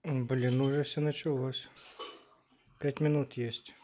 Блин, ну уже все началось. 5 минут есть.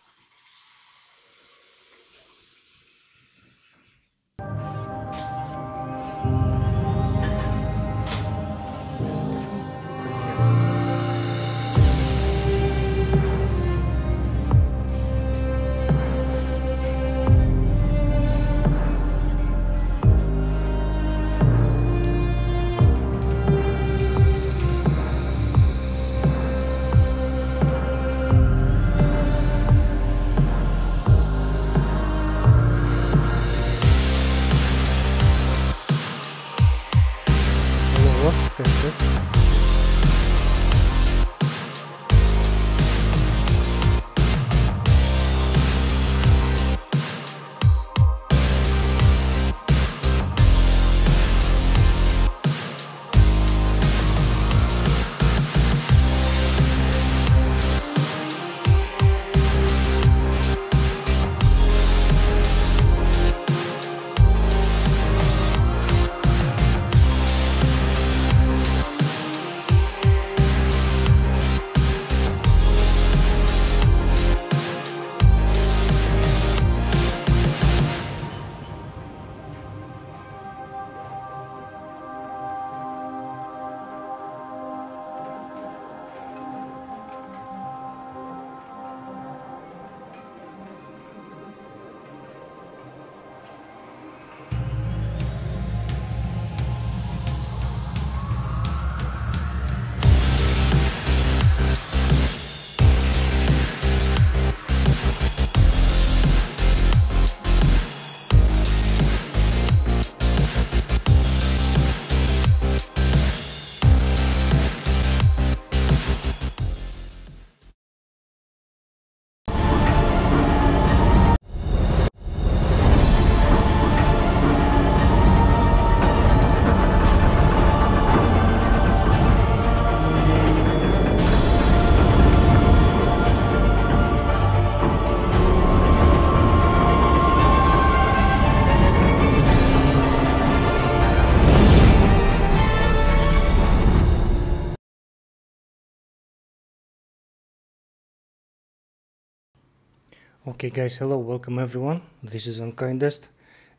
Okay guys, hello, welcome everyone. This is Unkindest,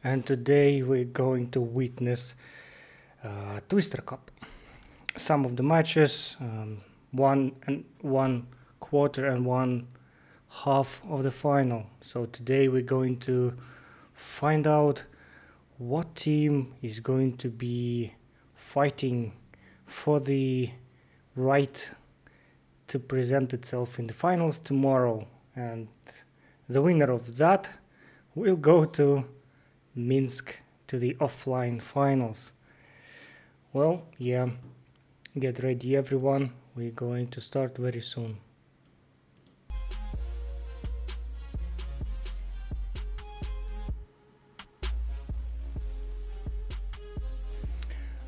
and today we're going to witness Twister Cup. Some of the matches, 1/4 and 1/2 of the final. So today we're going to find out what team is going to be fighting for the right to present itself in the finals tomorrow, and the winner of that will go to Minsk to the offline finals. Well, yeah, get ready everyone, we're going to start very soon.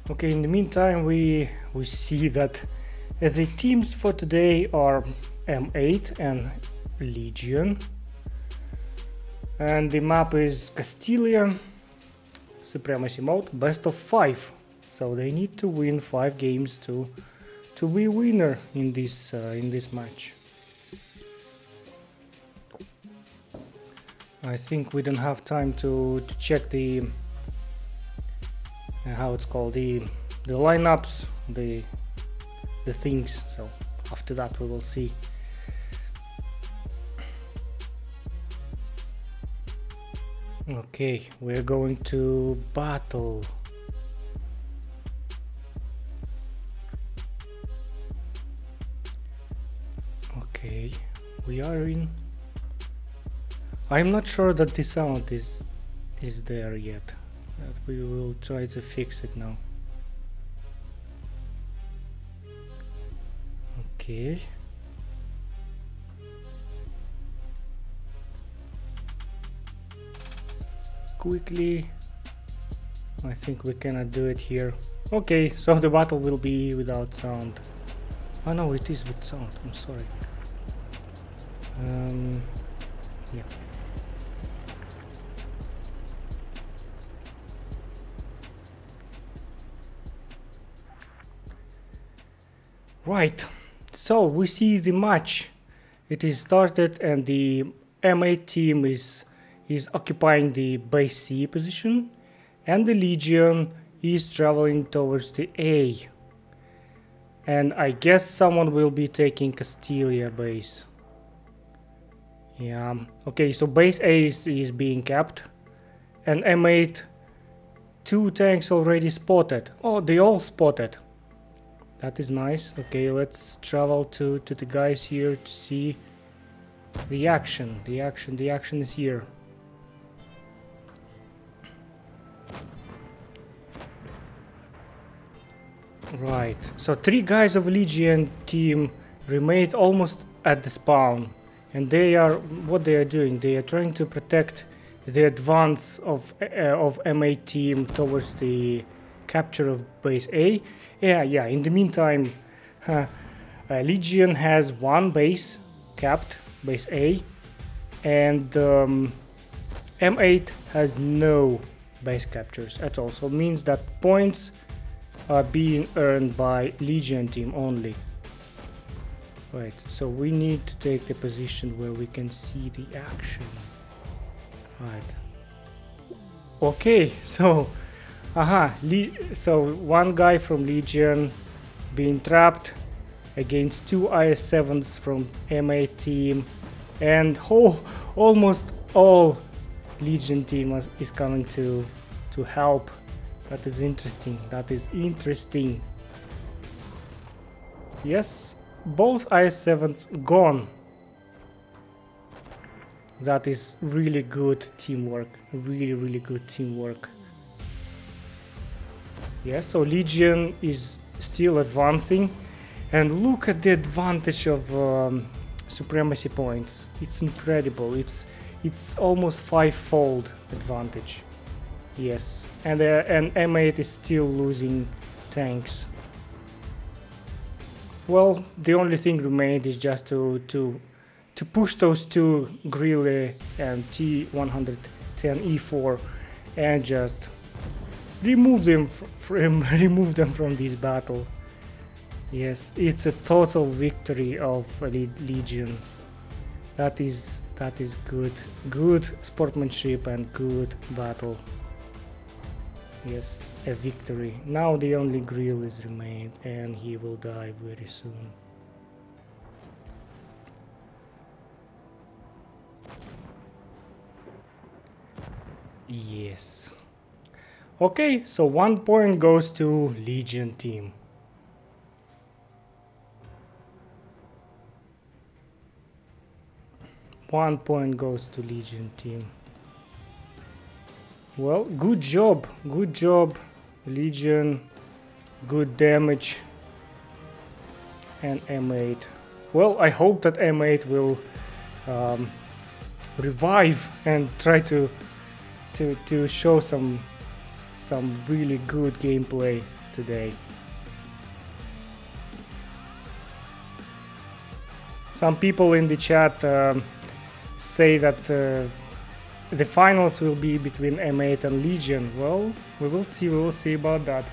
Okay, in the meantime we see that the teams for today are M8 and Legion. And the map is Castilla, Supremacy mode, best of 5. So they need to win 5 games to be winner in this match. I think we don't have time to check the how it's called, the lineups, the things. So after that we will see. Okay, we're going to battle. Okay, we are in. I'm not sure that the sound is there yet. But we will try to fix it now. Okay. Quickly, I think we cannot do it here. Okay, so the battle will be without sound. Oh no, it is with sound, I'm sorry. Yeah. Right, so we see the match. It is started and the M8 team is occupying the base C position, and the Legion is traveling towards the A. And I guess someone will be taking Castilla base. Yeah, okay, so base A is being kept, and M8, 2 tanks already spotted. Oh, they all spotted. That is nice. Okay, let's travel to the guys here to see the action. The action is here. Right, so 3 guys of Legion team remained almost at the spawn, and they are, what they are doing, they are trying to protect the advance of M8 team towards the capture of base A. Yeah, in the meantime, Legion has 1 base capped, base A, and M8 has no base captures at all, so it means that points are being earned by Legion team only. Right, so we need to take the position where we can see the action. Right. Okay, so so 1 guy from Legion being trapped against 2 IS-7s from M8 team, and almost all Legion team is coming to help. That is interesting. That is interesting. Yes, both IS-7s gone. That is really good teamwork. Really good teamwork. Yes, so Legion is still advancing, and look at the advantage of supremacy points. It's incredible. It's almost 5-fold advantage. Yes, and M8 is still losing tanks. Well, the only thing remained is just to push those 2 Grille and T110E4 and just remove them from this battle. Yes, it's a total victory of Legion. That is good sportsmanship and good battle. Yes, a victory. Now the only Grille is remained, and he will die very soon. Yes. Okay, so 1 point goes to Legion team. One point goes to Legion team. Well, good job, Legion, good damage, and M8. Well, I hope that M8 will revive and try to show some really good gameplay today. Some people in the chat say that the finals will be between M8 and Legion. Well, we will see about that.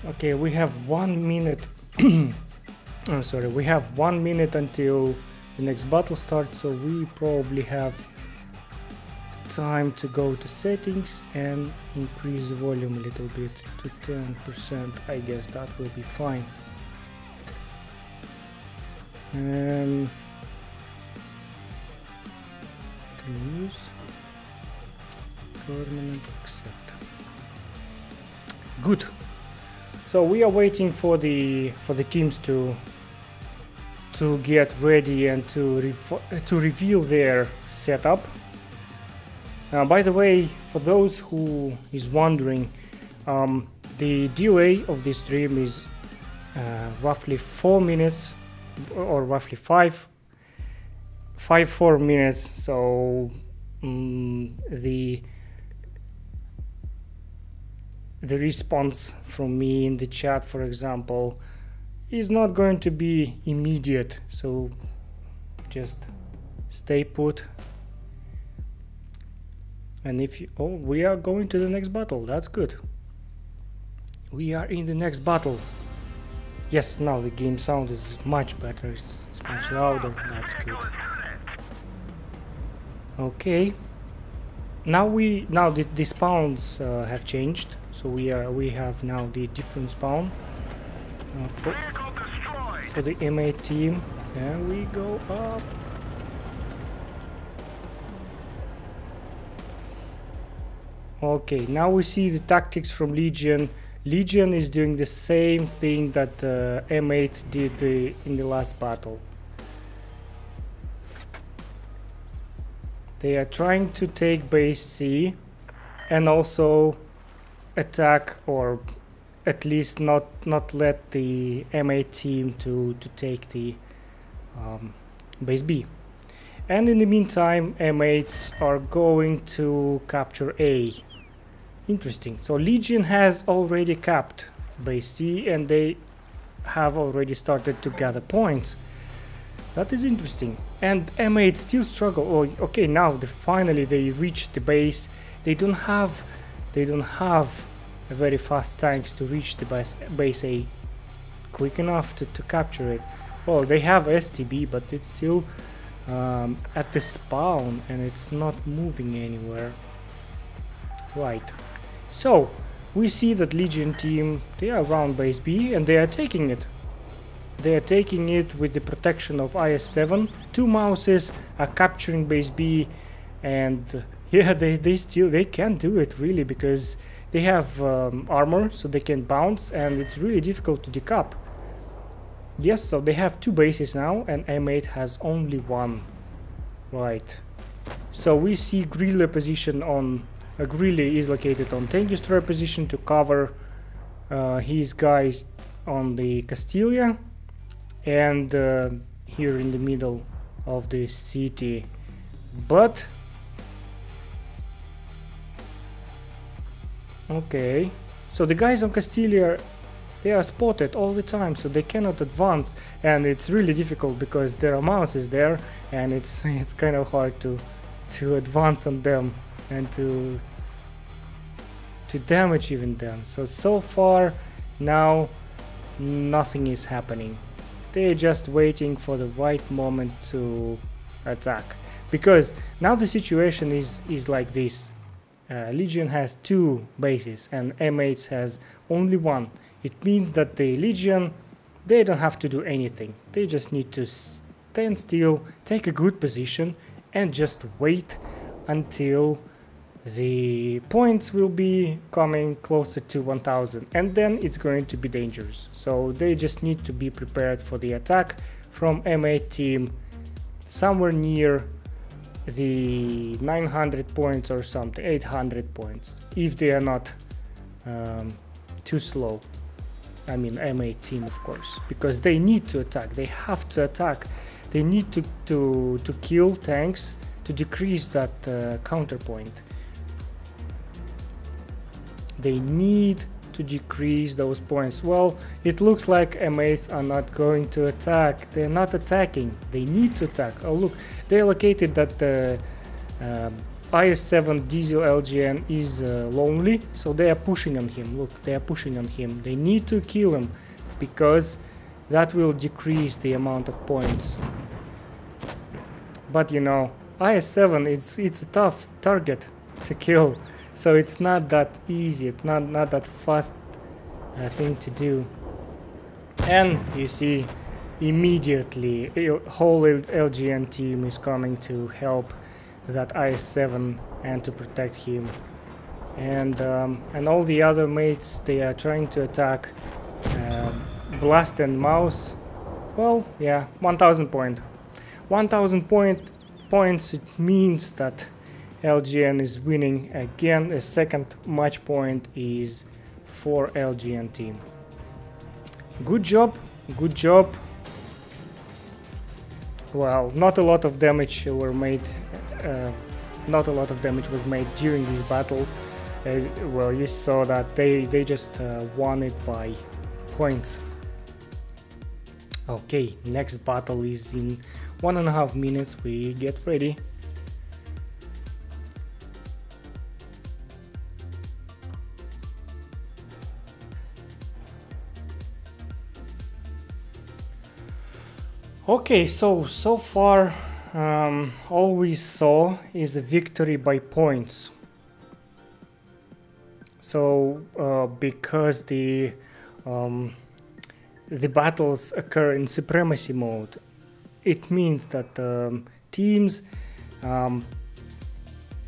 Okay, we have 1 minute. Oh, sorry, we have 1 minute until the next battle starts, so we probably have time to go to settings and increase the volume a little bit to 10%. I guess that will be fine. Use permanence accept. Good. So we are waiting for the teams to get ready and to reveal their setup. By the way, for those who is wondering, the delay of this stream is roughly 4 minutes, or roughly 4 minutes. So the response from me in the chat, for example, is not going to be immediate, so just stay put. And if you, oh, we are going to the next battle. That's good. We are in the next battle. Yes, now the game sound is much better. It's much louder. That's good. Okay. Now the spawns have changed. So we have now the different spawn for the M8 team. And we go up. Okay, now we see the tactics from Legion. Legion is doing the same thing that M8 did in the last battle. They are trying to take base C and also attack, or at least not let the M8 team to take the base B. And in the meantime, M8s are going to capture A. Interesting. So Legion has already capped base C and they have already started to gather points. That is interesting. And M8 still struggle. Oh, okay, now finally they reached the base. They don't have a very fast tanks to reach the base A quick enough to capture it. Well, they have STB, but it's still at the spawn and it's not moving anywhere. Right. So we see that Legion team, they are around base B and they are taking it. They are taking it with the protection of IS-7. 2 mouses are capturing base B, and yeah, they can do it really, because they have armor, so they can bounce, and it's really difficult to decap. Yes, so they have 2 bases now, and M8 has only 1. Right. So we see Greeley position on Greeley is located on tank destroyer position to cover his guys on the Castilla, and here in the middle of the city. But okay, so the guys on Castilla, they are spotted all the time, so they cannot advance, and it's really difficult because there are mouses there, and it's kind of hard to advance on them and to damage even them. So far now nothing is happening. They're just waiting for the right moment to attack, because now the situation is like this. Legion has 2 bases and M8 has only 1. It means that the Legion, they don't have to do anything. They just need to stand still, take a good position, and just wait until the points will be coming closer to 1000, and then it's going to be dangerous. So they just need to be prepared for the attack from M8 team somewhere near the 900 points or something, 800 points, if they are not too slow. I mean M8 team, of course, because they need to attack. They have to attack. They need to kill tanks to decrease that counterpoint. They need to decrease those points. Well, it looks like M8s are not going to attack. They're not attacking. They need to attack. Oh look, they located that IS-7 diesel LGN is lonely, so they are pushing on him. Look, they are pushing on him. They need to kill him, because that will decrease the amount of points. But you know, IS-7, it's a tough target to kill. So it's not that easy, it's not that fast thing to do. And you see, immediately whole LGN team is coming to help that IS-7 and to protect him. And all the other mates, they are trying to attack Blast and Mouse. Well, yeah, 1000 point. 1000 points, it means that LGN is winning again. A second match point is for LGN team. Good job, good job. Well, not a lot of damage were made. Not a lot of damage was made during this battle. Well, you saw that they just won it by points. Okay, next battle is in 1.5 minutes. We get ready. Okay, so far all we saw is a victory by points. So because the battles occur in supremacy mode, it means that teams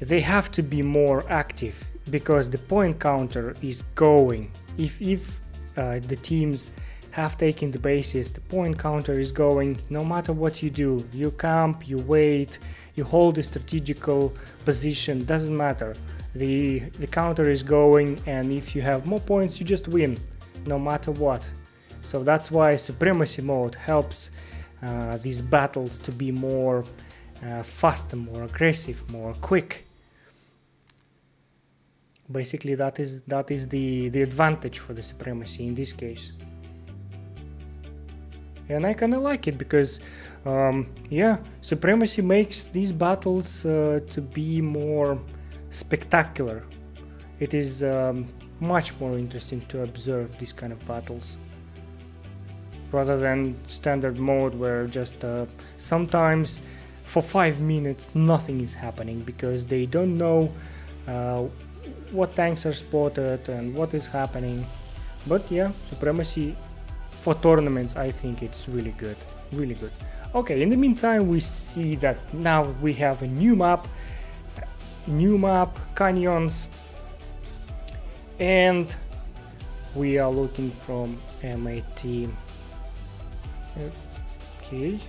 they have to be more active, because the point counter is going. If the teams have taken the bases, the point counter is going no matter what you do. You camp, you wait, you hold a strategical position, doesn't matter. The counter is going, and if you have more points you just win no matter what. So that's why supremacy mode helps these battles to be more faster, more aggressive, more quick. Basically that is the advantage for the supremacy in this case. And I kinda like it because yeah, supremacy makes these battles to be more spectacular. It is much more interesting to observe these kind of battles rather than standard mode, where just sometimes for 5 minutes nothing is happening because they don't know what tanks are spotted and what is happening. But yeah, supremacy for tournaments, I think it's really good, really good. Okay, in the meantime we see that now we have a new map, canyons, and we are looking from M8 team. Okay.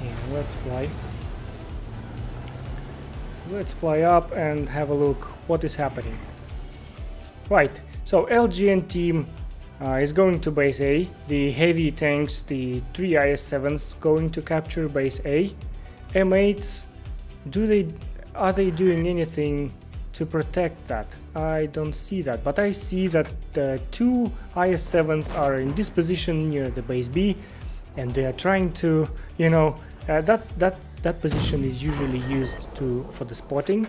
Yeah, let's fly. Let's fly up and have a look what is happening. Right, so LGN team is going to base A. The heavy tanks, the 3 IS-7s, going to capture base A. M8s, are they doing anything to protect that? I don't see that, but I see that the 2 IS-7s are in this position near the base B, and they are trying to, you know, that position is usually used for the spotting,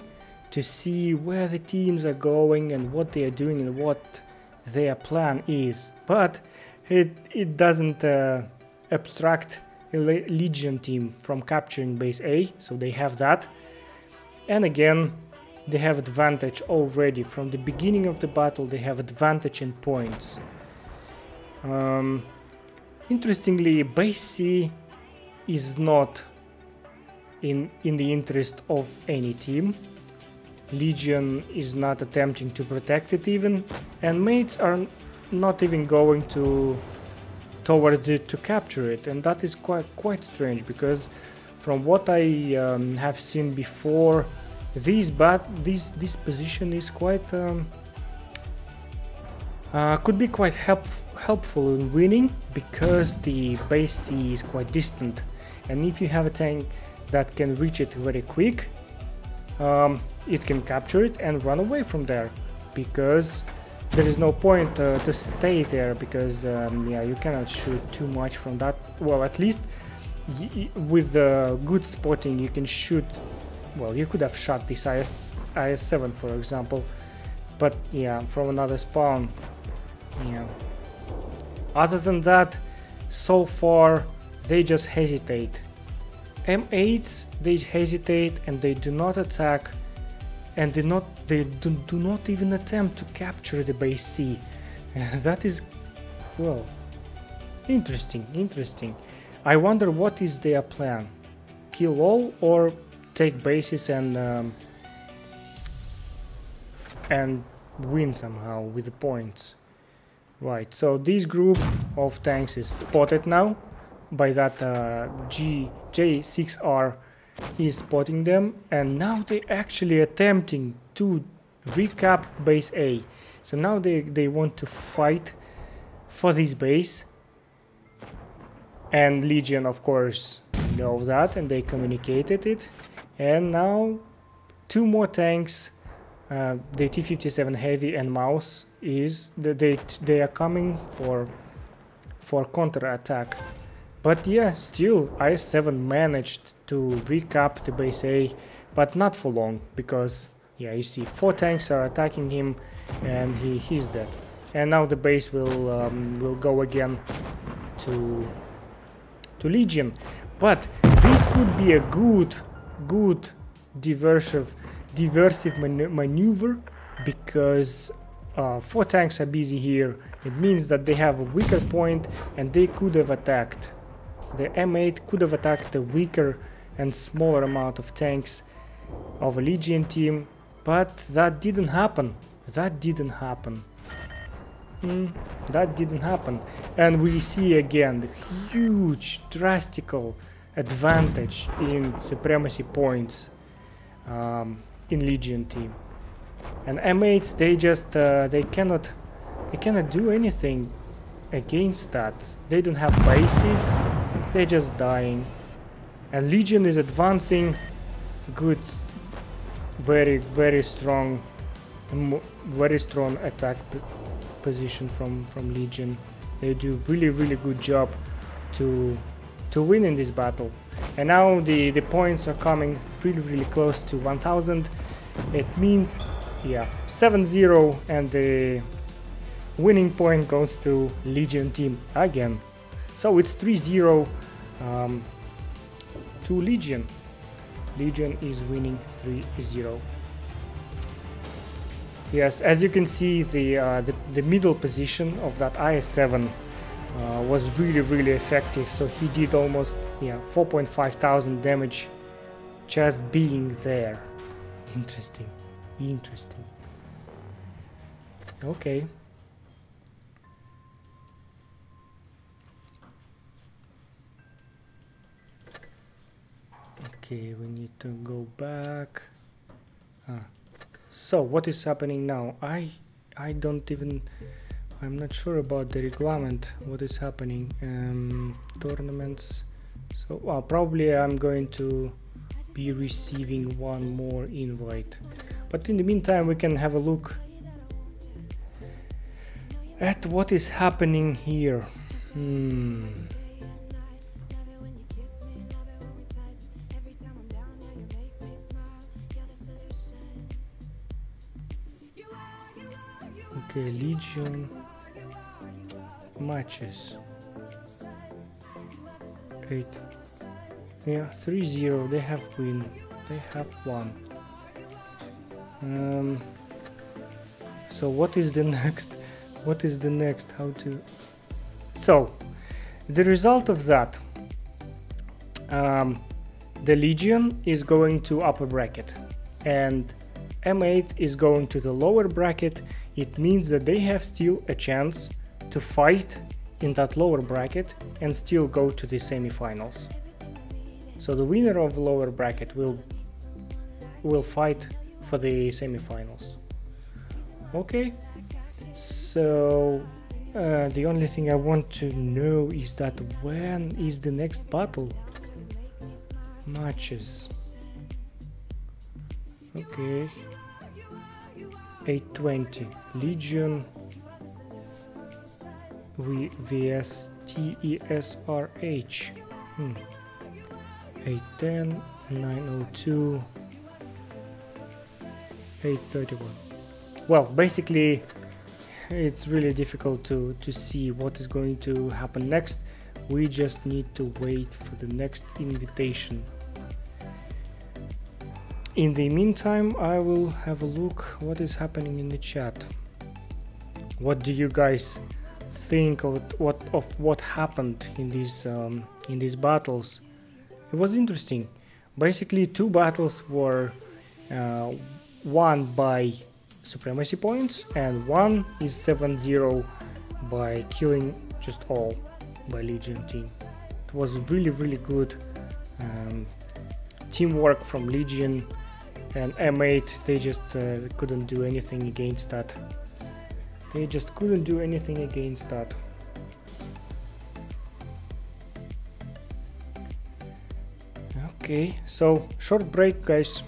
to see where the teams are going and what they are doing and what their plan is. But it doesn't abstract a Legion team from capturing base A, so they have that. And again, they have advantage already from the beginning of the battle. They have advantage in points. Interestingly, base C is not in the interest of any team. Legion is not attempting to protect it even, and mates are not even going towards it to capture it, and that is quite strange, because from what I have seen before, this position is quite could be quite helpful in winning, because the base C is quite distant, and if you have a tank that can reach it very quick, it can capture it and run away from there, because there is no point to stay there, because yeah, you cannot shoot too much from that. Well, at least with good spotting you can shoot. Well, you could have shot this IS-7 for example, but yeah, from another spawn. Yeah, other than that, so far they just hesitate. M8s, they hesitate and they do not attack, and they do not even attempt to capture the base C. That is, well, interesting. I wonder what is their plan. Kill all or take bases and win somehow with the points. Right, so this group of tanks is spotted now by that J6R. Is spotting them, and now they're actually attempting to recap base A. So now they want to fight for this base, and Legion of course know that, and they communicated it. And now 2 more tanks, the T-57 Heavy and Mouse, they are coming for counter attack. But yeah, still IS-7 managed to recap the base A, but not for long, because Yeah, you see 4 tanks are attacking him and he's dead. And now the base will go again to Legion. But this could be a good diversive maneuver, because 4 tanks are busy here. It means that they have a weaker point and they could have attacked. The M8 could have attacked the weaker and smaller amount of tanks of a Legion team, but that didn't happen. That didn't happen. And we see again the huge drastical advantage in supremacy points in Legion team. And M8s, they cannot do anything against that. They don't have bases, they're just dying. And Legion is advancing. Good, very strong attack position from Legion. They do really good job to win in this battle. And now the points are coming really close to 1000. It means, yeah, 7-0, and the winning point goes to Legion team again. So it's 3-0 to Legion. Legion is winning 3-0. Yes, as you can see, the middle position of that IS-7 was really effective. So he did almost 4,500 damage just being there. Interesting. Okay. Okay, we need to go back. So what is happening now? I'm not sure about the reglement. What is happening? Tournaments. So probably I'm going to be receiving one more invite. But in the meantime, we can have a look at what is happening here. Okay, Legion matches. 8. Yeah, 3-0. They have win. They have won. So what is the next? What is the next? How to? So the result of that, the Legion is going to upper bracket, and M8 is going to the lower bracket. It means that they have still a chance to fight in that lower bracket and still go to the semifinals. So the winner of the lower bracket will fight for the semifinals. Okay, so the only thing I want to know is that when is the next battle? Matches. Okay. 8:20 Legion vs TESRH. 8:10, 9:02, 8:31. Well, basically it's really difficult to see what is going to happen next. We just need to wait for the next invitation. In the meantime, I will have a look what is happening in the chat. What do you guys think of what happened in these battles? It was interesting. Basically, 2 battles were won by supremacy points, and 1 is 7-0 by killing just all by Legion team. It was really good teamwork from Legion, and M8, they just couldn't do anything against that. They just couldn't do anything against that. Okay, so short break, guys.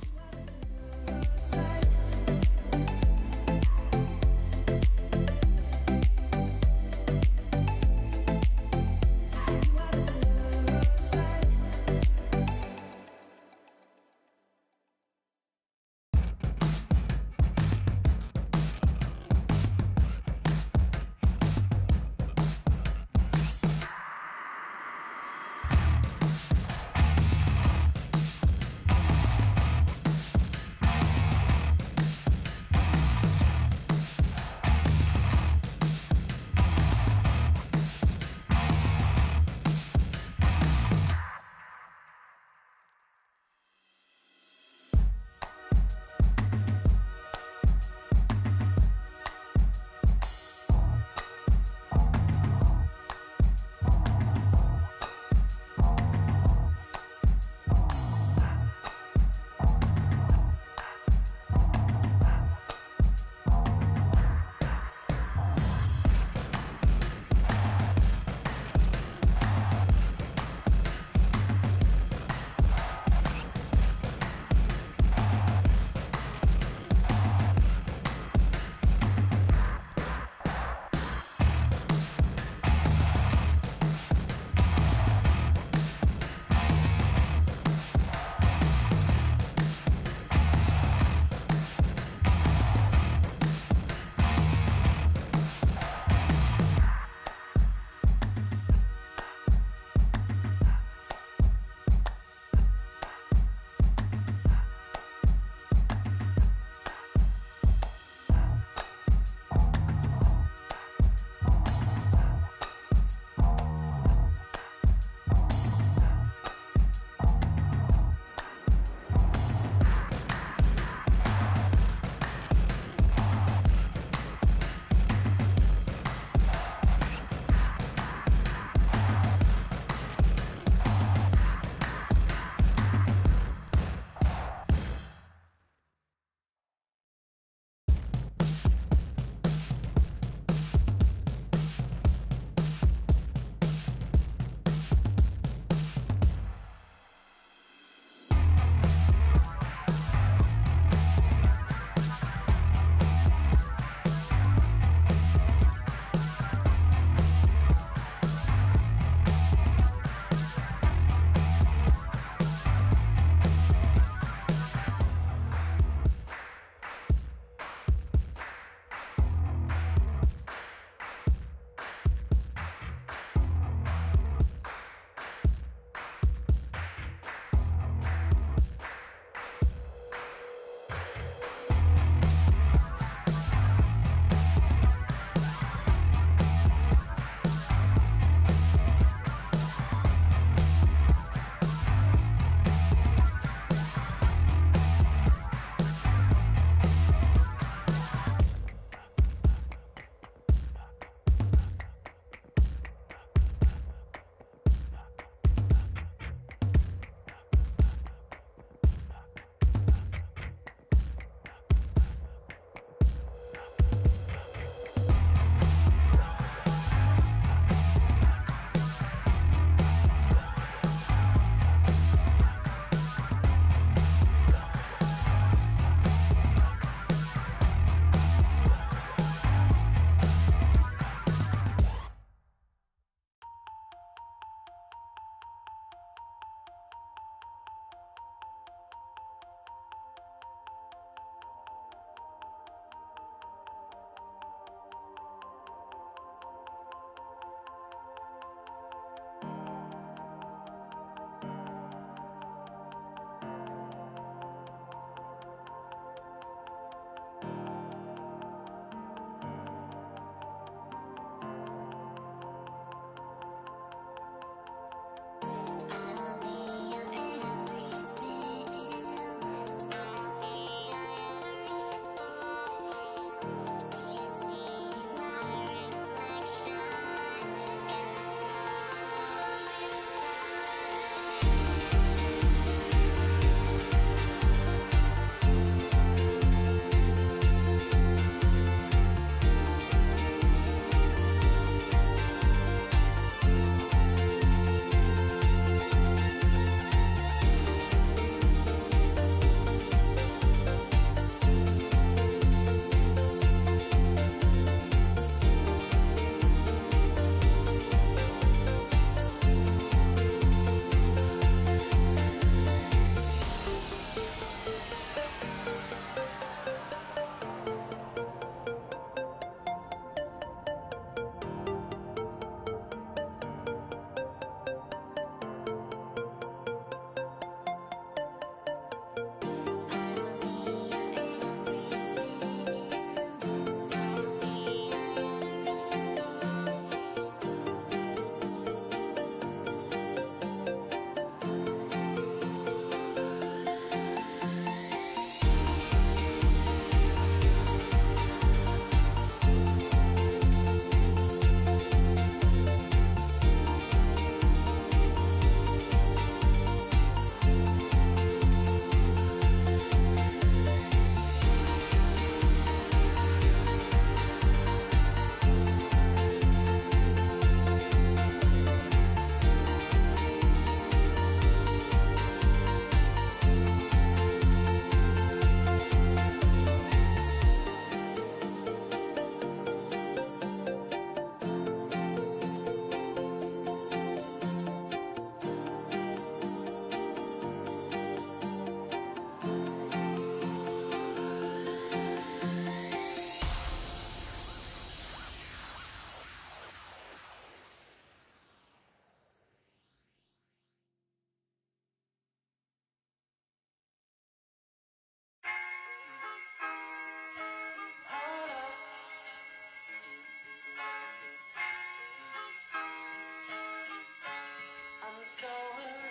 so in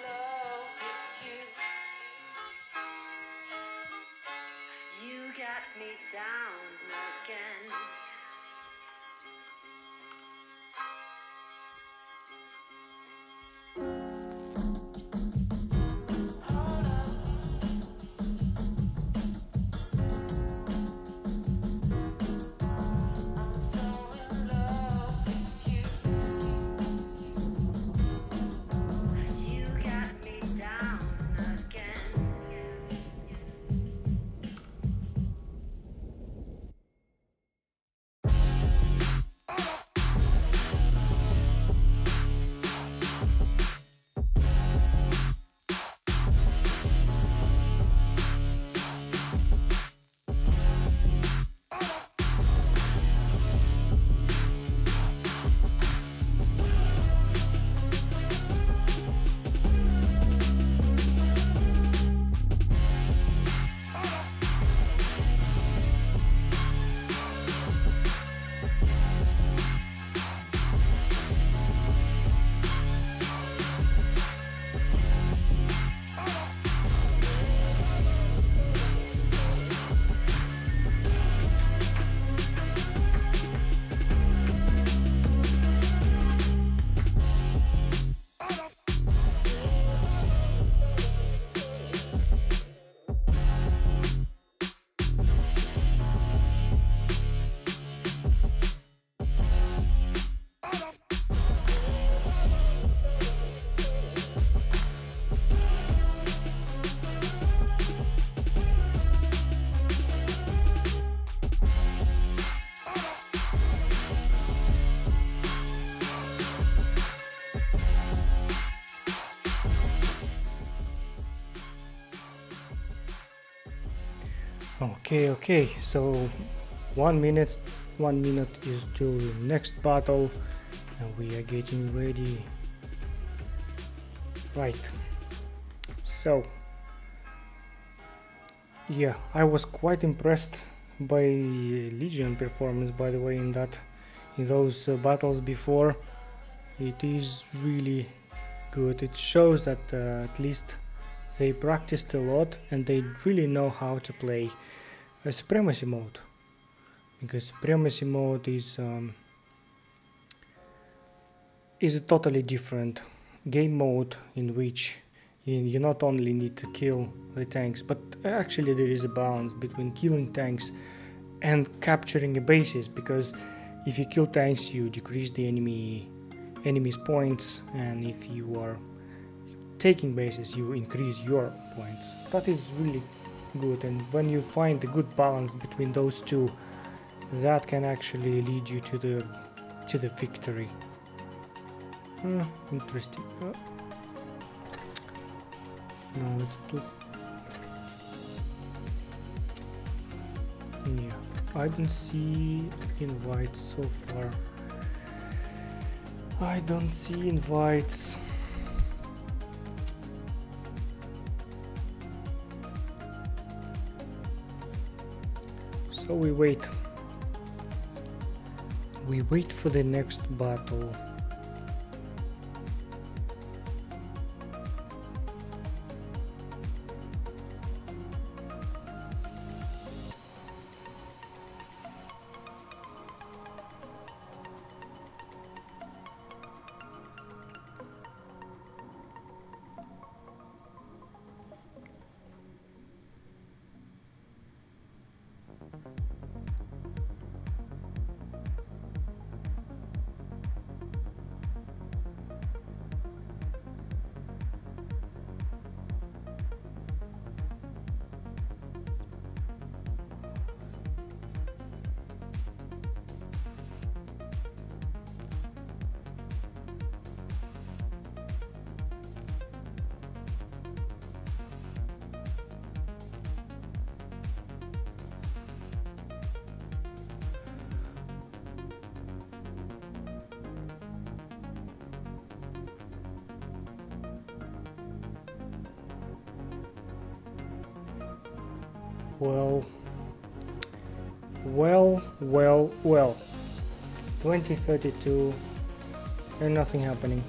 love with you. You got me down again. Okay, so 1 minute is till the next battle and we are getting ready. Right, so yeah, I was quite impressed by Legion performance, by the way, in those battles before. It is really good. It shows that at least they practiced a lot and they really know how to play a Supremacy mode, because Supremacy mode is a totally different game mode in which you not only need to kill the tanks, but actually there is a balance between killing tanks and capturing a bases, because if you kill tanks you decrease the enemy's points, and if you are taking bases you increase your points. That is really good, and when you find a good balance between those two, that can actually lead you to the victory. Interesting. Now let's put. Yeah, I don't see invites so far. I don't see invites. So we wait for the next battle. Well, 2032 and nothing happening.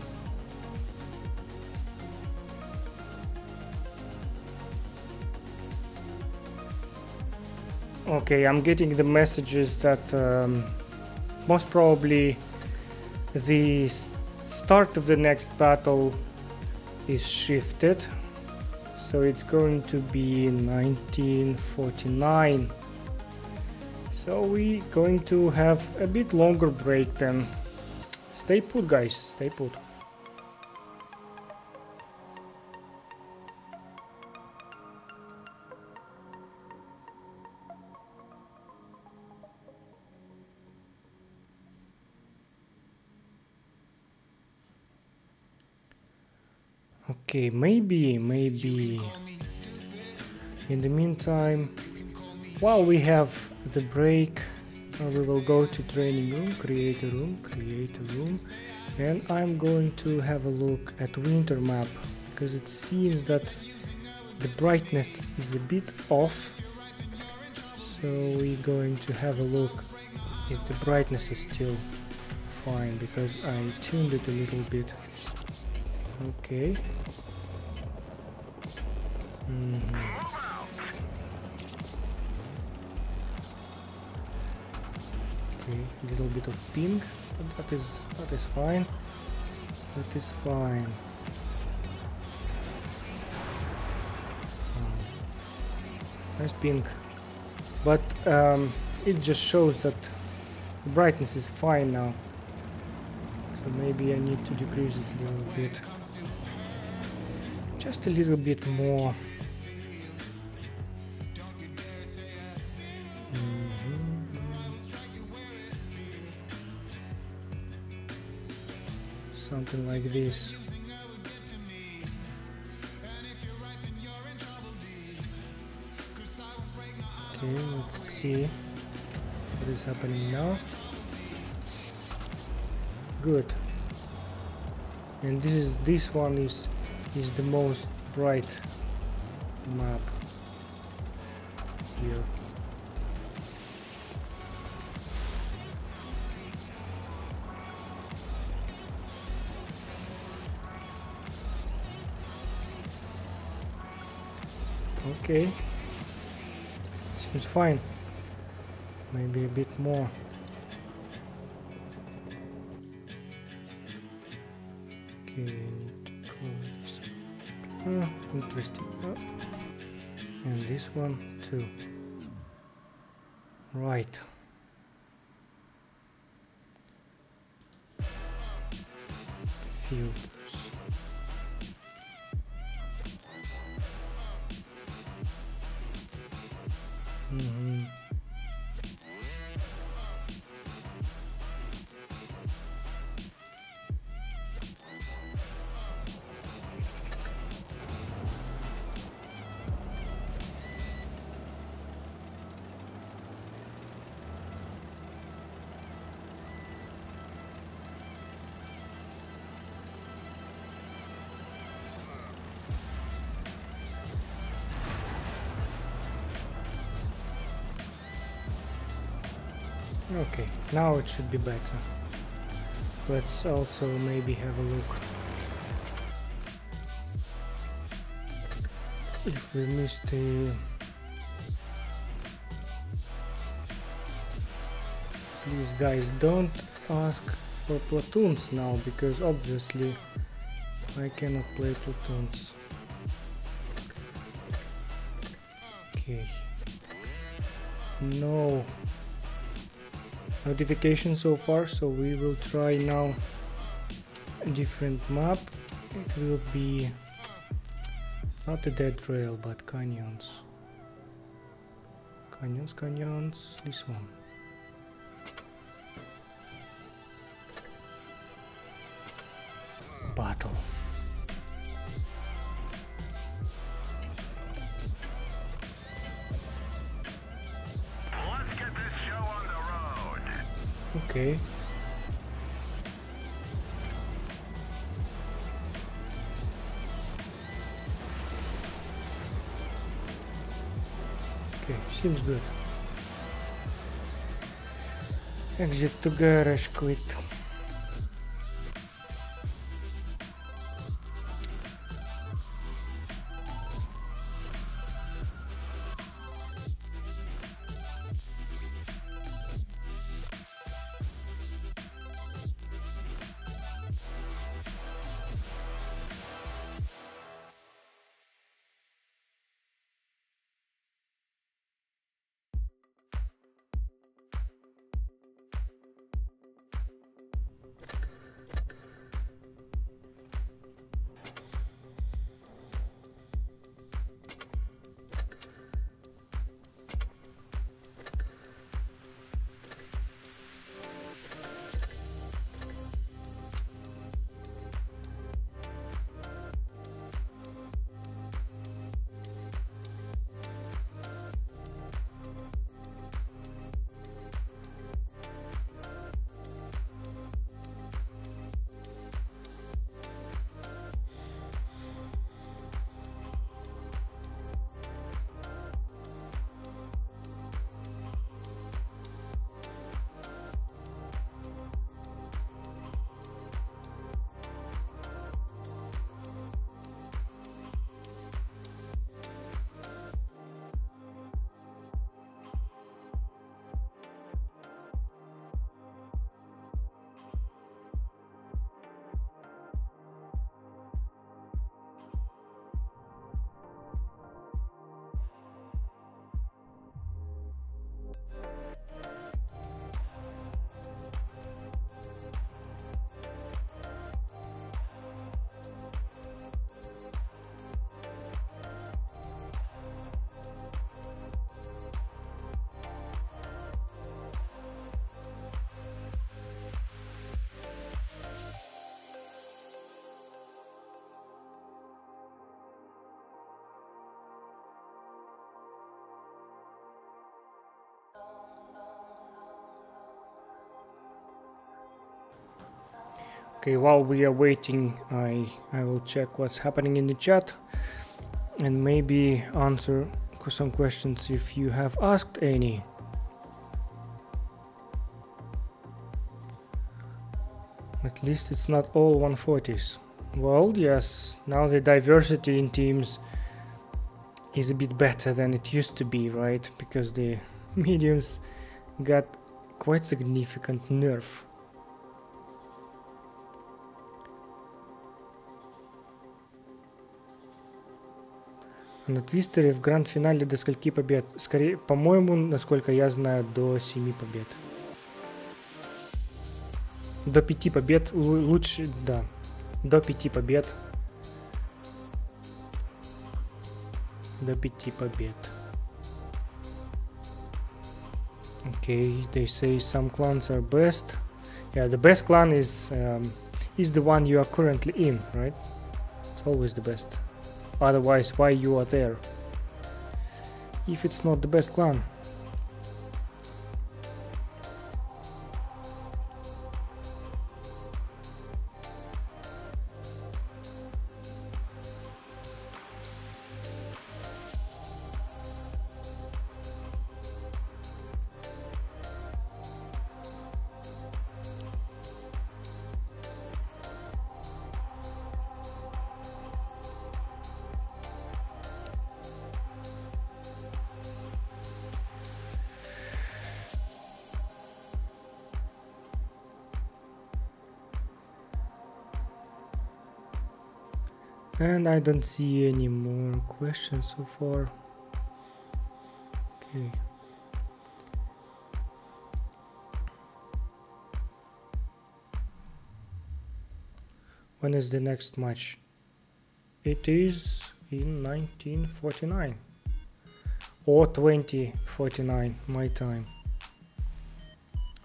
Okay, I'm getting the messages that most probably the start of the next battle is shifted, so it's going to be 1949. So we're going to have a bit longer break then. Stay put, guys, stay put. Okay, maybe in the meantime, while we have the break, we will go to training room, create a room, and I'm going to have a look at winter map, because it seems that the brightness is a bit off. So we're going to have a look if the brightness is still fine, because I tuned it a little bit. Okay. Okay, a little bit of ping, but that is fine. That is fine. Nice ping, but it just shows that the brightness is fine now. So maybe I need to decrease it a little bit, just a little bit more. Something like this. Okay, let's see what is happening now. Good. And this one is the most bright map here. Okay, seems fine. Maybe a bit more. Okay, I need to close this one. Interesting. And this one too. Right. Filters. Okay, now it should be better. Let's also maybe have a look if we missed the... Please guys, don't ask for platoons now, because obviously I cannot play platoons. Okay. No notification so far, so we will try now a different map. It will be not a dead trail, but canyons. Canyons, this one. Battle. Let's get this show on the road. Okay. Okay, seems good. Exit to garage, quit. Okay, while we are waiting, I will check what's happening in the chat and maybe answer some questions if you have asked any. At least it's not all 140s. Well, yes, now the diversity in teams is a bit better than it used to be, right? Because the mediums got quite significant nerf. На Твистере в гранд-финале до скольки побед? Скорее, по-моему, насколько я знаю, до 7 побед. До 5 побед, лучше, да, до 5 побед. До 5 побед. Okay, they say some clans are best. Yeah, the best clan is the one you are currently in, right? It's always the best. Otherwise, why you are there? If it's not the best clan. And I don't see any more questions so far. Okay. When is the next match? It is in 1949 or 2049 my time.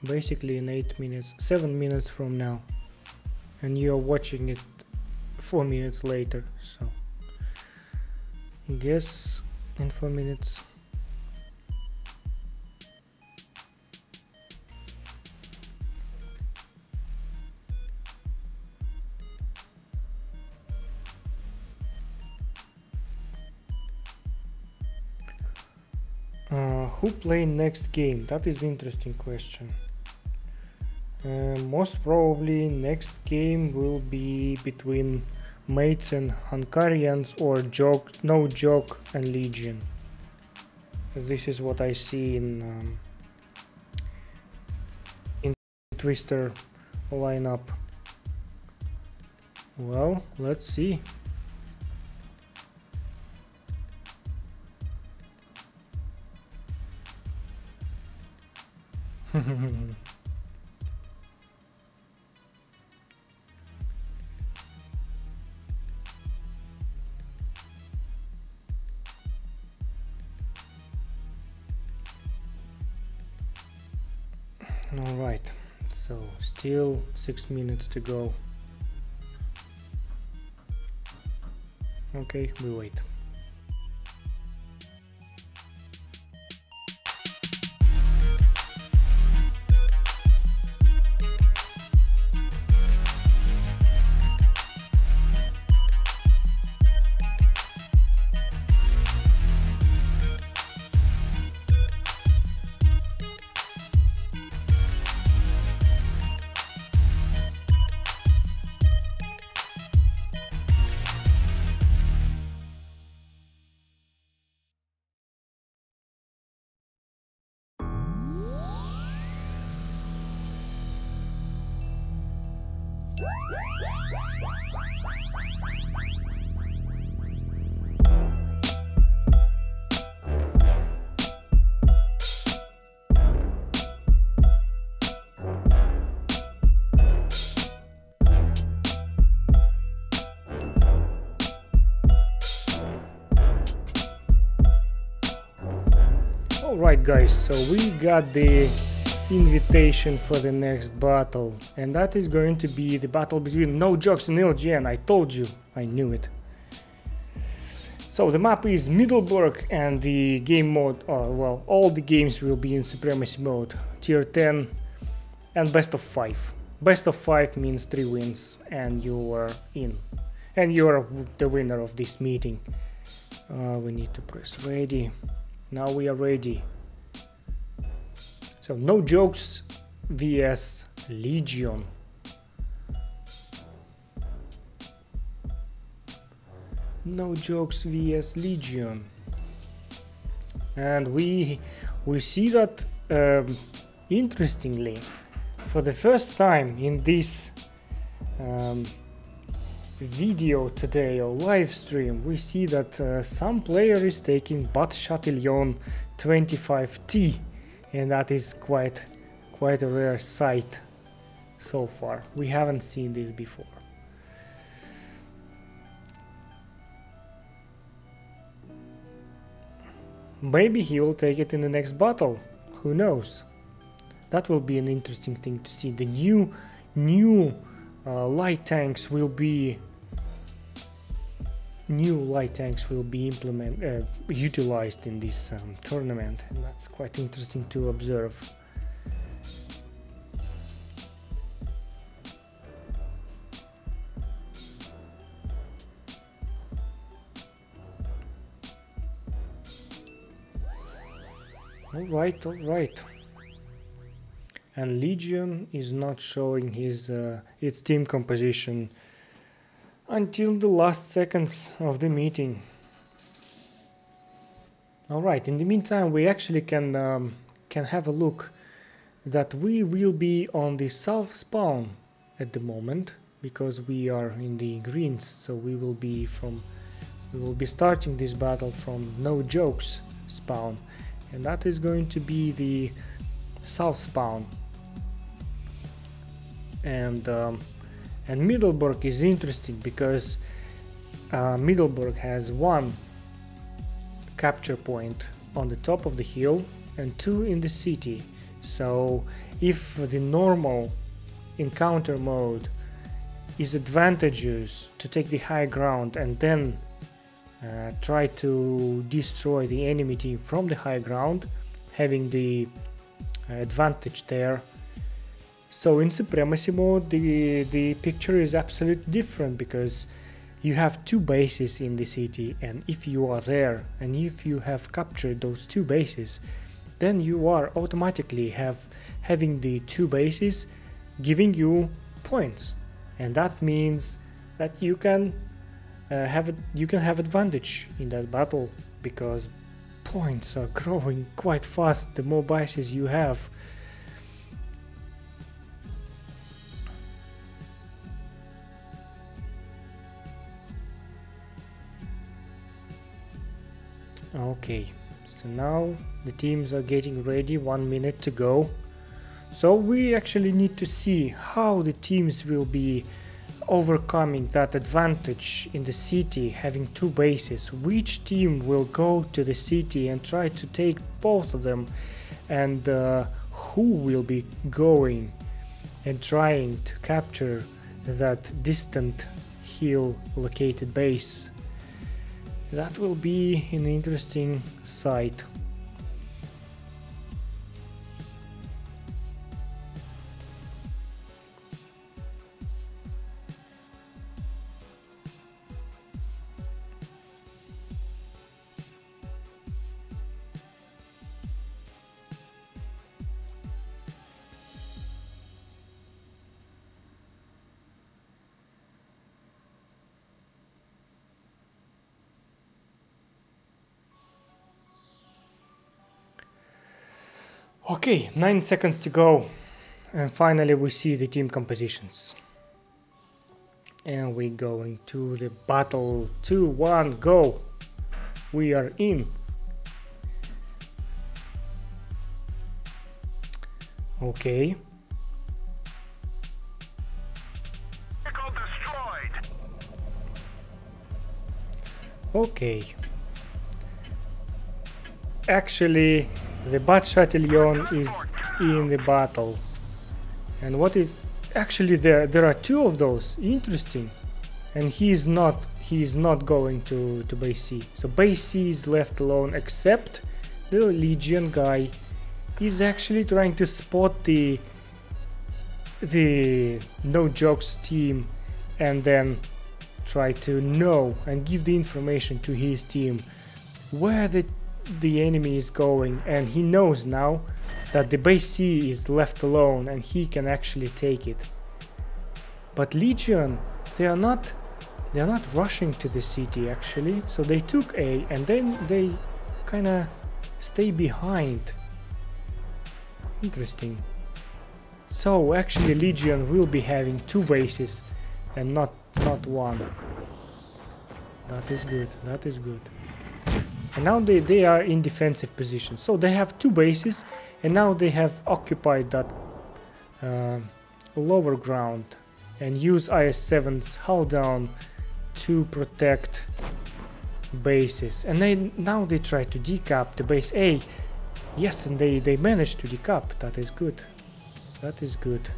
Basically in 8 minutes, 7 minutes from now. And you're watching it 4 minutes later, so guess in 4 minutes. Who play next game? That is an interesting question. Most probably next game will be between Mates and Hungarians or No Joke and Legion. This is what I see in Twister lineup. Well, let's see. All right, so still 6 minutes to go. Okay, we wait. Alright guys, so we got the invitation for the next battle, and that is going to be the battle between No Jokes and LGN. I told you, I knew it. So the map is Middleburg, and the game mode, well, all the games will be in Supremacy mode, tier 10 and best of 5. best of 5 means 3 wins and you are in. And you are the winner of this meeting. We need to press ready. Now we are ready. So no jokes vs Legion. No jokes vs Legion. And we see that interestingly, for the first time in this video today or live stream, we see that some player is taking Bot Chatillon 25T, and that is quite a rare sight so far. We haven't seen this before. Maybe he will take it in the next battle, who knows. That will be an interesting thing to see. The new light tanks will be utilized in this tournament, and that's quite interesting to observe. All right. And Legion is not showing his its team composition until the last seconds of the meeting. All right. In the meantime, we actually can have a look that we will be on the south spawn at the moment because we are in the greens. So we will be starting this battle from No Jokes spawn. And that is going to be the south spawn. And Middleburg is interesting because Middleburg has 1 capture point on the top of the hill and 2 in the city. So if the normal encounter mode is advantageous to take the high ground and then try to destroy the enemy team from the high ground, having the advantage there. So in Supremacy mode the picture is absolutely different because you have 2 bases in the city, and if you are there and if you have captured those 2 bases, then you are automatically having the 2 bases giving you points, and that means that you can have advantage in that battle because points are growing quite fast the more bases you have. Okay, so now the teams are getting ready, 1 minute to go. So we actually need to see how the teams will be overcoming that advantage in the city, having 2 bases. Which team will go to the city and try to take both of them, and who will be going and trying to capture that distant hill located base. That will be an interesting sight. Okay, 9 seconds to go, and finally we see the team compositions. And we're going to the battle. 2, 1, go! We are in. Okay. Vehicle destroyed. Okay. Actually, the Bot Chatillon is in the battle. And what is actually there are 2 of those. Interesting. And he is not going to base C. So base C is left alone, except the Legion guy is actually trying to spot the the No Jokes team and then try to know and give the information to his team where the enemy is going, and he knows now that the base C is left alone and he can actually take it. But Legion, they are not rushing to the city actually, so they took A and then they kinda stay behind. Interesting. So actually Legion will be having 2 bases and not one. That is good, that is good. And now they are in defensive position. So they have 2 bases and now they have occupied that lower ground and use IS-7's hull down to protect bases. And now they try to decap the base A. Yes, and they managed to decap. That is good. That is good.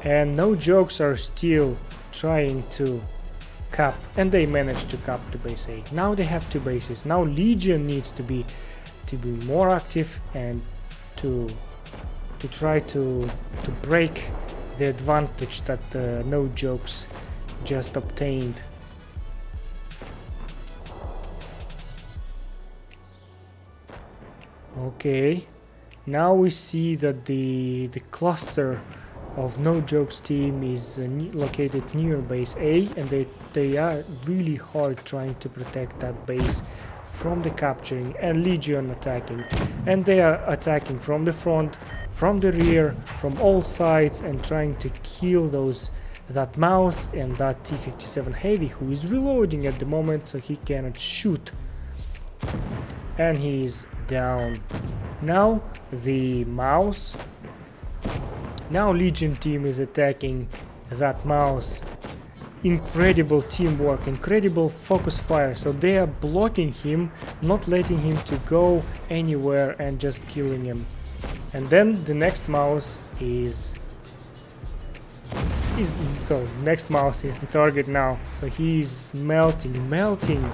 And No Jokes are still trying to cap, and they managed to cap the base A. Now they have 2 bases. Now Legion needs to be more active and to try to break the advantage that No Jokes just obtained. Okay, now we see that the cluster of No Jokes team is located near base A, and they are really hard trying to protect that base from the capturing, and Legion attacking, and they are attacking from the front, from the rear, from all sides, and trying to kill that mouse and that T-57 Heavy, who is reloading at the moment, so he cannot shoot, and he is down. Now the mouse. Now Legion team is attacking that mouse. Incredible teamwork, incredible focus fire. So they are blocking him, not letting him to go anywhere and just killing him. And then the next mouse is next mouse is the target now. So he is melting,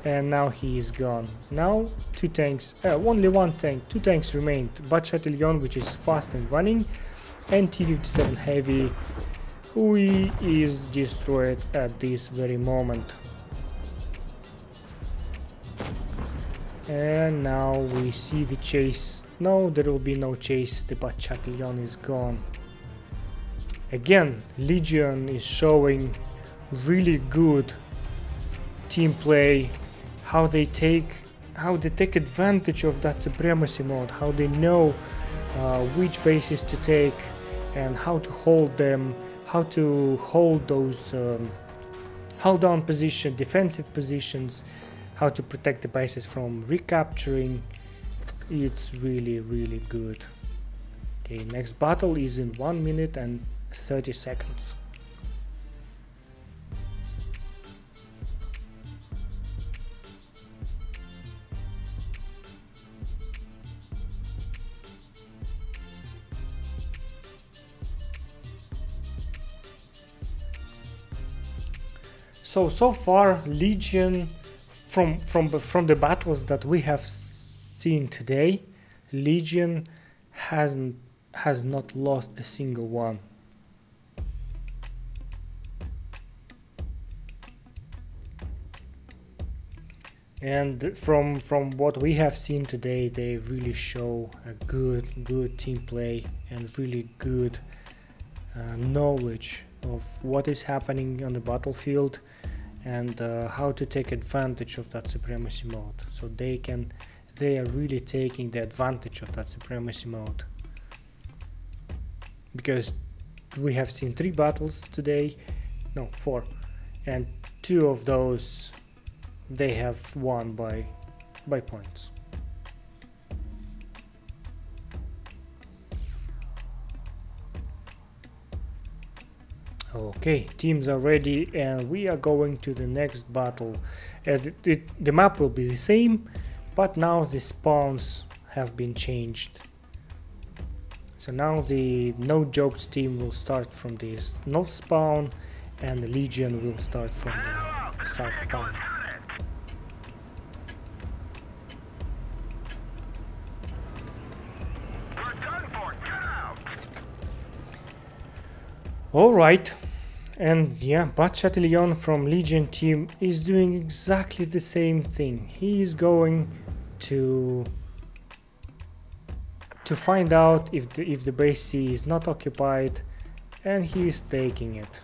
and now he is gone. Now 2 tanks, only 1 tank, 2 tanks remained. But Chatillon, which is fast and running, and T-57 Heavy, who is destroyed at this very moment. And now we see the chase. No, there will be no chase, but Chatillon is gone. Again, Legion is showing really good team play, how they take advantage of that supremacy mode, how they know which bases to take and how to hold them, how to hold those hull down position, defensive positions, how to protect the bases from recapturing. It's really good. Okay, next battle is in 1 minute and 30 seconds. So far, Legion, from the battles that we have seen today, Legion has not lost a single one. And from what we have seen today, they really show a good team play and really good knowledge of what is happening on the battlefield and how to take advantage of that supremacy mode. So they are really taking the advantage of that supremacy mode, because we have seen 3 battles today, no 4, and 2 of those they have won by points. Okay, teams are ready and we are going to the next battle. The map will be the same, but now the spawns have been changed. So now the No Jokes team will start from this north spawn and the Legion will start from the south spawn. Alright, and yeah, Bat Chatillon from Legion team is doing exactly the same thing. He is going to find out if the base C is not occupied, and he is taking it.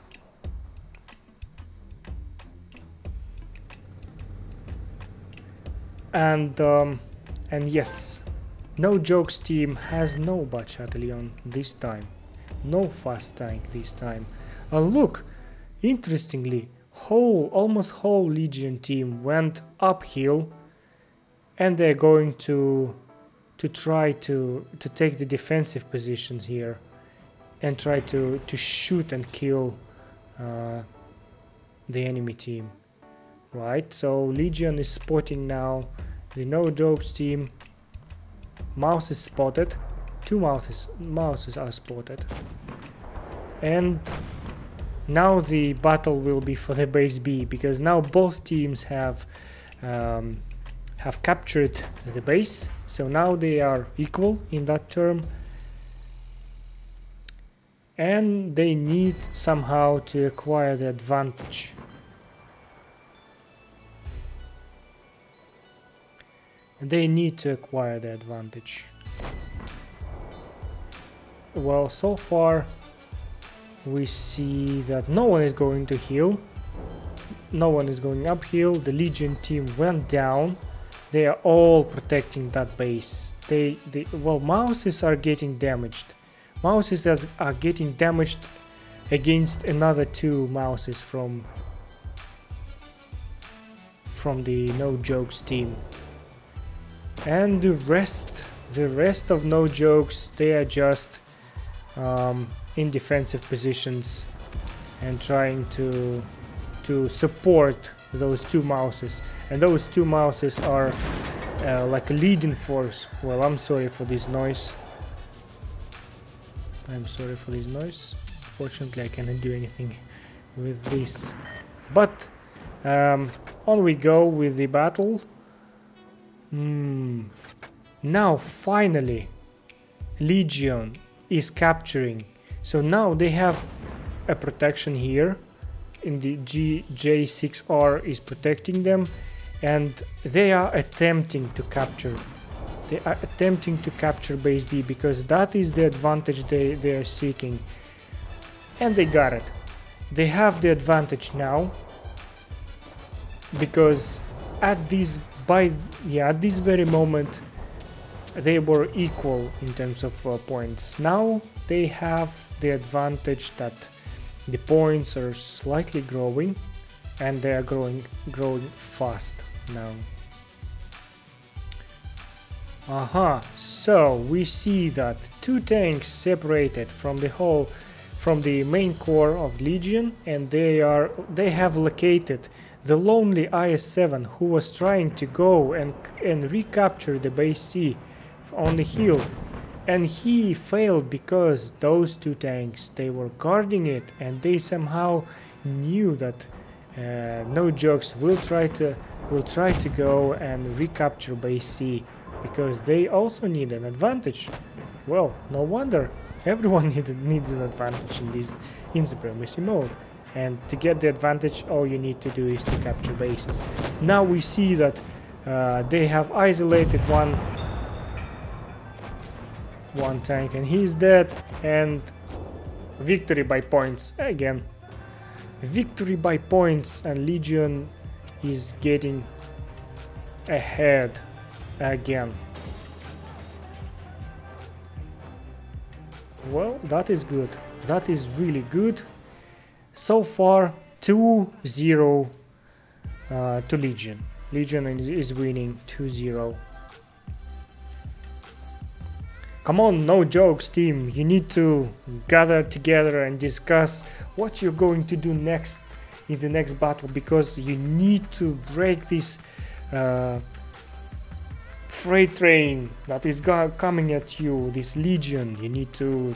And yes, No Jokes team has no Bat Chatillon this time, no fast tank this time. And look, interestingly, almost whole Legion team went uphill, and they're going to try to take the defensive positions here and try to shoot and kill the enemy team. Right, so Legion is spotting now the No Jokes team. Mouse is spotted. Two mouses are spotted. And now the battle will be for the base B, because now both teams have captured the base, so now they are equal in that term, and they need somehow to acquire the advantage. They need to acquire the advantage. Well, so far we see that no one is going to heal, no one is going uphill. The Legion team went down. They are all protecting that base. Well, mouses are getting damaged. Mouses are getting damaged against another two mouses from the No Jokes team. And the rest of No Jokes, they are just in defensive positions and trying to support those two mouses. And those two mouses are like a leading force. Well, I'm sorry for this noise. Fortunately, I cannot do anything with this. But on we go with the battle. Now finally Legion is capturing. So now they have a protection here. In the J6R is protecting them, and they are attempting to capture. They are attempting to capture base B, because that is the advantage they are seeking. And they got it. They have the advantage now, because at this very moment they were equal in terms of points. Now they have the advantage that the points are slightly growing, and they are growing fast now. So we see that two tanks separated from the main core of Legion, and they have located the lonely IS-7 who was trying to go and recapture the base C on the hill. And he failed because those two tanks, they were guarding it, and they somehow knew that No Jokes will try to go and recapture base C, because they also need an advantage. Well, no wonder, everyone needs an advantage in supremacy mode. And to get the advantage, all you need to do is to capture bases. Now we see that they have isolated one tank, and he's dead, and victory by points again. Victory by points, and Legion is getting ahead again. Well, that is good. That is really good. So far 2-0 to Legion. Legion is winning 2-0. Come on, No Jokes team, you need to gather together and discuss what you're going to do next in the next battle, because you need to break this freight train that is coming at you, this Legion. You need to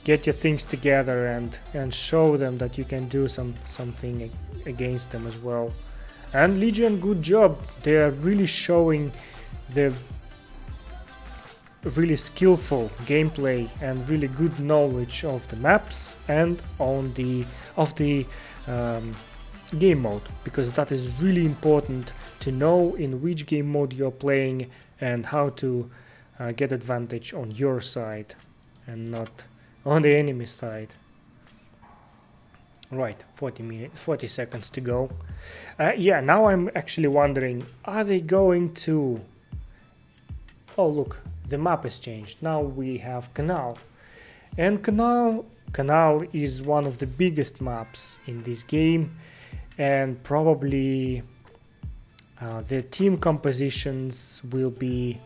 get your things together and show them that you can do something against them as well. And Legion, good job, they are really showing really skillful gameplay and really good knowledge of the maps and on the game mode, because that is really important to know in which game mode you're playing and how to get advantage on your side and not on the enemy side. Right, 40 seconds to go. Yeah, now I'm actually wondering, are they going to... Oh look, the map has changed. Now we have Canal. And Canal is one of the biggest maps in this game, and probably the team compositions will be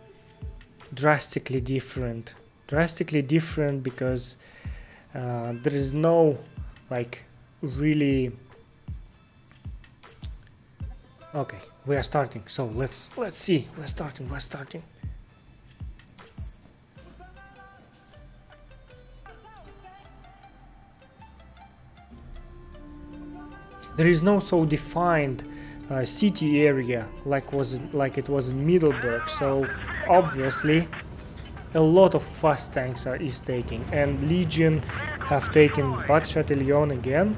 drastically different. Because there is no like really... Okay, we are starting, so let's see. We're starting. There is no so defined city area like it was in Middleburg, so obviously a lot of fast tanks is taking, and Legion have taken Bat Chatillon again.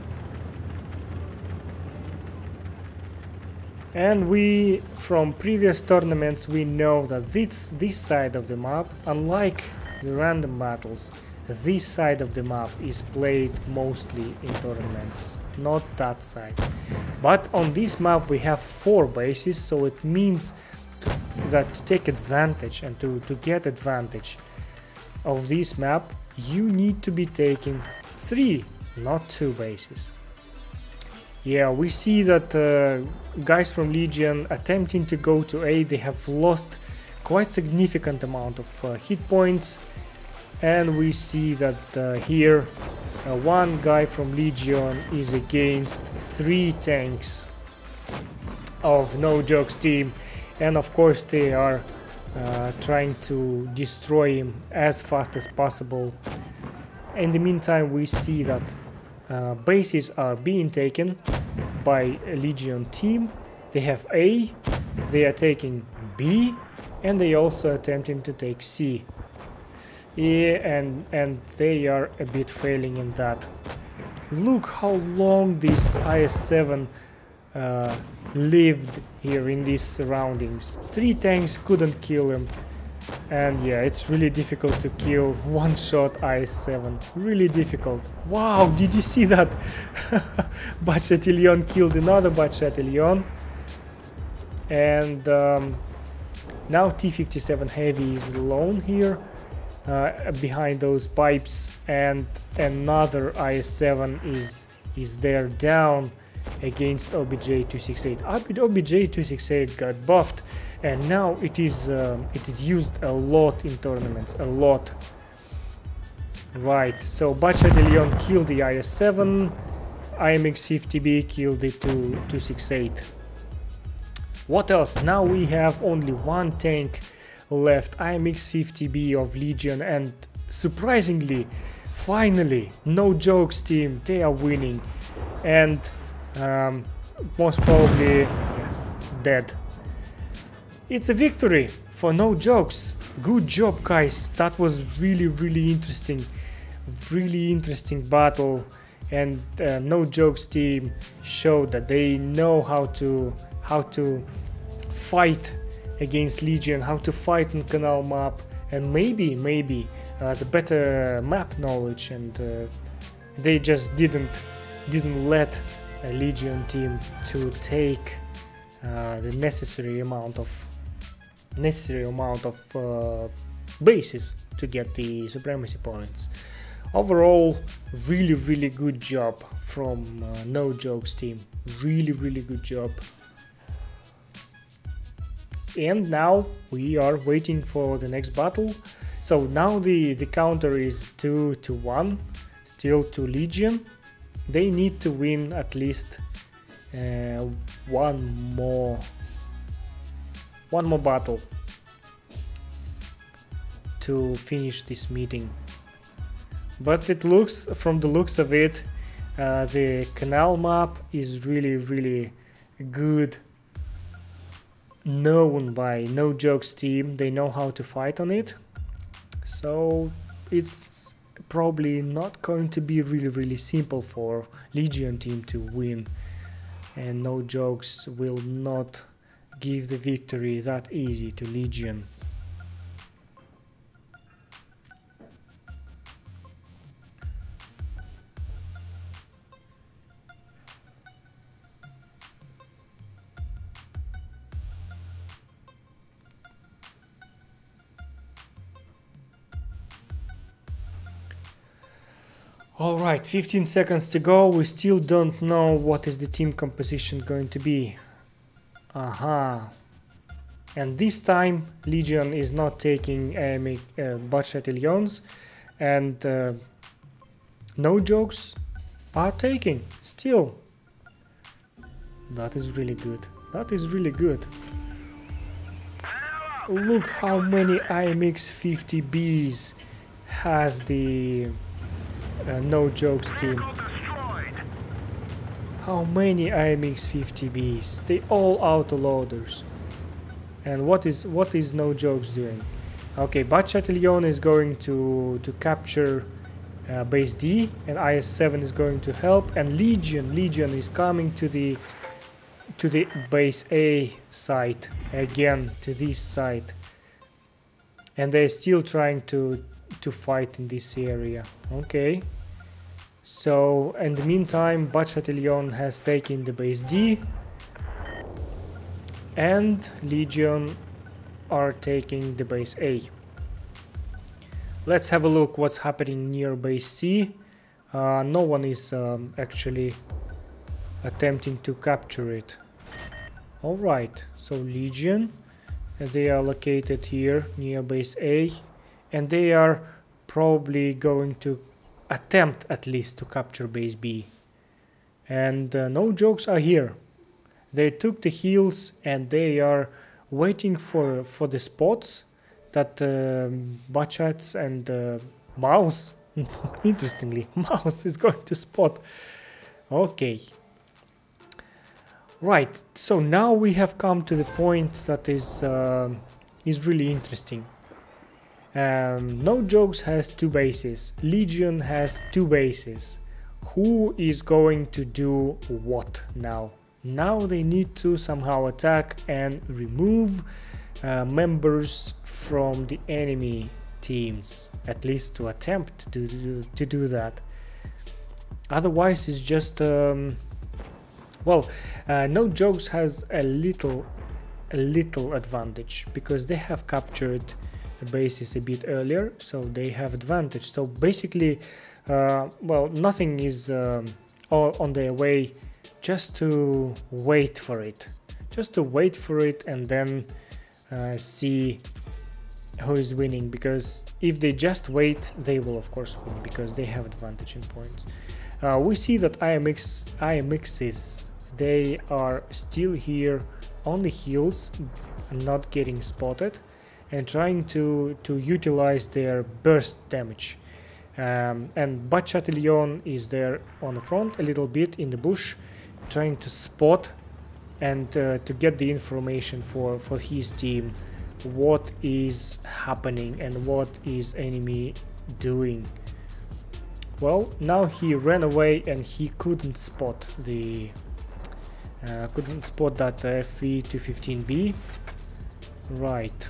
And we, from previous tournaments, we know that this side of the map, unlike the random battles, this side of the map is played mostly in tournaments, not that side. But on this map we have 4 bases, so it means that to take advantage and to get advantage of this map, you need to be taking 3, not 2 bases. Yeah, we see that guys from Legion attempting to go to A, they have lost quite significant amount of hit points, and we see that here one guy from Legion is against 3 tanks of No Jokes team, and of course they are trying to destroy him as fast as possible. In the meantime, we see that bases are being taken by a Legion team. They have A, they are taking B, and they also attempting to take C. Yeah, and they are a bit failing in that. Look how long this IS-7 lived here in these surroundings. 3 tanks couldn't kill him, and yeah, it's really difficult to kill one-shot IS-7. Really difficult. Wow, did you see that? Bat Chatillon killed another Bat Chatillon, and now T-57 Heavy is alone here behind those pipes, and another IS-7 is there down against OBJ-268. OBJ-268 got buffed, and now it is used a lot in tournaments, a lot. Right, so Bat Chatillon killed the IS-7, IMX-50B killed the 268. What else? Now we have only 1 tank left, IMX-50B of Legion, and surprisingly, finally, No Jokes team, they are winning, and most probably, yes, dead. It's a victory for No Jokes. Good job, guys. That was really interesting battle, and No Jokes team showed that they know how to fight against Legion, how to fight on Canal map, and maybe the better map knowledge, and they just didn't let a Legion team to take the necessary amount of bases to get the supremacy points. Overall, really good job from No Jokes team. Really good job. And now we are waiting for the next battle. So now the counter is 2-1, still to Legion. They need to win at least one more battle to finish this meeting. But it looks, from the looks of it, the Canal map is really good, known by No Jokes team. They know how to fight on it, So it's probably not going to be really simple for Legion team to win, and no jokes will not give the victory that easy to Legion. Alright, 15 seconds to go. We still don't know what is the team composition going to be. Aha. And this time Legion is not taking battalions, and no jokes are taking still. That is really good. That is really good. Look how many IMX 50Bs has the no jokes team. How many IMX 50Bs? They all autoloaders. And what is no jokes doing? Okay, Battalion is going to capture base D, and IS-7 is going to help, and Legion is coming to the base A site again, to this site, and they're still trying to fight in this area. Okay, so in the meantime Battalion has taken the base D, and Legion are taking the base A. Let's have a look what's happening near base C. No one is actually attempting to capture it. Alright, so Legion, they are located here near base A, and they are probably going to attempt at least to capture base B. And no jokes are here. They took the heals and they are waiting for the spots that Bachats and Mouse, interestingly, Mouse is going to spot. Okay. Right, so now we have come to the point that is really interesting. No jokes has 2 bases. Legion has 2 bases. Who is going to do what now? Now they need to somehow attack and remove members from the enemy teams, at least to attempt to do that. Otherwise it's just no jokes has a little advantage because they have captured the bases a bit earlier, so they have advantage. So basically nothing is on their way, just to wait for it, and then see who is winning, because if they just wait they will of course win because they have advantage in points. We see that IMXs, they are still here on the hills, not getting spotted, and trying to utilize their burst damage. And Battalion is there on the front a little bit in the bush, trying to spot and to get the information for his team, what is happening and what is enemy doing. Well, now he ran away and he couldn't spot the that FV215B. Right.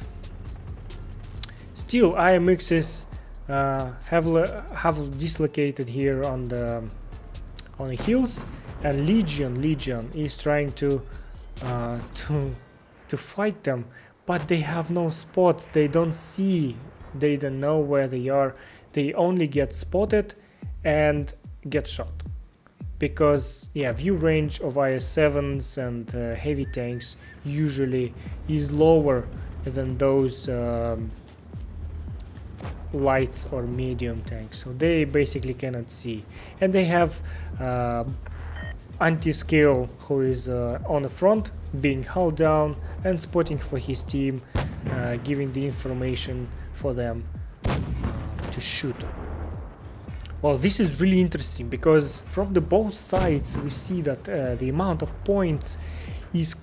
Still, IMXs have dislocated here on the hills, and Legion is trying to fight them, but they have no spots. They don't see, they don't know where they are. They only get spotted and get shot, because view range of IS-7s and heavy tanks usually is lower than those lights or medium tanks, so they basically cannot see. And they have Anti-Skill, who is on the front, being held down and spotting for his team, giving the information for them to shoot. Well, this is really interesting because from the both sides we see that the amount of points is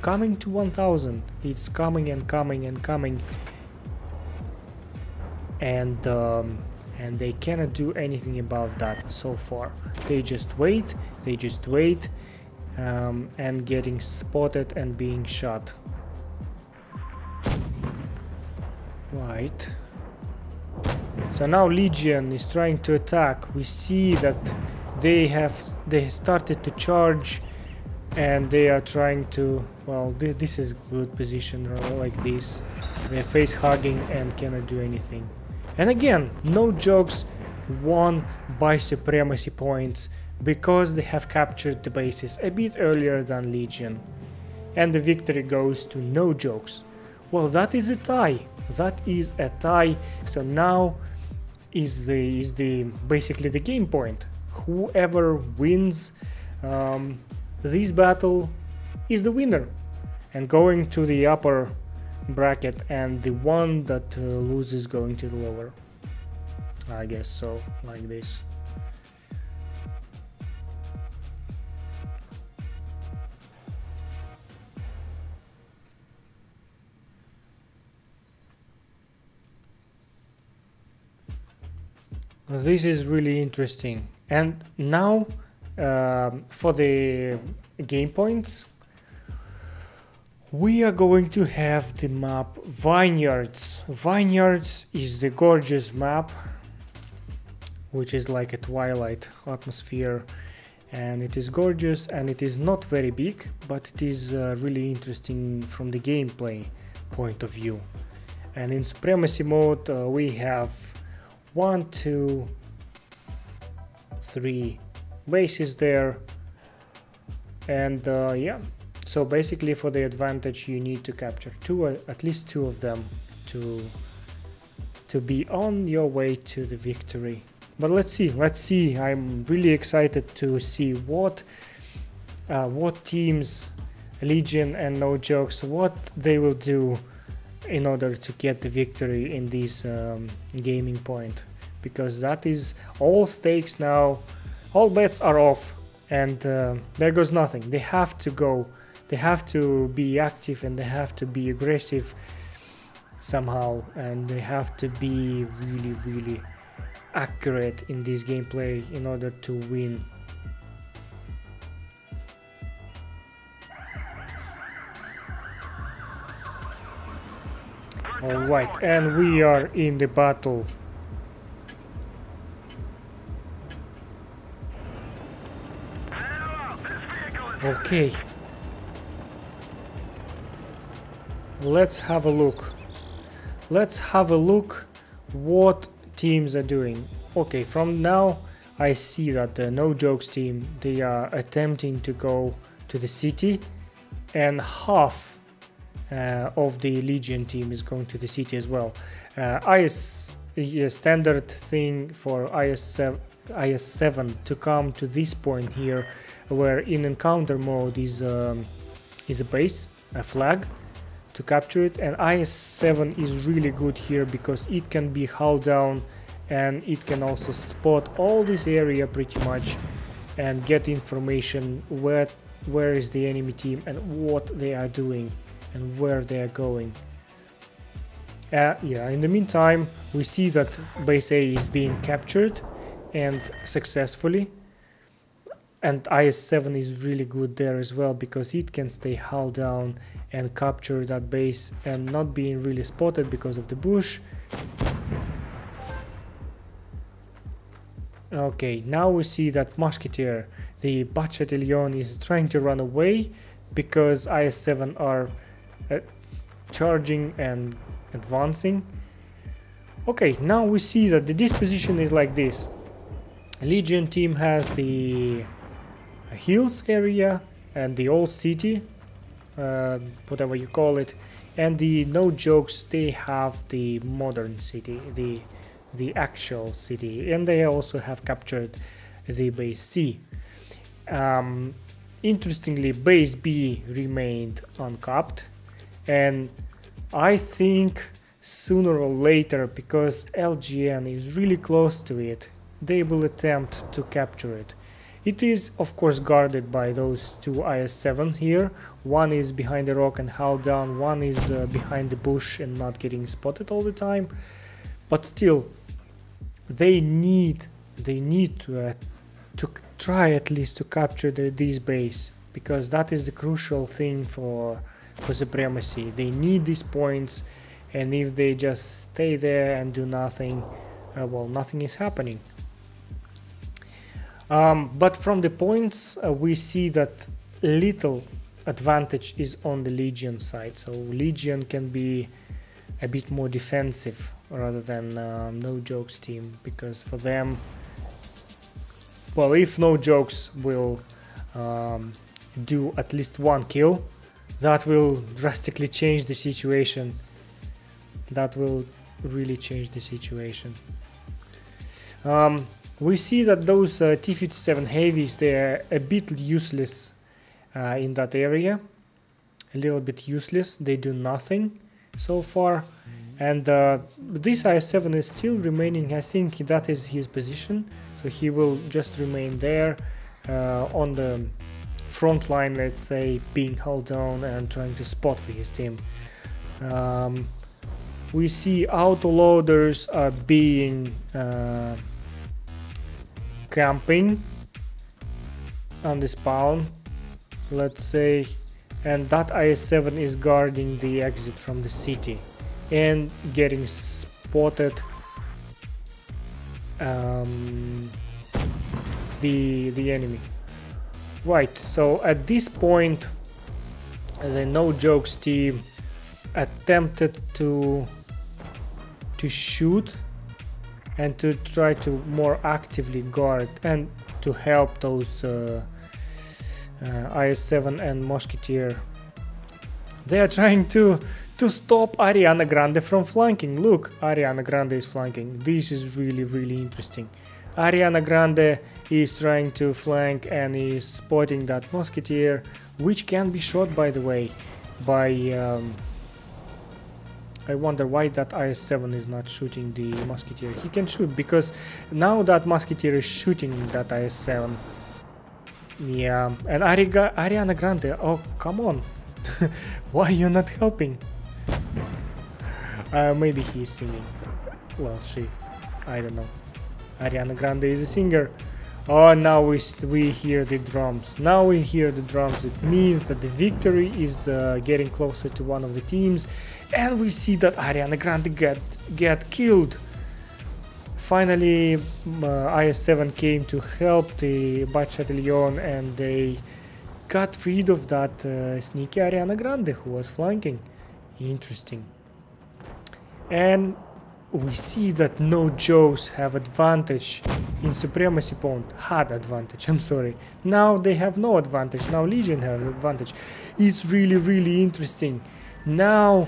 coming to 1000. It's coming and coming and coming. and they cannot do anything about that so far. They just wait, and getting spotted and being shot. Right. So now Legion is trying to attack. We see that they started to charge, and they are trying to, well, this is good position like this. They're face hugging and cannot do anything. And again, no jokes won by supremacy points because they have captured the bases a bit earlier than Legion. And the victory goes to no jokes. Well, that is a tie. That is a tie. So now is basically the game point. Whoever wins this battle is the winner, and going to the upper bracket, and the one that loses going to the lower. I guess so, like this. This is really interesting. And now for the game points, we are going to have the map Vineyards. Vineyards is the gorgeous map, which is like a twilight atmosphere, and it is gorgeous, and it is not very big, but it is really interesting from the gameplay point of view. And in supremacy mode we have 1, 2, 3 bases there, and yeah. So basically, for the advantage, you need to capture at least two of them to be on your way to the victory. But let's see. I'm really excited to see what teams, Legion and No Jokes, what they will do in order to get the victory in this gaming point, because that is all stakes now. All bets are off, and there goes nothing. They have to go. They have to be active, and they have to be aggressive somehow, and they have to be really accurate in this gameplay in order to win. Alright, and we are in the battle. Okay. Let's have a look. Let's have a look what teams are doing. Okay, from now I see that the No Jokes team, they are attempting to go to the city, and half of the Legion team is going to the city as well. Standard thing for IS-7 to come to this point here, where in encounter mode is a base, a flag, to capture it, and IS-7 is really good here because it can be hulled down, and it can also spot all this area pretty much and get information where is the enemy team and what they are doing and where they are going. Yeah, in the meantime we see that base A is being captured and successfully, and IS-7 is really good there as well because it can stay hulled down and capture that base and not being really spotted because of the bush. Okay, now we see that Musketeer, the Bat-Chatillon, is trying to run away because IS-7 are charging and advancing. Okay, now we see that the disposition is like this. Legion team has the hills area and the old city, whatever you call it, and the No Jokes, they have the modern city, the actual city, and they also have captured the base C. Interestingly, base B remained uncapped, and I think sooner or later, because LGN is really close to it, they will attempt to capture it. It is of course guarded by those two IS-7 here. One is behind the rock and held down, one is behind the bush and not getting spotted all the time. but still they need to try at least to capture this base, because that is the crucial thing for supremacy. They need these points, and if they just stay there and do nothing, well, nothing is happening. But from the points we see that little advantage is on the Legion side, so Legion can be a bit more defensive rather than No Jokes team, because for them, well, if No Jokes will do at least one kill, that will drastically change the situation. That will really change the situation. We see that those T-57 heavies, they are a bit useless in that area, a little bit useless. They do nothing so far, and this IS-7 is still remaining. I think that is his position, so he will just remain there on the front line, let's say, being held down and trying to spot for his team. We see autoloaders are being camping on the spawn, let's say, and that IS-7 is guarding the exit from the city and getting spotted. The enemy, right? So at this point, the No Jokes team attempted to shoot and to try to more actively guard and to help those IS-7 and Musketeer. They are trying to stop Ariana Grande from flanking. Look, Ariana Grande is flanking. This is really interesting. Ariana Grande is trying to flank and is spotting that Musketeer, which can be shot, by the way, by I wonder why that IS-7 is not shooting the Musketeer. He can shoot, because now that Musketeer is shooting that IS-7. Yeah, and Ariana Grande, oh come on. Why you not helping? Maybe he's singing. Well, she, I don't know. Ariana Grande is a singer. Oh, now we hear the drums. Now we hear the drums. It means that the victory is getting closer to one of the teams, and we see that Ariana Grande get killed. Finally, IS-7 came to help the Battalion, and they got rid of that sneaky Ariana Grande who was flanking. Interesting. And we see that No Jokes have advantage in supremacy point. Had advantage, I'm sorry. Now they have no advantage. Now Legion has advantage. It's really interesting. Now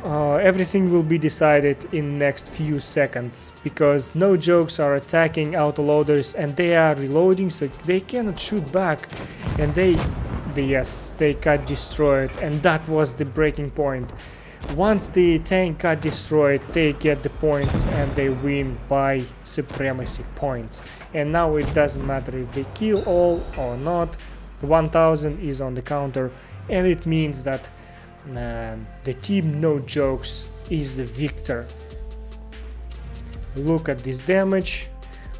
everything will be decided in next few seconds, because No Jokes are attacking autoloaders and they are reloading, so they cannot shoot back, and they got destroyed, and that was the breaking point. Once the tank got destroyed, they get the points and they win by supremacy points. And now it doesn't matter if they kill all or not, 1000 is on the counter, and it means that the team No Jokes is the victor. Look at this damage.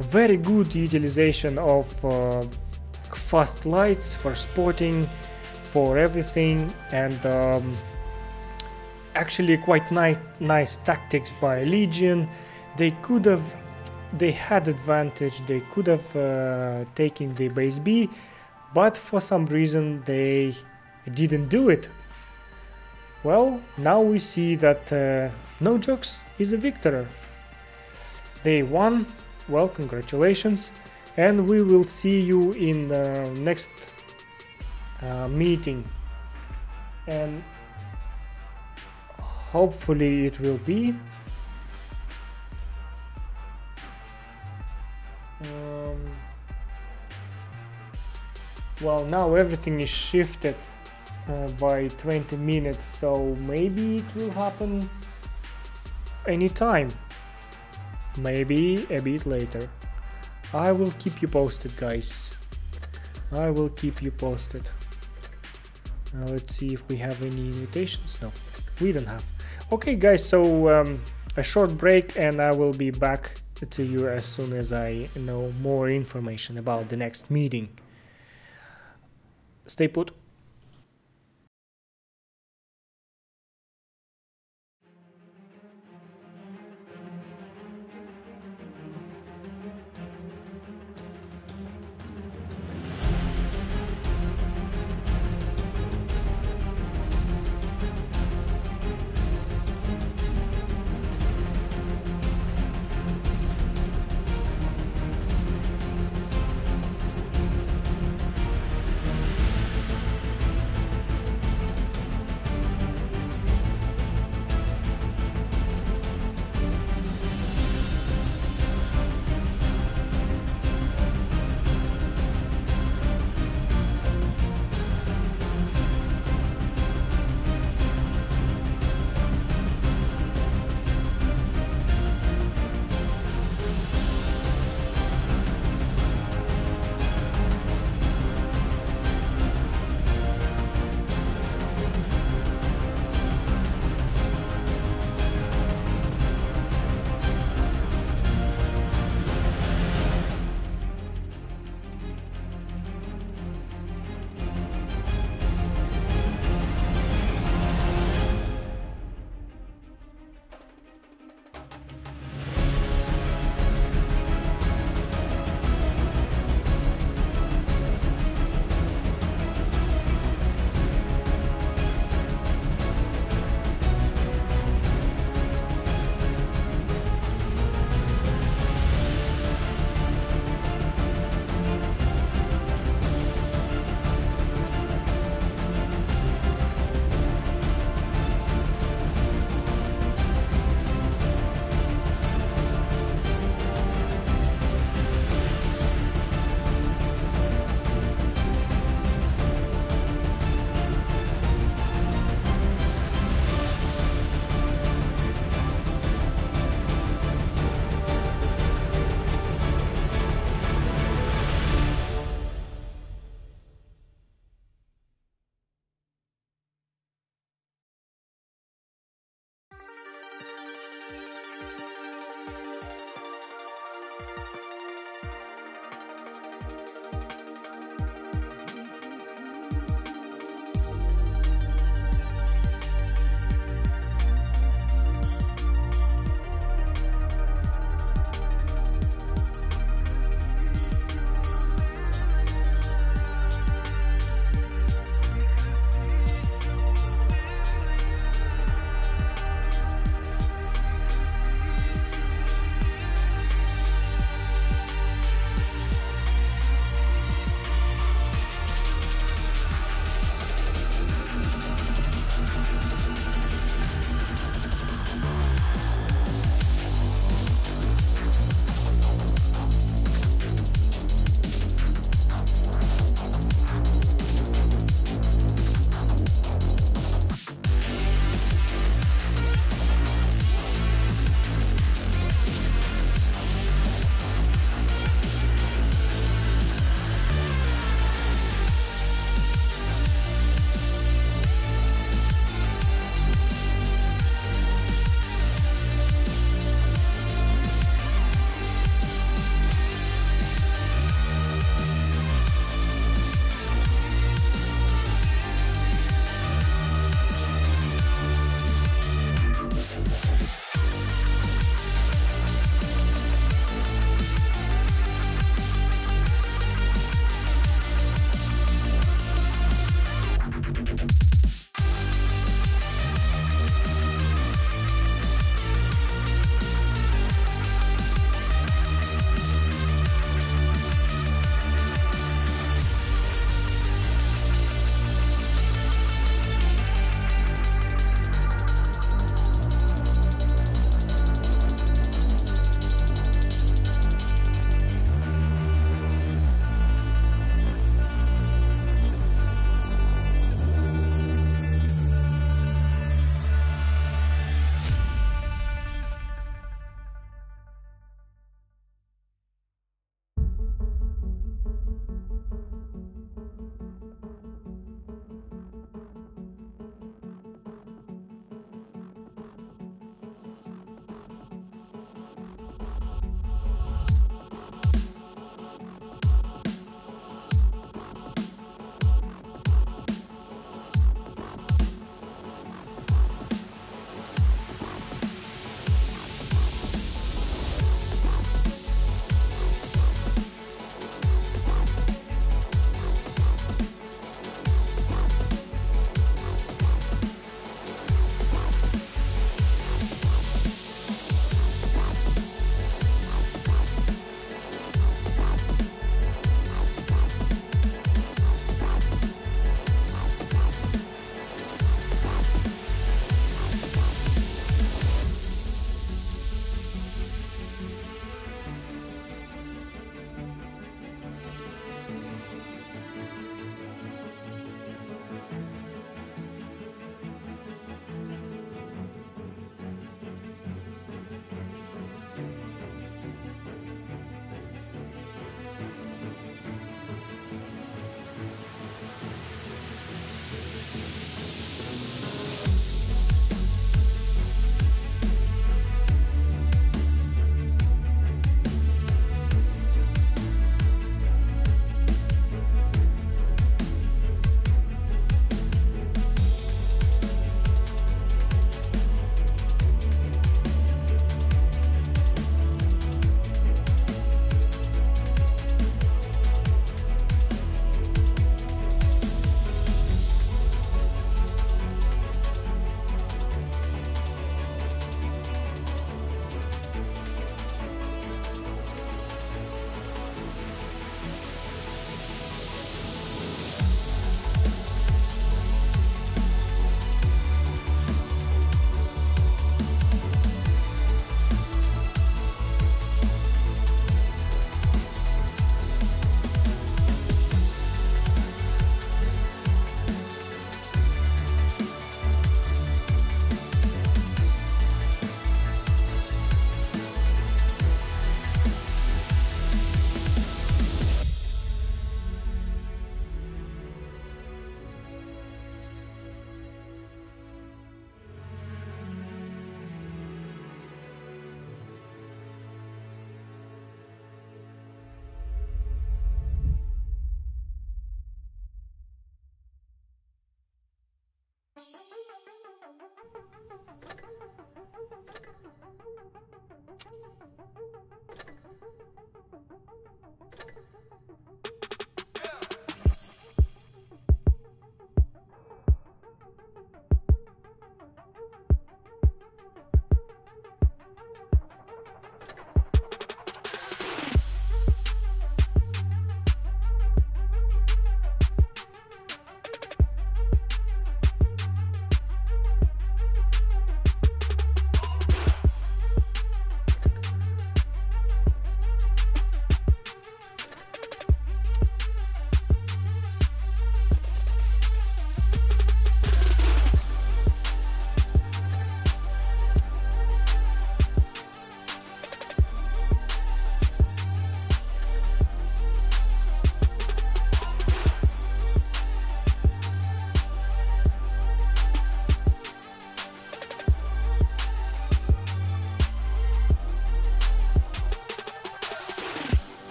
Very good utilization of fast lights for spotting, for everything, and actually quite nice tactics by Legion. They had advantage. They could have taken the base B, but for some reason they didn't do it. Well, now we see that No Jokes is a victor. They won. Well, congratulations, and we will see you in the next meeting, and hopefully it will be well, now everything is shifted by 20 minutes, so maybe it will happen anytime, maybe a bit later. I will keep you posted, guys. I will keep you posted. Let's see if we have any invitations. No, we don't have. Okay guys, so a short break and I will be back to you as soon as I know more information about the next meeting. Stay put.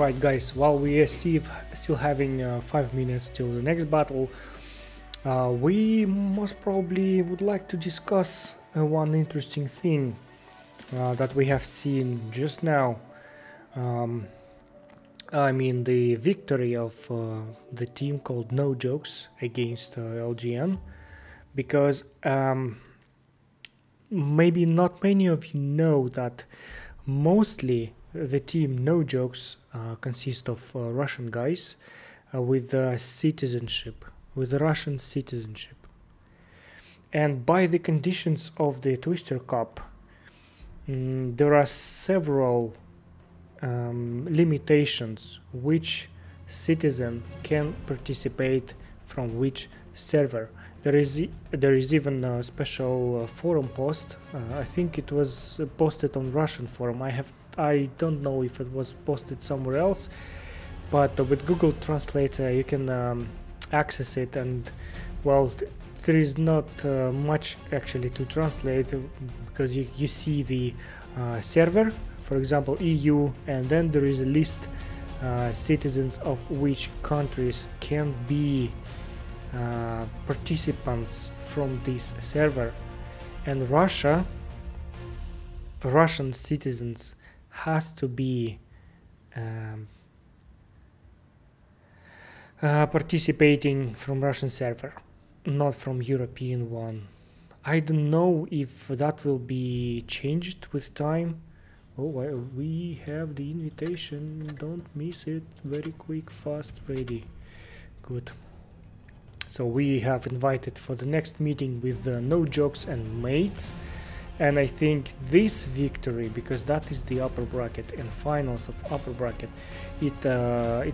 Alright guys, while we are still having 5 minutes till the next battle, we most probably would like to discuss one interesting thing that we have seen just now. I mean the victory of the team called No Jokes against LGN, because maybe not many of you know that mostly the team No Jokes consists of Russian guys with citizenship, with Russian citizenship. And by the conditions of the Twister Cup, there are several limitations which citizen can participate from which server. There is even a special forum post. I think it was posted on Russian forum. I don't know if it was posted somewhere else, but with Google Translator you can access it, and well, there is not much actually to translate, because you see the server, for example EU, and then there is a list citizens of which countries can be participants from this server, and Russian citizens has to be participating from Russian server, not from European one. I don't know if that will be changed with time. Oh, well, we have the invitation, don't miss it, very quick, fast, ready. Good. So we have invited for the next meeting with No Jokes and mates, and I think this victory, because that is the upper bracket and finals of upper bracket, it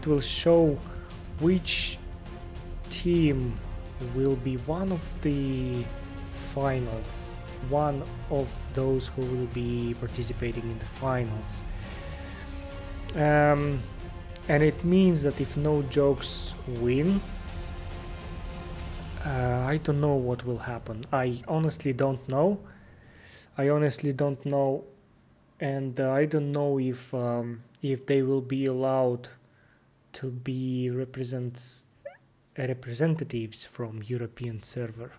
will show which team will be one of the finals, one of those who will be participating in the finals. And it means that if No Jokes win, I don't know what will happen. I honestly don't know. And I don't know if they will be allowed to be representatives from European server.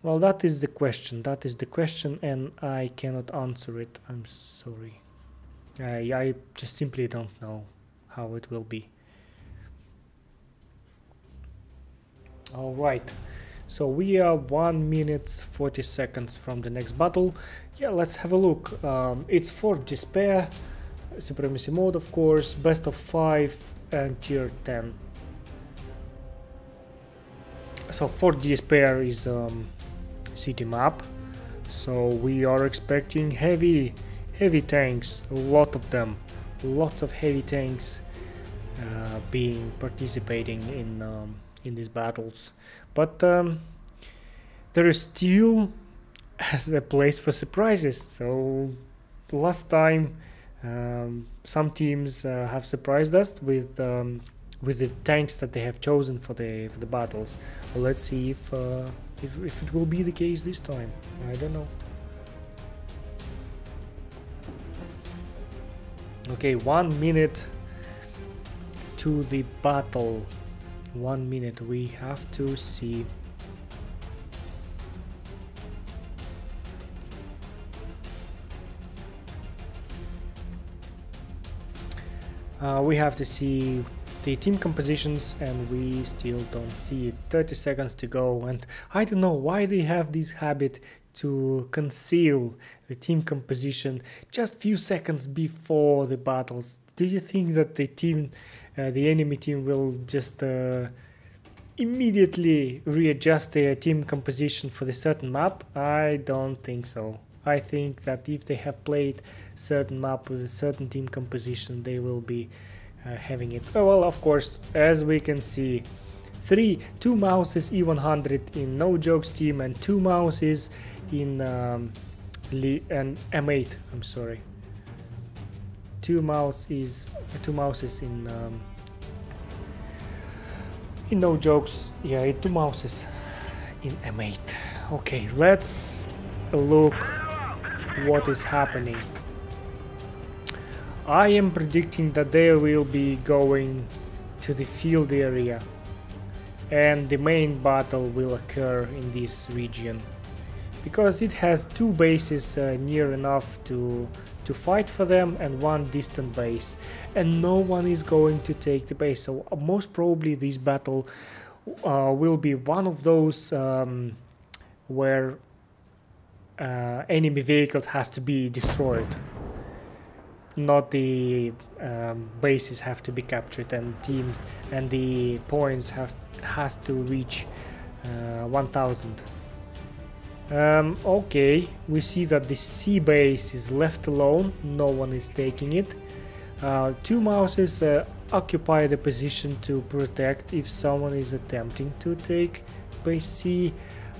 Well, that is the question, and I cannot answer it. I'm sorry. I just simply don't know how it will be. Alright, so we are 1 minute 40 seconds from the next battle. Yeah, let's have a look. It's for Despair, Supremacy mode of course, best of 5 and tier 10. So for Despair is city map, so we are expecting heavy tanks, a lot of them, lots of heavy tanks being participating in these battles, but there is still a place for surprises. So last time some teams have surprised us with the tanks that they have chosen for the battles. Well, let's see if it will be the case this time. I don't know. Okay, 1 minute to the battle. 1 minute, we have to see. We have to see the team compositions, and we still don't see it. 30 seconds to go, and I don't know why they have this habit to conceal the team composition just few seconds before the battles. Do you think that the enemy team will just immediately readjust their team composition for the certain map? I don't think so. I think that if they have played certain map with a certain team composition, they will be having it. Oh, well, of course, as we can see, 2 mouses E100 in No Jokes team, and 2 mouses in and M8. I'm sorry. 2 mouses in No Jokes. Yeah, 2 mouses in M8. Okay, let's look what is happening. I am predicting that they will be going to the field area and the main battle will occur in this region, because it has two bases near enough to fight for them and one distant base, and no one is going to take the base. So most probably this battle will be one of those where enemy vehicles has to be destroyed, not the bases have to be captured, and team and the points has to reach 1000. Okay, we see that the C base is left alone, no one is taking it. Two mouses occupy the position to protect if someone is attempting to take base C.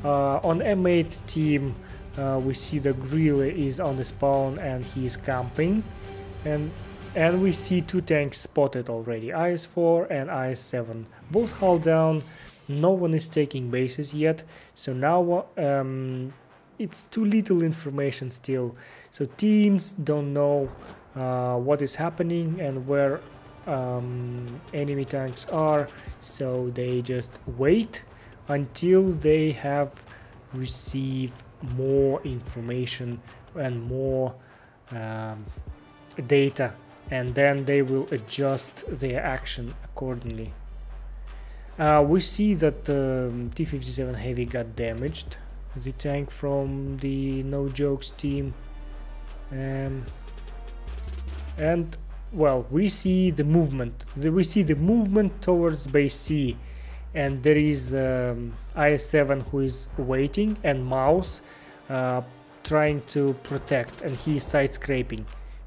On M8 team we see the Grille is on the spawn and he is camping, and we see two tanks spotted already, IS-4 and IS-7, both hull down. No one is taking bases yet, so now it's too little information still, so teams don't know what is happening and where enemy tanks are, so they just wait until they have received more information and more data, and then they will adjust their action accordingly. We see that T-57 Heavy got damaged, the tank from the No Jokes team, and well, we see the movement. We see the movement towards base C, and there is IS-7 who is waiting, and Mouse trying to protect, and he is side scraping.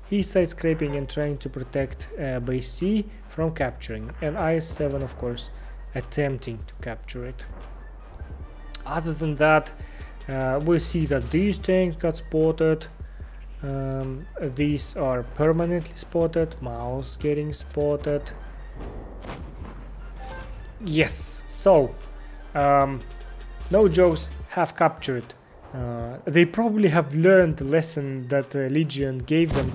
He's side scraping and trying to protect base C from capturing, and IS-7 of course attempting to capture it. Other than that, we see that these tanks got spotted. These are permanently spotted. Mouse getting spotted. Yes, so No Jokes have captured. They probably have learned the lesson that Legion gave them,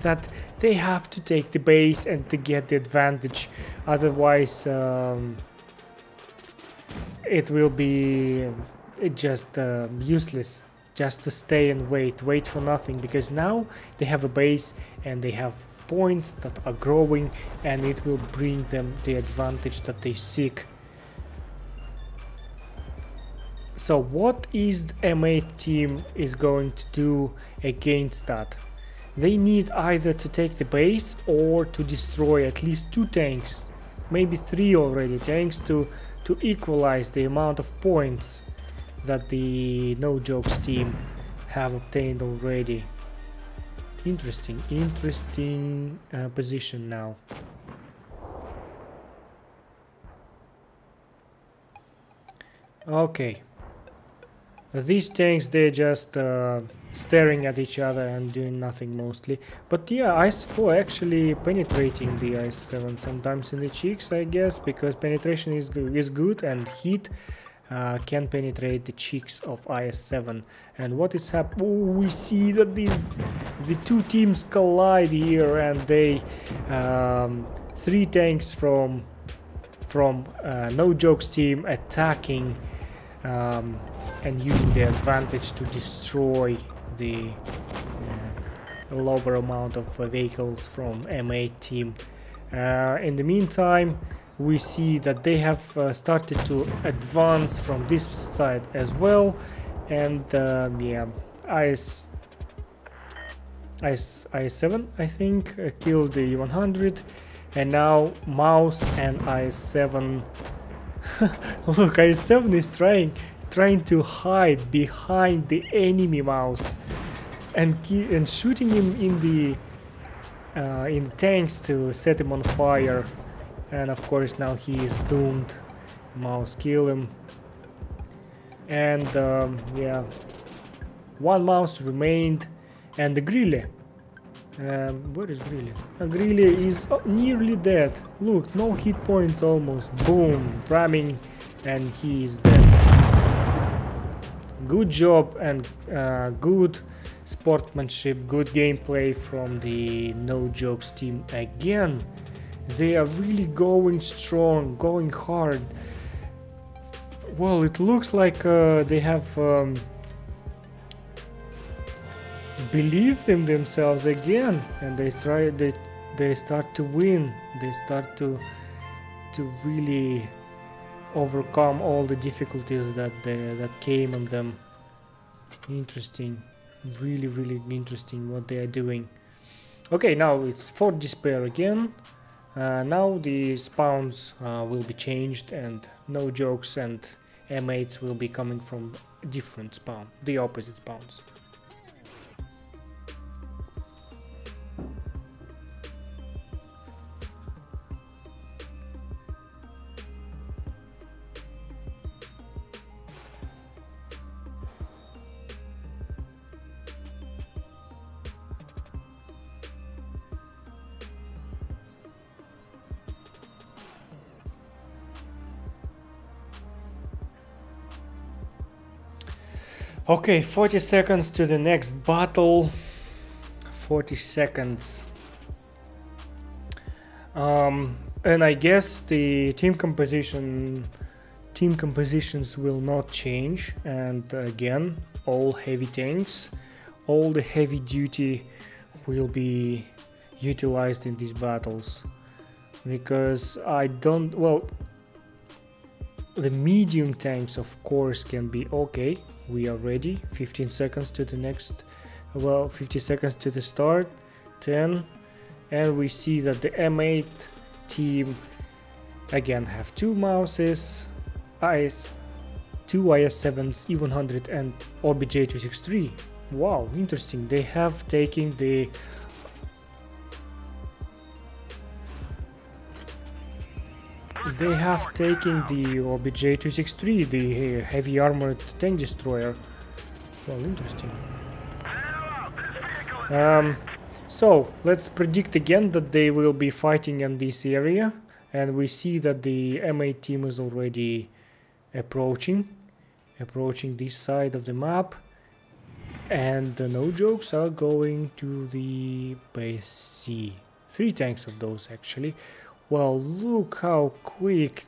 that they have to take the base and to get the advantage, otherwise it will be just useless just to stay and wait for nothing, because now they have a base and they have points that are growing, and it will bring them the advantage that they seek. So what is the M8 team is going to do against that? They need either to take the base or to destroy at least two tanks, maybe three already tanks, to equalize the amount of points that the No Jokes team have obtained already. Interesting position now. Okay, these tanks, they're just staring at each other and doing nothing mostly. But yeah, IS-4 actually penetrating the IS-7 sometimes in the cheeks, I guess, because penetration is good and heat can penetrate the cheeks of IS-7. And what is happening? Oh, we see that the two teams collide here, and they three tanks from No Jokes team attacking and using the advantage to destroy the lower amount of vehicles from M8 team. In the meantime, we see that they have started to advance from this side as well, and yeah, IS-7 I think killed the 100, and now Mouse and IS-7 look, IS-7 is trying to hide behind the enemy Mouse and shooting him in the tanks to set him on fire. And of course now he is doomed. Mouse kill him. And yeah, one Mouse remained, and the Grille. Where is Grille? Grille is nearly dead. Look, no hit points almost. Boom, ramming, and he is dead. Good job and good sportsmanship, good gameplay from the No Jokes team again. They are really going strong, going hard. Well, it looks like they have believed in themselves again, and they start to win. They start to really overcome all the difficulties that came on them. Interesting, really interesting what they are doing. Okay, now it's for despair again. Now the spawns will be changed, and No Jokes and M8s will be coming from different spawn, the opposite spawns. Okay, 40 seconds to the next battle. 40 seconds. And I guess the team compositions will not change. And again, all heavy tanks, all the heavy duty will be utilized in these battles. Because the medium tanks of course can be okay. We are ready. 15 seconds to the next, 50 seconds to the start. 10, and we see that the M8 team again have two mouses, two IS7s, E100 and OBJ263. Wow, interesting. They have taken the OBJ263, the heavy armored tank destroyer. Well, interesting. So let's predict again that they will be fighting in this area, and we see that the M8 team is already approaching this side of the map, and the No Jokes are going to the base C. 3 tanks of those actually. Well, look how quick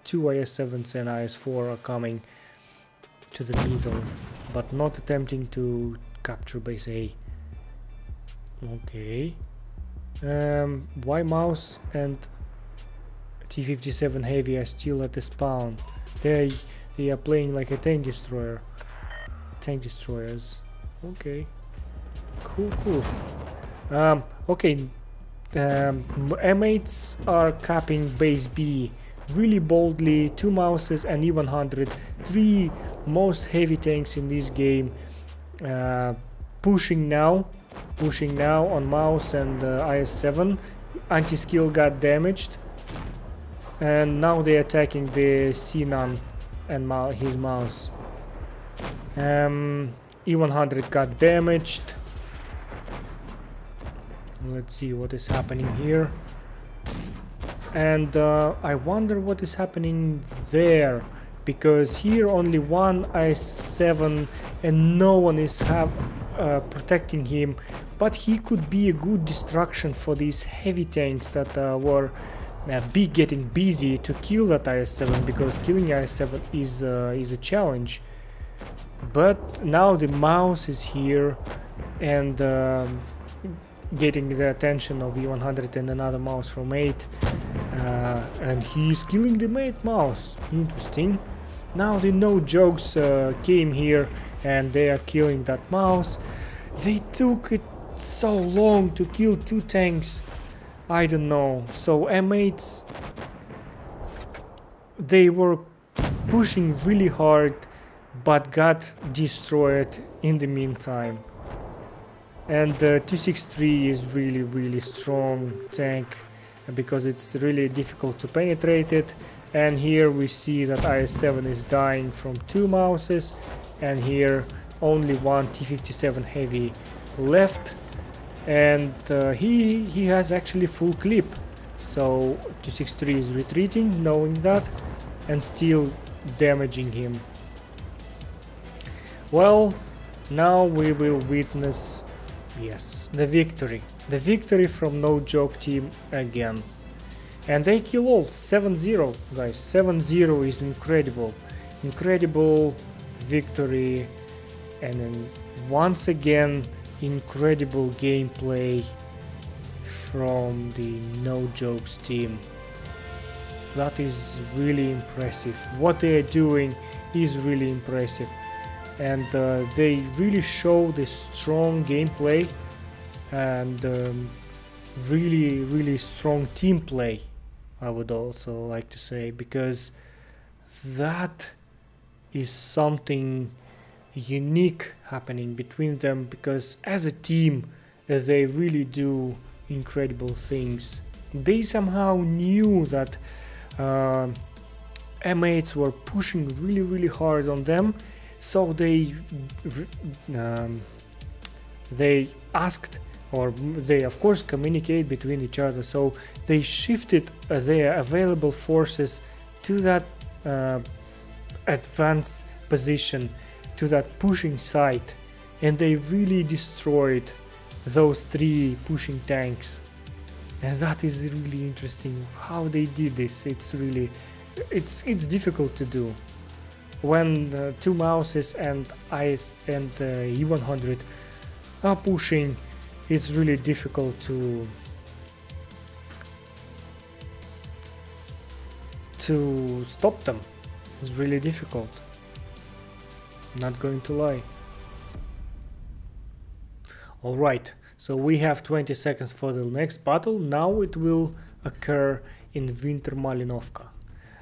2 IS-7s and IS-4 are coming to the middle, but not attempting to capture base A. Okay. Y mouse and T-57 heavy are still at the spawn. They are playing like a tank destroyer. Tank destroyers. Okay. Cool. Okay. M8s are capping base B really boldly. 2 mouses and E100, 3 most heavy tanks in this game, pushing now on mouse and IS-7. Anti-skill got damaged, and now they're attacking the Sinan and his mouse. E100 got damaged. Let's see what is happening here. And I wonder what is happening there, because here only one IS-7 and no one is protecting him, but he could be a good distraction for these heavy tanks that were getting busy to kill that IS-7, because killing IS-7 is a challenge. But now the mouse is here and getting the attention of E100 and another mouse from 8, and he's killing the mate mouse. Interesting. Now the No Jokes came here and they are killing that mouse. They took it so long to kill 2 tanks. I don't know. So M8s, they were pushing really hard but got destroyed in the meantime. And 263 is really strong tank, because it's really difficult to penetrate it. And here we see that IS-7 is dying from 2 mouses, and here only one T-57 heavy left, and he has actually full clip. So 263 is retreating, knowing that, and still damaging him. Well, Now we will witness, yes, the victory. The victory from No Joke team again. And they kill all 7-0, guys. 7-0 is incredible. Incredible victory. And then once again, incredible gameplay from the No Jokes team. That is really impressive. What they are doing is really impressive. And they really show the strong gameplay and really strong team play, I would also like to say, because that is something unique happening between them, because as a team they really do incredible things. They somehow knew that M8s were pushing really hard on them, so they asked, or they of course communicate between each other, so they shifted their available forces to that advanced position, to that pushing side, and they really destroyed those 3 pushing tanks. And that is really interesting how they did this. It's really, it's difficult to do when 2 mouses and IS and E100 are pushing. It's really difficult to stop them. It's really difficult, not going to lie. Alright, so we have 20 seconds for the next battle. Now it will occur in Winter Malinovka.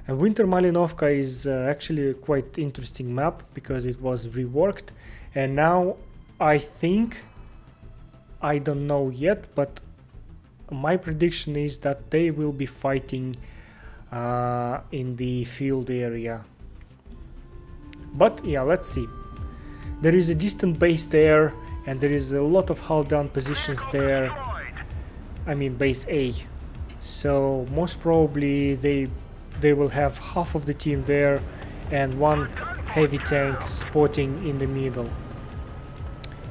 And Winter Malinovka is actually a quite interesting map because it was reworked, and now I think, I don't know yet, but my prediction is that they will be fighting in the field area. But yeah, let's see. There is a distant base there, and there is a lot of hull down positions there. I mean base A. So most probably they will have half of the team there and 1 heavy tank spotting in the middle.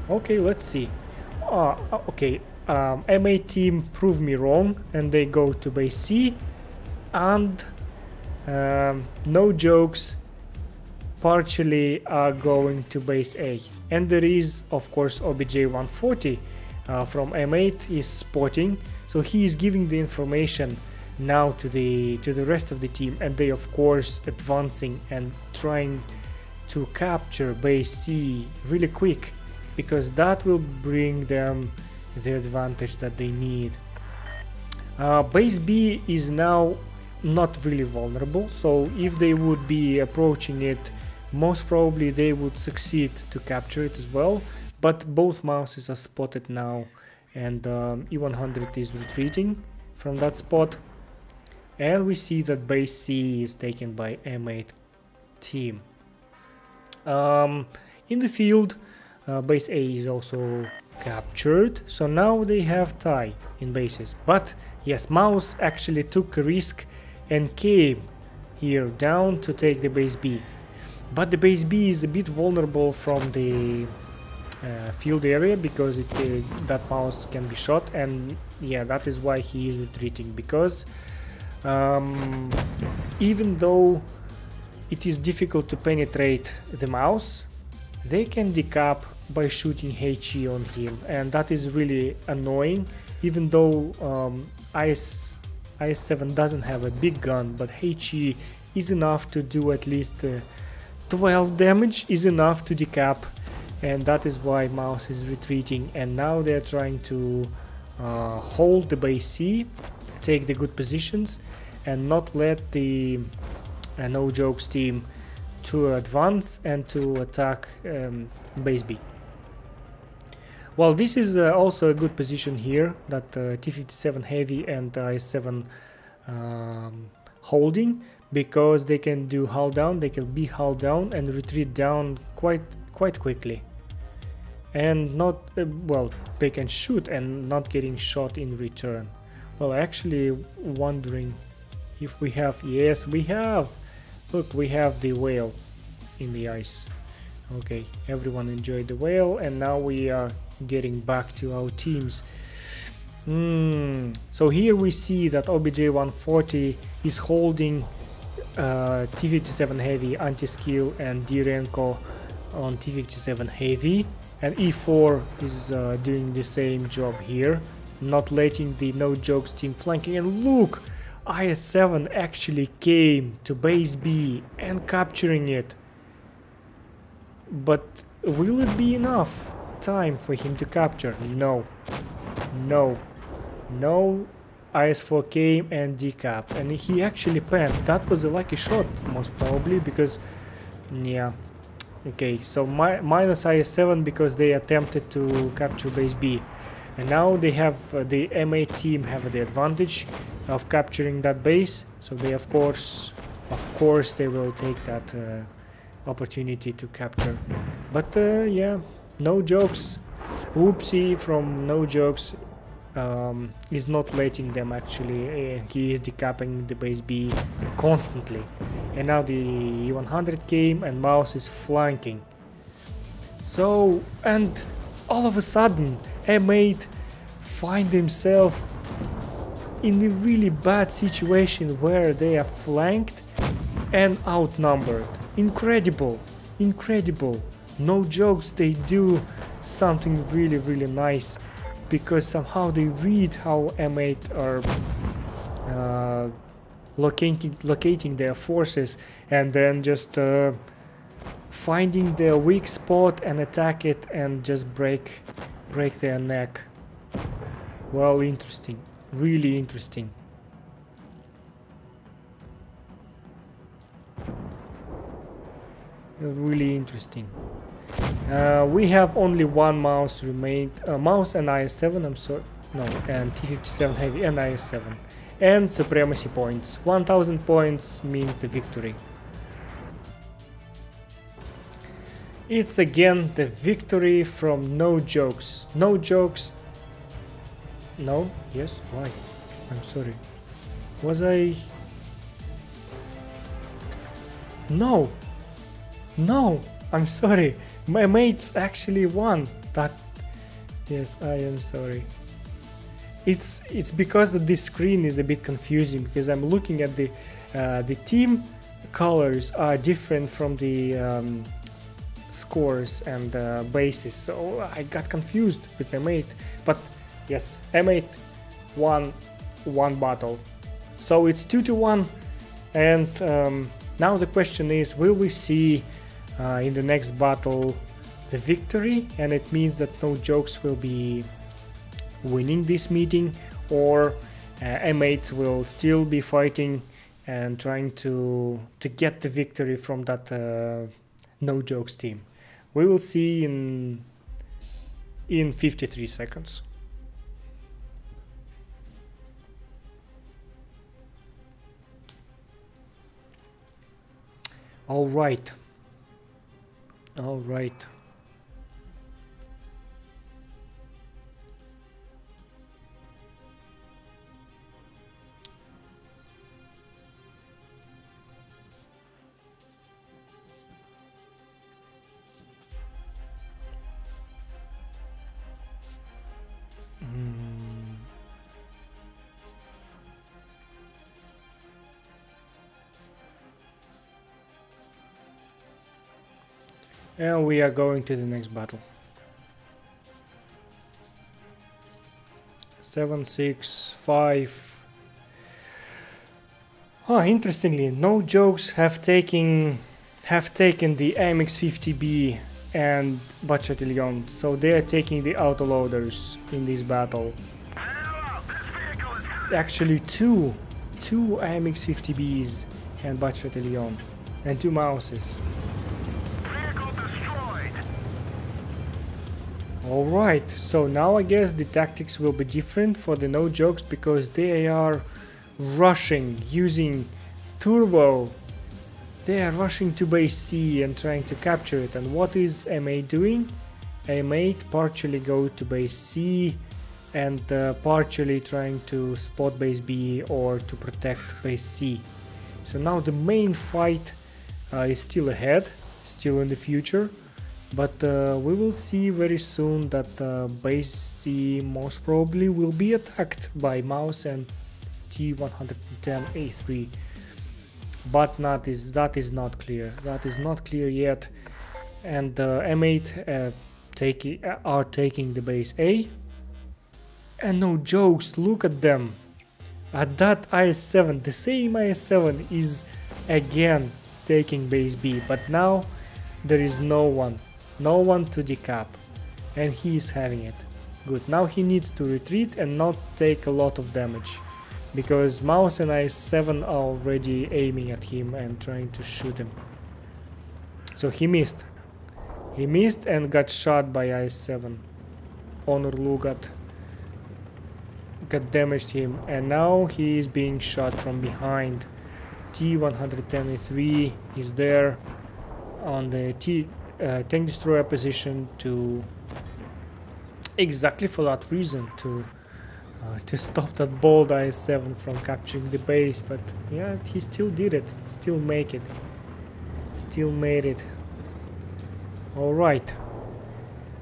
Okay, let's see. Okay, M8 team proved me wrong and they go to base C, and No Jokes partially are going to base A. And there is of course OBJ 140 from M8 is spotting, so he is giving the information now to the rest of the team, and they of course advancing and trying to capture base C really quick, because that will bring them the advantage that they need. Base B is now not really vulnerable, so if they would be approaching it, most probably they would succeed to capture it as well. But both mouses are spotted now, and E100 is retreating from that spot, and we see that base C is taken by M8 team. In the field, base A is also captured, so now they have tie in bases. But yes, Mouse actually took a risk and came here down to take the base B. But the base B is a bit vulnerable from the field area, because that Mouse can be shot, and yeah, that is why he is retreating, because even though it is difficult to penetrate the Mouse, they can decap by shooting HE on him, and that is really annoying. Even though IS-7 doesn't have a big gun, but HE is enough to do at least 12 damage, is enough to decap, and that is why Mouse is retreating. And now they're trying to hold the base C, take the good positions, and not let the No Jokes team to advance and to attack base B. Well, this is also a good position here, that T-57 Heavy and IS-7 holding, because they can do hull down, they can be hull down and retreat down quite quickly, and not well, they can shoot and not getting shot in return. Well, actually wondering if we have, yes we have, look, we have the whale in the ice. Okay, everyone enjoyed the whale, and now we are getting back to our teams. So here we see that OBJ140 is holding T57 heavy anti-skill and Direnko on T57 heavy, and E4 is doing the same job here, not letting the No Jokes team flanking. And look, IS7 actually came to base B and capturing it. But will it be enough time for him to capture? No. No. No. IS4 came and decap, and he actually panned. That was a lucky shot, most probably, because yeah. Okay, so minus IS7 because they attempted to capture base B, and now they have the M8 team have the advantage of capturing that base, so they of course they will take that opportunity to capture. But yeah, No Jokes, whoopsie from No Jokes, is not letting them actually. He is decapping the base B constantly, and now the E100 came and Mouse is flanking. So, and all of a sudden M8 find himself in a really bad situation where they are flanked and outnumbered. Incredible, incredible. No Jokes, they do something really nice, because somehow they read how M8 are locating their forces, and then just finding their weak spot and attack it and just break their neck. Well, interesting, really interesting. Really interesting. We have only one mouse remained, mouse and IS7, I'm sorry, no, and T57 heavy and IS7, and supremacy points. 1000 points means the victory. It's again the victory from No Jokes. No Jokes. No? Yes? Why? I'm sorry. Was I... No! No! I'm sorry. My mates actually won that. Yes, I am sorry. It's because this screen is a bit confusing, because I'm looking at the team colors are different from the scores and bases, so I got confused with M8. But yes, M8 won one battle, so it's 2-1, and now the question is, will we see in the next battle the victory, and it means that No Jokes will be winning this meeting, or M8 will still be fighting and trying to get the victory from that No Jokes team. We will see in 53 seconds. All right. All right. And we are going to the next battle. 7, 6, 5. Oh, interestingly, No Jokes have taken the AMX-50B and Battalion, so they are taking the autoloaders in this battle. Actually, two AMX-50Bs and Battalion, and 2 mouses. Alright, so now I guess the tactics will be different for the No Jokes, because they are rushing using turbo. They are rushing to base C and trying to capture it. And what is M8 doing? M8 partially go to base C and partially trying to spot base B or to protect base C. So now the main fight is still ahead, still in the future. But we will see very soon that base C most probably will be attacked by mouse and T110A3. But that is not clear. That is not clear yet. And M8 are taking the base A. And no jokes, look at them. At that IS-7, the same IS-7 is again taking base B. But now there is no one to decap. And he is having it. Good, now he needs to retreat and not take a lot of damage. Because mouse and IS-7 are already aiming at him and trying to shoot him. So he missed. He missed and got shot by IS-7. Honor Lu got damaged him, and now he is being shot from behind. T110A3 is there on the tank destroyer position to exactly for that reason, to stop that bold IS-7 from capturing the base. But yeah, he still did it, still made it. All right,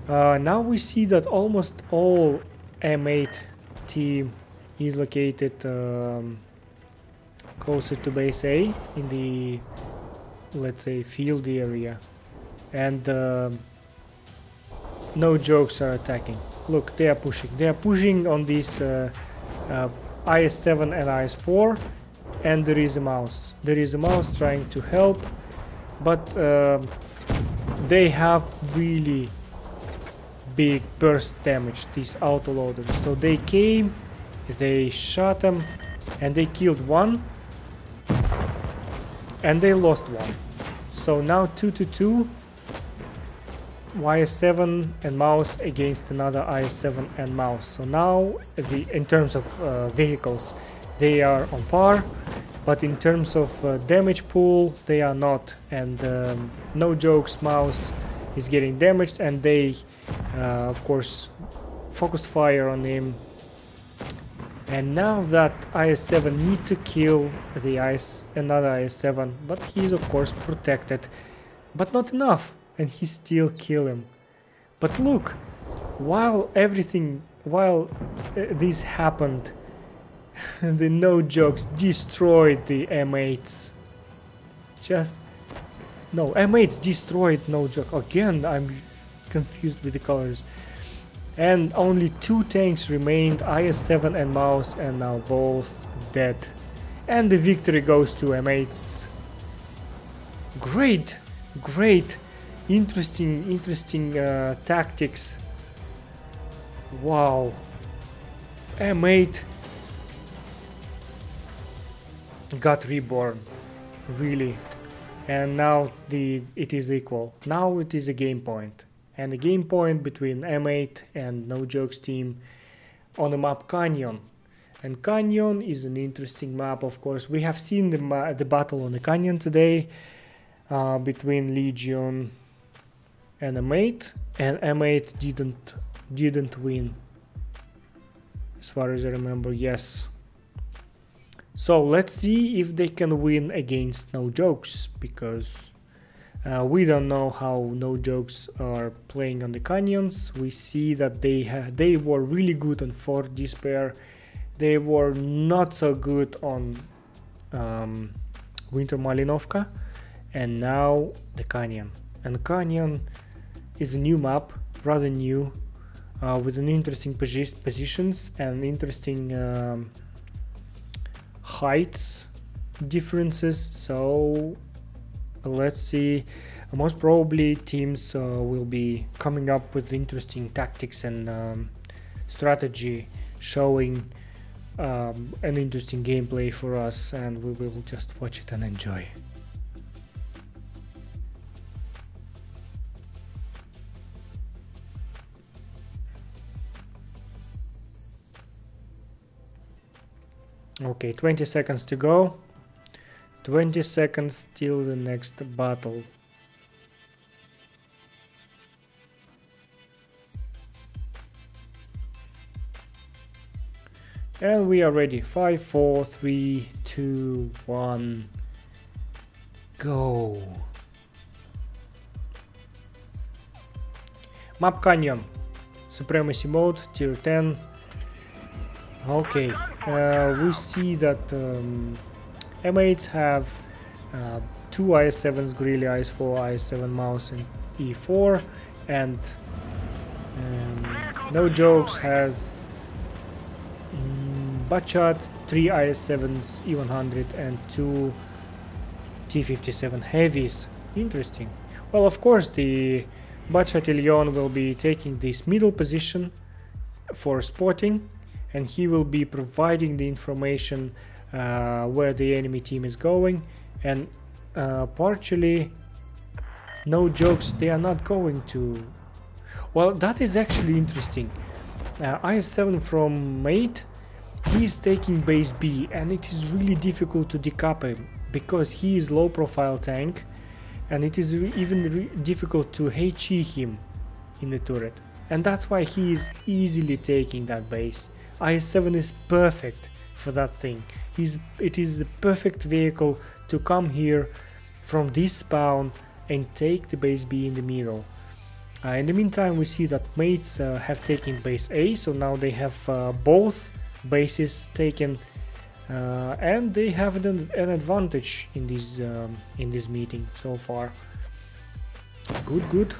now we see that almost all M8 team is located closer to base A in the, let's say, field area, and no jokes are attacking. Look, they are pushing on this IS-7 and IS-4, and there is a mouse trying to help, but they have really big burst damage, these autoloaders. So they came, they shot them, and they killed one, and they lost one. So now 2-2, IS-7 and mouse against another IS-7 and mouse. So now in terms of vehicles, they are on par, but in terms of damage pool, they are not. And no jokes, mouse is getting damaged, and they of course focus fire on him. And now that IS-7 need to kill the another IS-7, but he is of course protected, but not enough, and he still kill him. But look, while this happened, the no jokes destroyed the M8s. M8s destroyed no joke. Again, I'm confused with the colors. And only 2 tanks remained, IS-7 and mouse, and now both dead. And the victory goes to M8s. Great, interesting tactics. Wow, M8 got reborn, really. And now it is equal. Now it is a game point. And the game point between M8 and No Jokes team on the map Canyon. And Canyon is an interesting map, of course. We have seen the battle on the Canyon today between Legion and M8, and M8 didn't win, as far as I remember. Yes. So let's see if they can win against No Jokes, because we don't know how No Jokes are playing on the Canyons. We see that they were really good on Fort Despair. They were not so good on Winter Malinovka, and now the Canyon. And Canyon is a new map, rather new, with an interesting positions and interesting heights differences. So let's see. Most probably teams will be coming up with interesting tactics and strategy, showing an interesting gameplay for us, and we will just watch it and enjoy. Okay, 20 seconds to go. 20 seconds till the next battle. And we are ready. 5, 4, 3, 2, 1, go. Map Canyon, Supremacy Mode, Tier 10. Okay, we see that M8s have 2 IS7s, Gorilla IS4, IS7 mouse and E4, and No Jokes has Butchart, 3 IS7s, E100 and 2 T57 heavies. Interesting. Well, of course, the Butchart Ilyon will be taking this middle position for spotting, and he will be providing the information where the enemy team is going, and partially No Jokes, they are not going to... Well, that is actually interesting. IS7 from mate, he is taking base B, and it is really difficult to decap him because he is low profile tank, and it is even difficult to HE him in the turret, and that's why he is easily taking that base. IS7 is perfect for that thing. It is the perfect vehicle to come here from this spawn and take the base B in the middle. In the meantime, we see that mates have taken base A, so now they have both bases taken, and they have an advantage in this meeting so far. Good.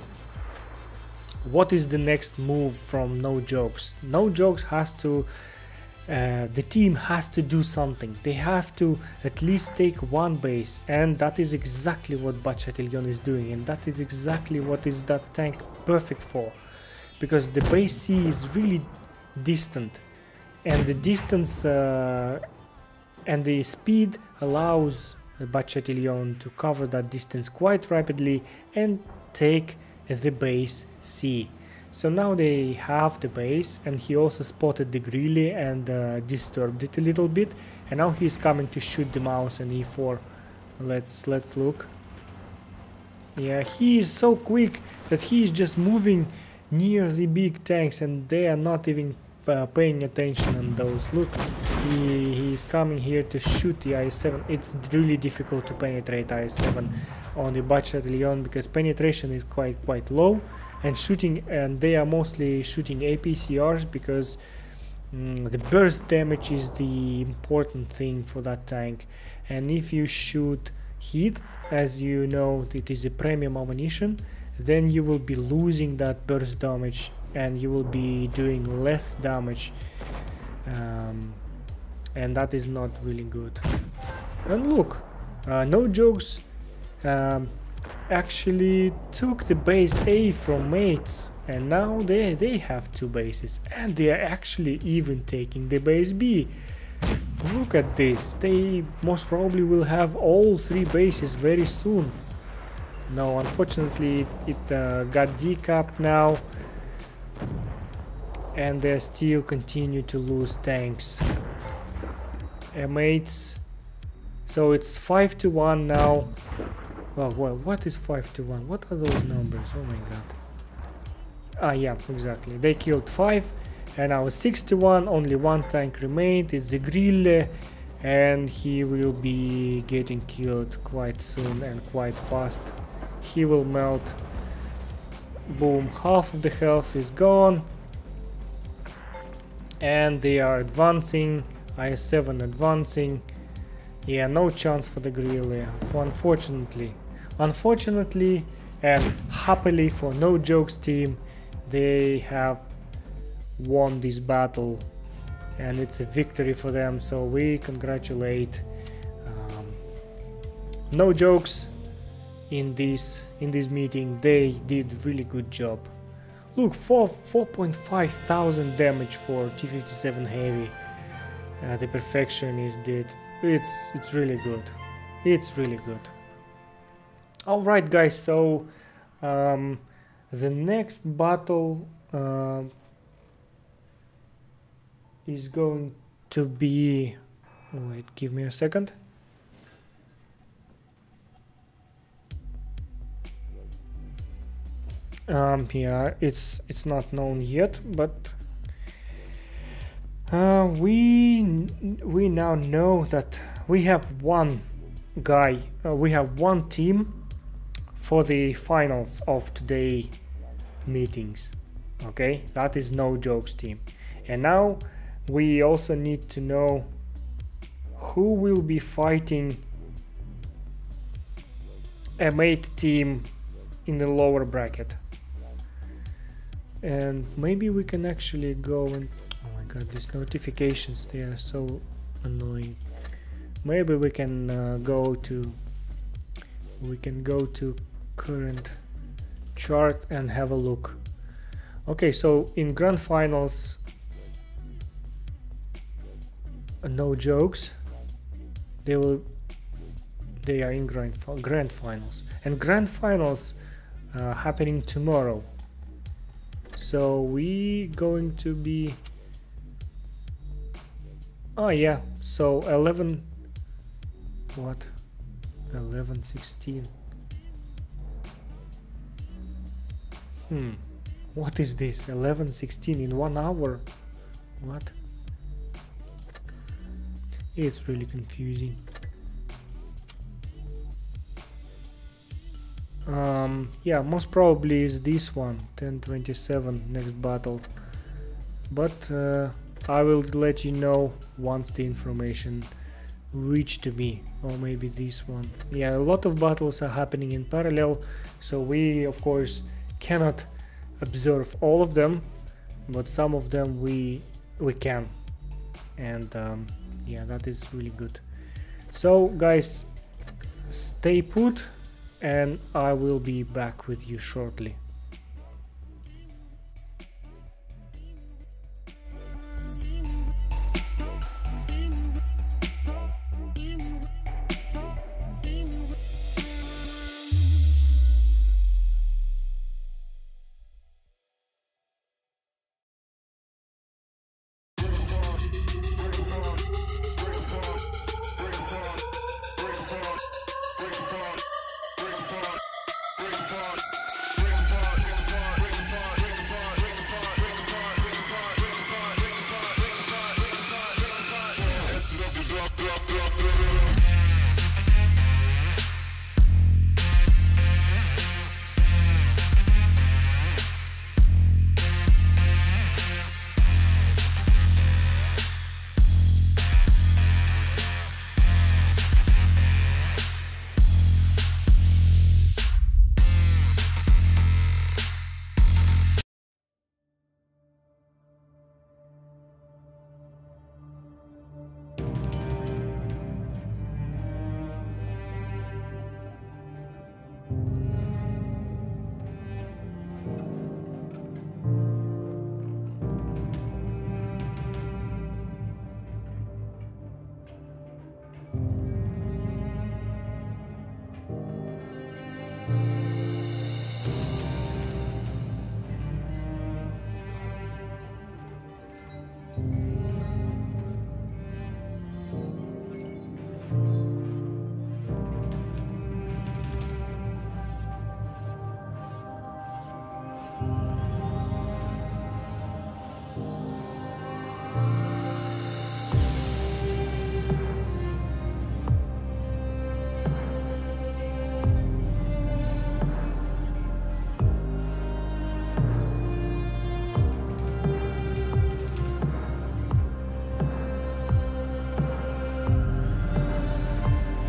What is the next move from No Jokes? No Jokes has to... the team has to do something. They have to at least take one base, and that is exactly what Butchart Ilyon is doing, and that is exactly what is that tank perfect for, because the base C is really distant, and the distance and the speed allows the Butchart Ilyon to cover that distance quite rapidly and take the base C. So now they have the base, and he also spotted the Greeley and disturbed it a little bit, and now he's coming to shoot the mouse and E4. Let's look. Yeah, he is so quick that he is just moving near the big tanks, and they are not even paying attention on those. Look, he is coming here to shoot the IS7. It's really difficult to penetrate IS7 on the Butchart Ilyon because penetration is quite low. And they are mostly shooting APCRs because the burst damage is the important thing for that tank, and if you shoot heat, as you know it is a premium ammunition, then you will be losing that burst damage and you will be doing less damage, and that is not really good. And look, No Jokes actually took the base A from mates, and now they have two bases, and they are actually even taking the base B. Look at this, they most probably will have all three bases very soon. No, unfortunately it got decapped now, and they still continue to lose tanks. M8s, so it's 5-1 now. Well, what is 5-1? What are those numbers? Oh my god. Ah, yeah, exactly. They killed 5, and now it's 6-1. Only one tank remained. It's the Grille, and he will be getting killed quite soon and quite fast. He will melt. Boom, half of the health is gone. And they are advancing. IS7 advancing. Yeah, no chance for the Grille, unfortunately, and happily for No Jokes team, they have won this battle, and it's a victory for them, so we congratulate No Jokes in this meeting. They did really good job. Look, 4,500 damage for T57 heavy. The perfectionist did. It's really good. It's really good. Alright guys, so the next battle is going to be... Wait, give me a second. Yeah, it's not known yet, but we now know that we have one guy, we have one team for the finals of today meetings. Okay, that is no jokes, team. And now we also need to know who will be fighting a mate team in the lower bracket. And maybe we can actually go and, oh my god, these notifications, they are so annoying. Maybe we can go to current chart and have a look. Okay, so in grand finals, no jokes, they are in grand finals, and grand finals happening tomorrow. So we going to be, oh yeah, so 11, what, 11:16. What is this? 11:16 in 1 hour? What? It's really confusing. Yeah, most probably is this one, 10:27 next battle, but I will let you know once the information reach to me, or maybe this one. Yeah, a lot of battles are happening in parallel, so we of course cannot observe all of them, but some of them we can, and yeah, that is really good. So guys, stay put, and I will be back with you shortly.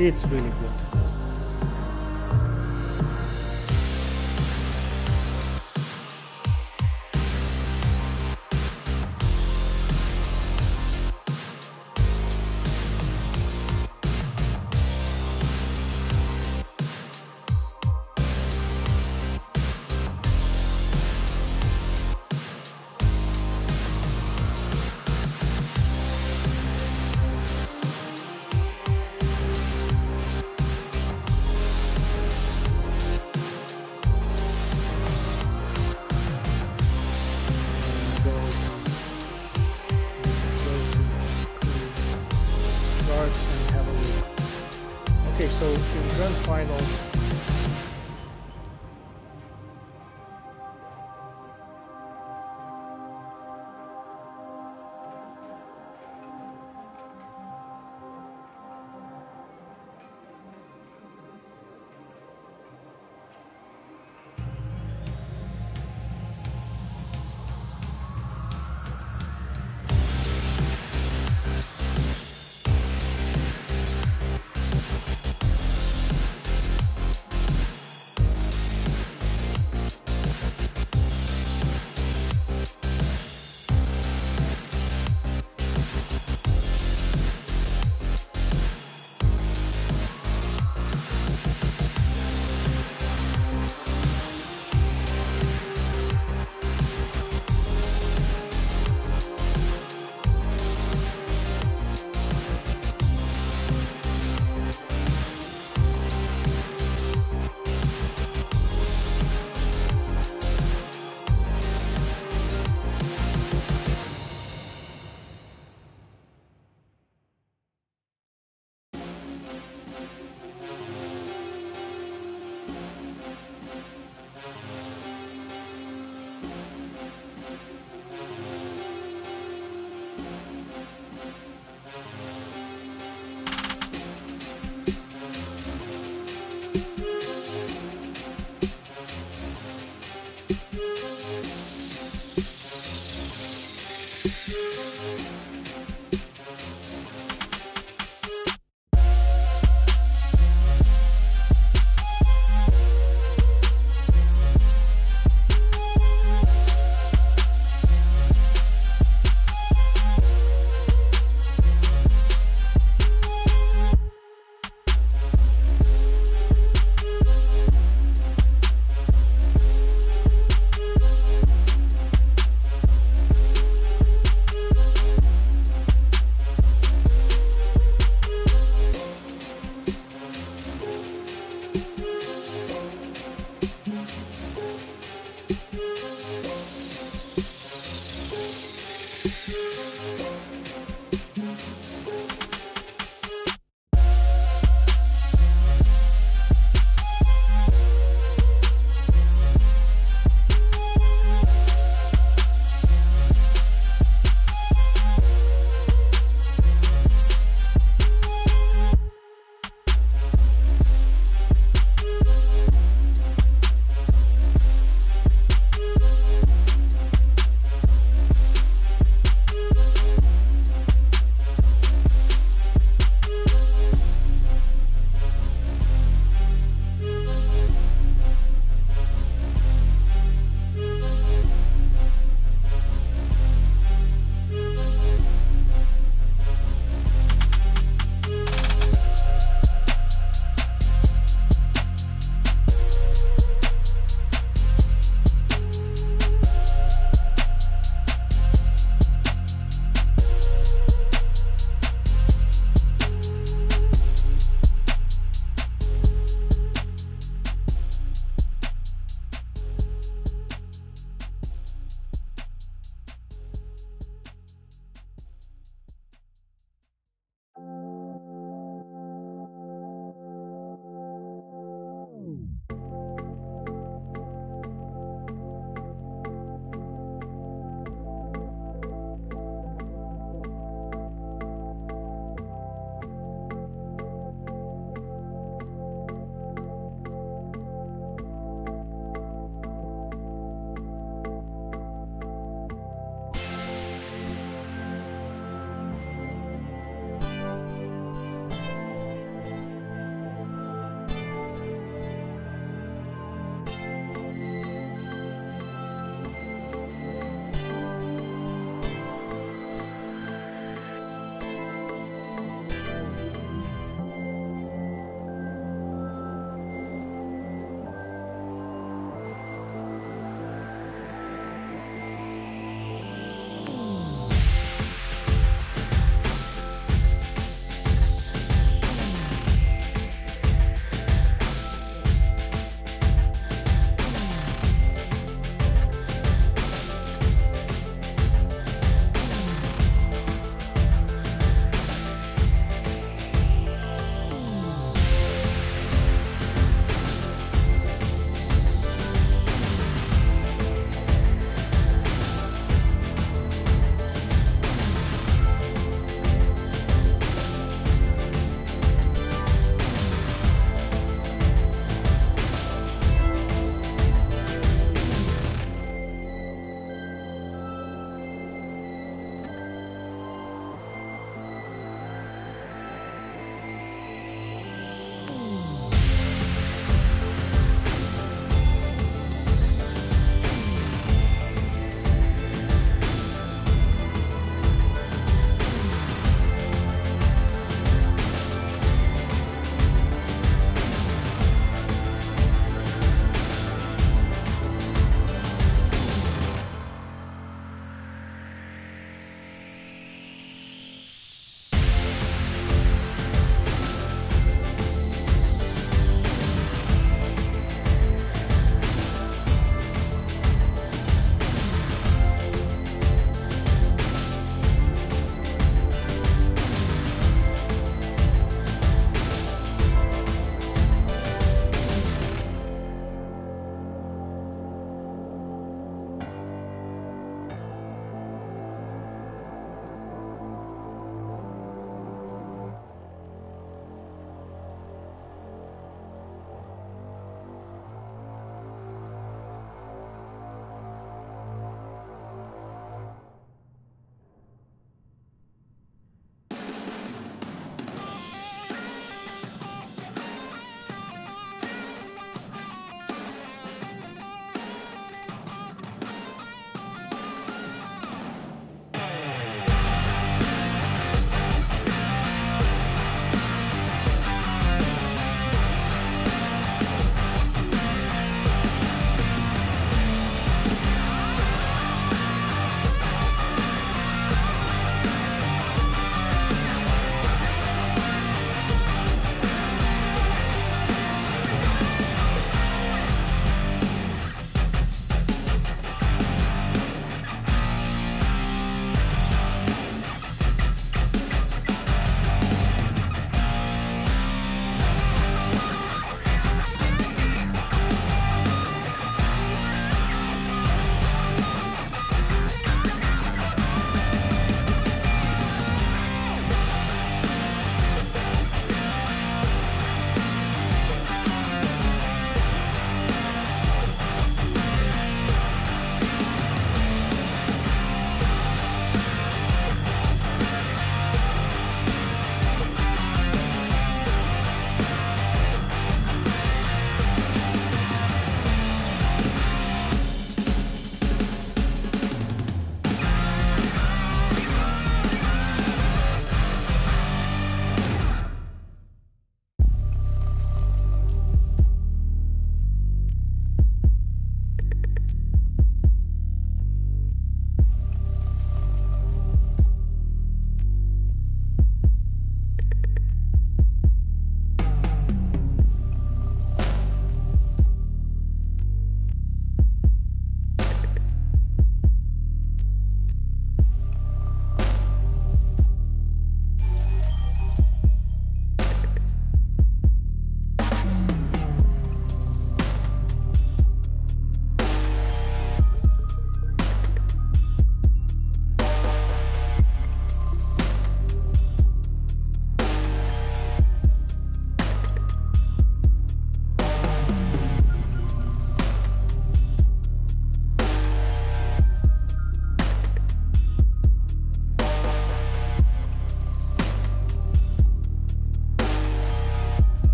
It's really good. Okay, so in grand finals,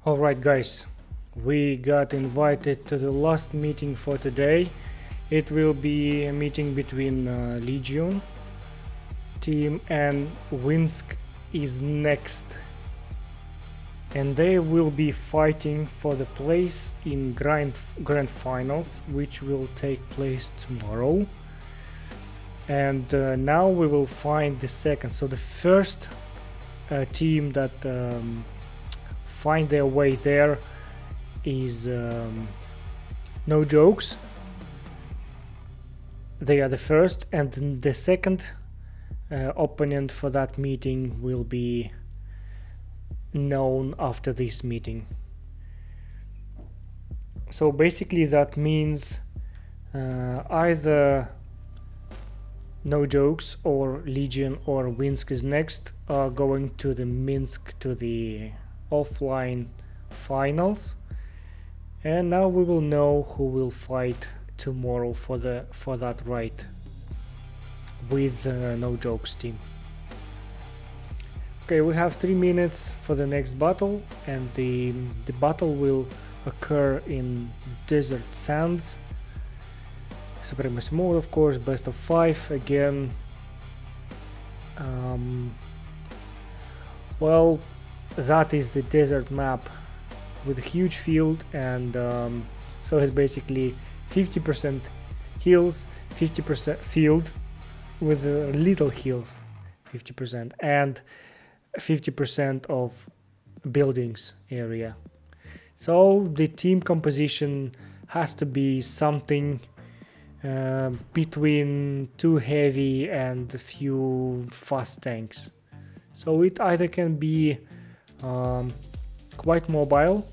Alright guys, we got invited to the last meeting for today. It will be a meeting between Legion team and Winsk is next. And they will be fighting for the place in grand finals, which will take place tomorrow. And now we will find the second. So the first team that find their way there is No Jokes. They are the first, and the second opponent for that meeting will be known after this meeting. So basically that means either No Jokes or Legion or Winsk is next are going to the Minsk, to the offline finals, and now we will know who will fight tomorrow for that right with No Jokes team. Okay, we have 3 minutes for the next battle, and the battle will occur in desert sands. Supremacy mode, of course, best of 5 again. Well, that is the desert map with a huge field, and so it's basically 50% hills, 50% field with little hills, 50%, and 50% of buildings area. So the team composition has to be something between 2 heavy and a few fast tanks. So it either can be quite mobile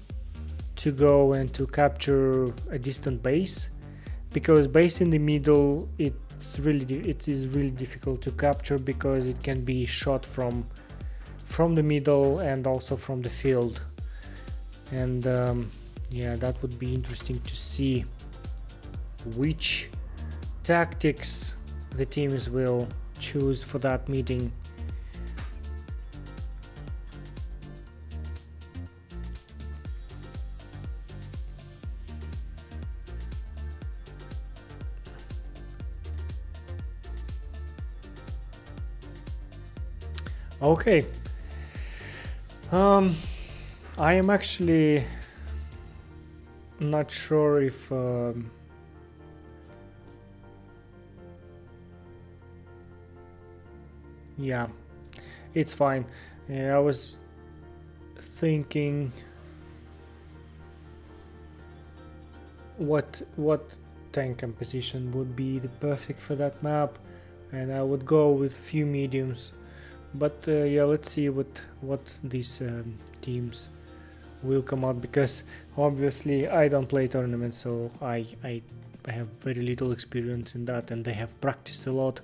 to go and to capture a distant base, because base in the middle it is really difficult to capture, because it can be shot from the middle and also from the field. And yeah, that would be interesting to see which tactics the teams will choose for that meeting. Okay, I am actually not sure if yeah, it's fine. Yeah, I was thinking what tank composition would be the perfect for that map, and I would go with few mediums. But yeah, let's see what these teams will come out, because obviously I don't play tournaments, so I have very little experience in that, and they have practiced a lot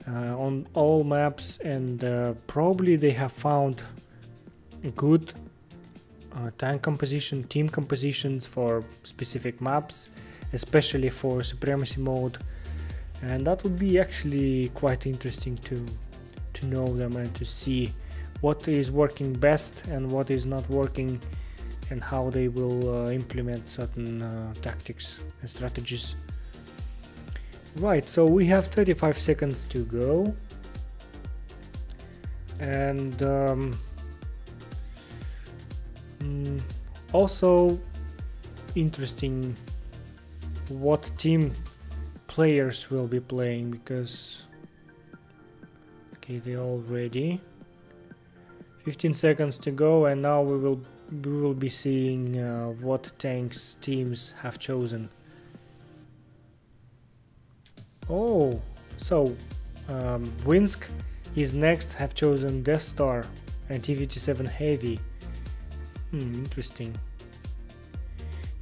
on all maps, and probably they have found good tank composition, team compositions for specific maps, especially for supremacy mode, and that would be actually quite interesting to know them and to see what is working best and what is not working, and how they will implement certain tactics and strategies. Right, so we have 35 seconds to go, and also interesting what team players will be playing, because okay, they're all ready. 15 seconds to go, and now we will be seeing what tanks teams have chosen. Oh, so Winsk is next, have chosen Death Star and T-57 Heavy. Interesting.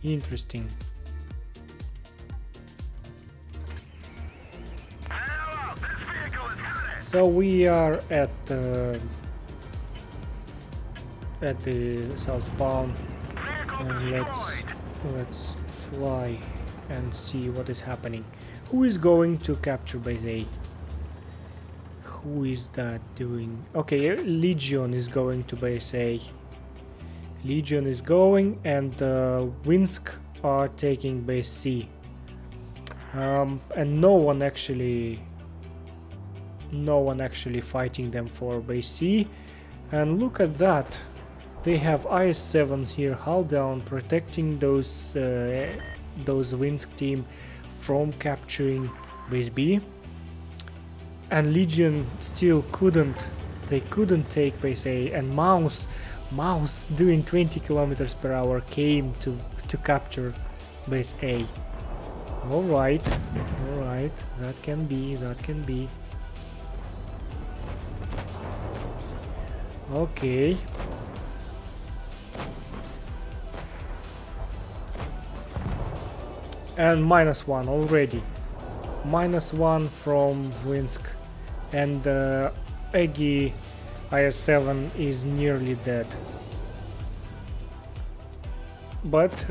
Interesting. So we are at the south spawn, and let's fly and see what is happening. Who is going to capture base A? Who is that doing? Okay, Legion is going to base A. Legion is going, and Winsk are taking base C. And no one actually fighting them for base C. And look at that, they have IS-7s here, hull down, protecting those Winsk team from capturing base B. And Legion still couldn't take base A, and Mouse doing 20 kilometers per hour came to capture base A. Alright, that can be. Okay. And -1 already. -1 from Winsk, and Eggy IS-7 is nearly dead. But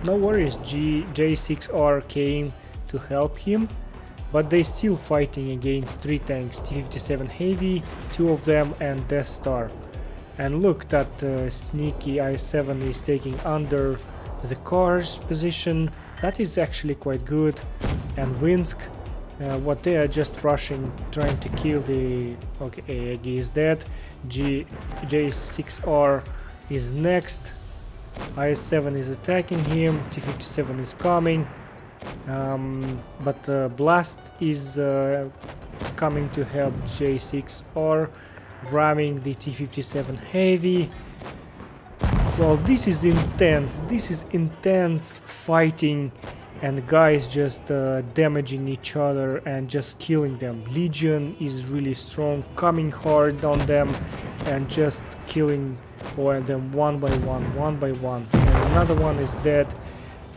no worries, J6R came to help him, but they still fighting against 3 tanks, T-57 Heavy, 2 of them, and Death Star. And look, that sneaky IS-7 is taking under the car's position. That is actually quite good. And Winsk, what they are just rushing, trying to kill the... Okay, Eggy is dead. J6R is next. IS-7 is attacking him, T-57 is coming, but Blast is coming to help J6R, ramming the T-57 Heavy. Well, this is intense fighting, and guys just damaging each other and just killing them. Legion is really strong, coming hard on them and just killing them one by one, and another one is dead.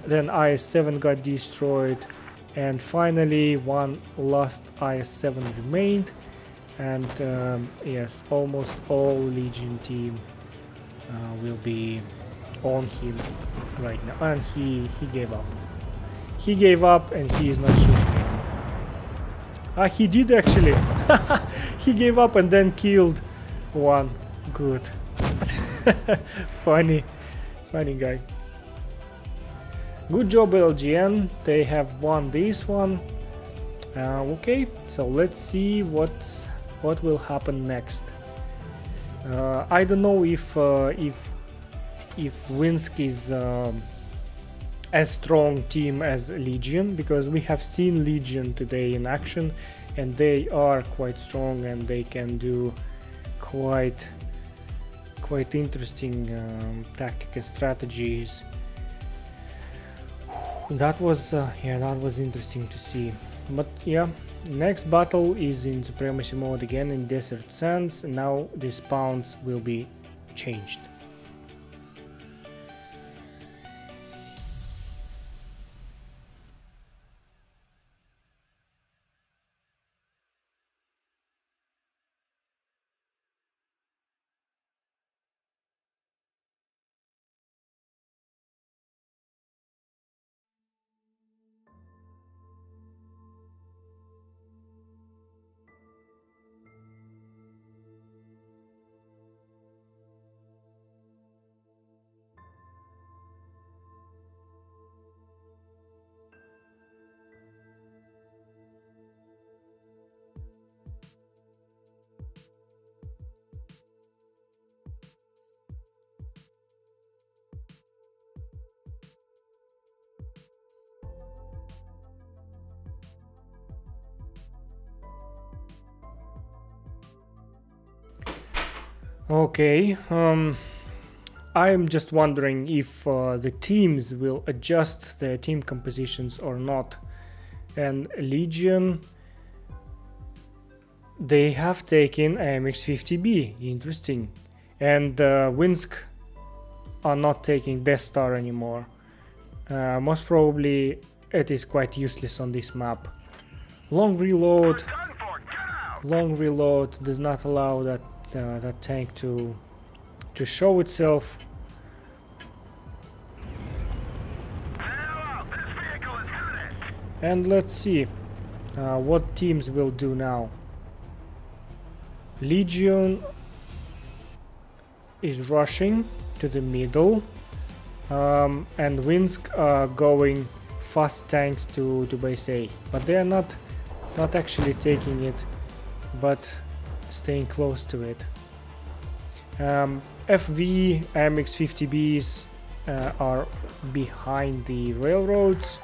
Then IS-7 got destroyed, and finally one last IS-7 remained, and yes, almost all Legion team will be on him right now, and he gave up, and he is not shooting anymore. He did actually. He gave up and then killed one. Good. funny guy. Good job, LGN, they have won this one. Okay, so let's see what will happen next. I don't know if Winsk is as strong team as Legion, because we have seen Legion today in action, and they are quite strong, and they can do quite interesting tactical strategies. That was interesting to see. But yeah, next battle is in Supremacy mode again in Desert Sands, and now the spawns will be changed. Okay, I'm just wondering if the teams will adjust their team compositions or not. And Legion, they have taken AMX-50B, interesting. And Winsk are not taking Death Star anymore. Most probably it is quite useless on this map. Long reload does not allow that tank to show itself. And let's see what teams will do now. Legion is rushing. to the middle, and Winsk are going fast tanks to base A, but they are not actually taking it, but staying close to it. FV AMX-50Bs are behind the railroads,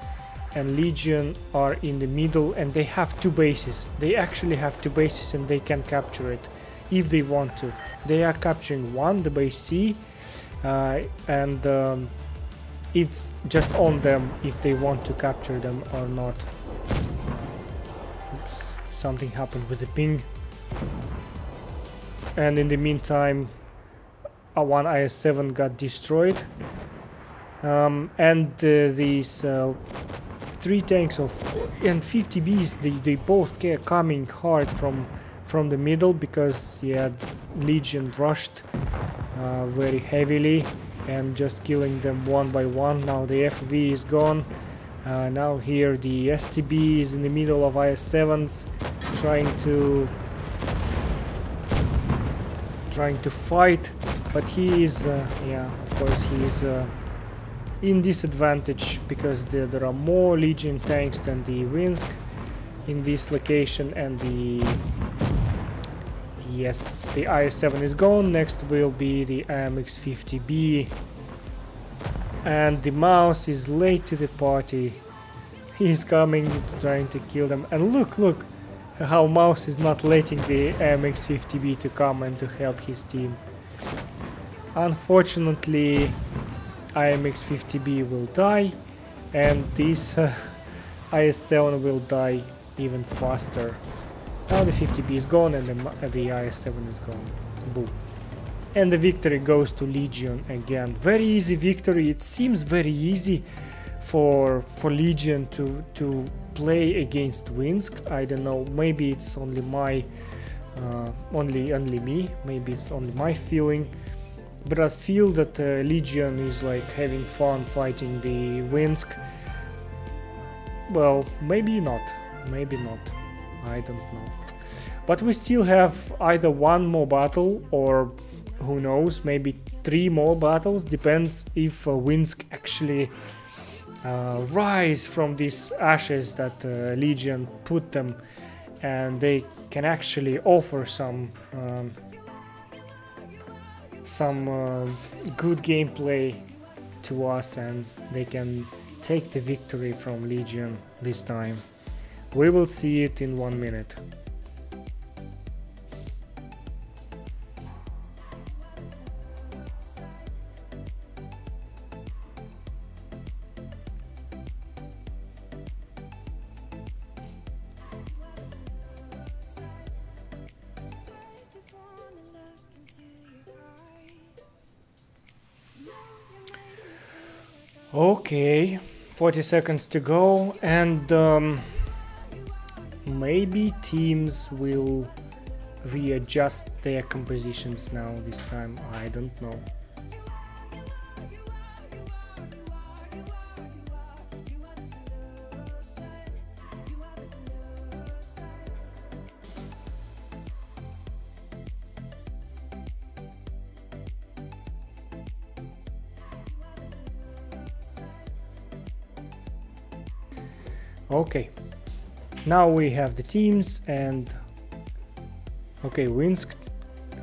and Legion are in the middle, and they have two bases. They actually have two bases, and they can capture it if they want to. They are capturing one, the base C, and it's just on them if they want to capture them or not. Oops, something happened with the ping. And in the meantime, one IS-7 got destroyed, and these 3 tanks of and 50Bs, they both coming hard from the middle, because Legion rushed very heavily and just killing them one by one. Now the FV is gone. Now here the STB is in the middle of IS-7s, trying to fight, but he is of course he is in disadvantage, because there are more Legion tanks than the Winsk in this location, and the IS-7 is gone. Next will be the AMX-50B, and the mouse is late to the party. He's coming, trying to kill them, and look how mouse is not letting the AMX-50B to come and to help his team. Unfortunately, IMX-50B will die, and this IS-7 will die even faster. Now the 50B is gone, and the IS-7 is gone. Boom. And the victory goes to Legion again. Very easy victory. It seems very easy for Legion to play against Winsk. I don't know, maybe it's only my only me, maybe it's only my feeling, but I feel that Legion is like having fun fighting the Winsk. Well, maybe not, I don't know. But we still have either one more battle, or who knows, maybe 3 more battles. Depends if Winsk actually rise from these ashes that Legion put them, and they can actually offer some good gameplay to us, and they can take the victory from Legion this time. We will see it in 1 minute. Okay, 40 seconds to go, and maybe teams will readjust their compositions now this time. I don't know. Okay, now we have the teams, and okay, Winsk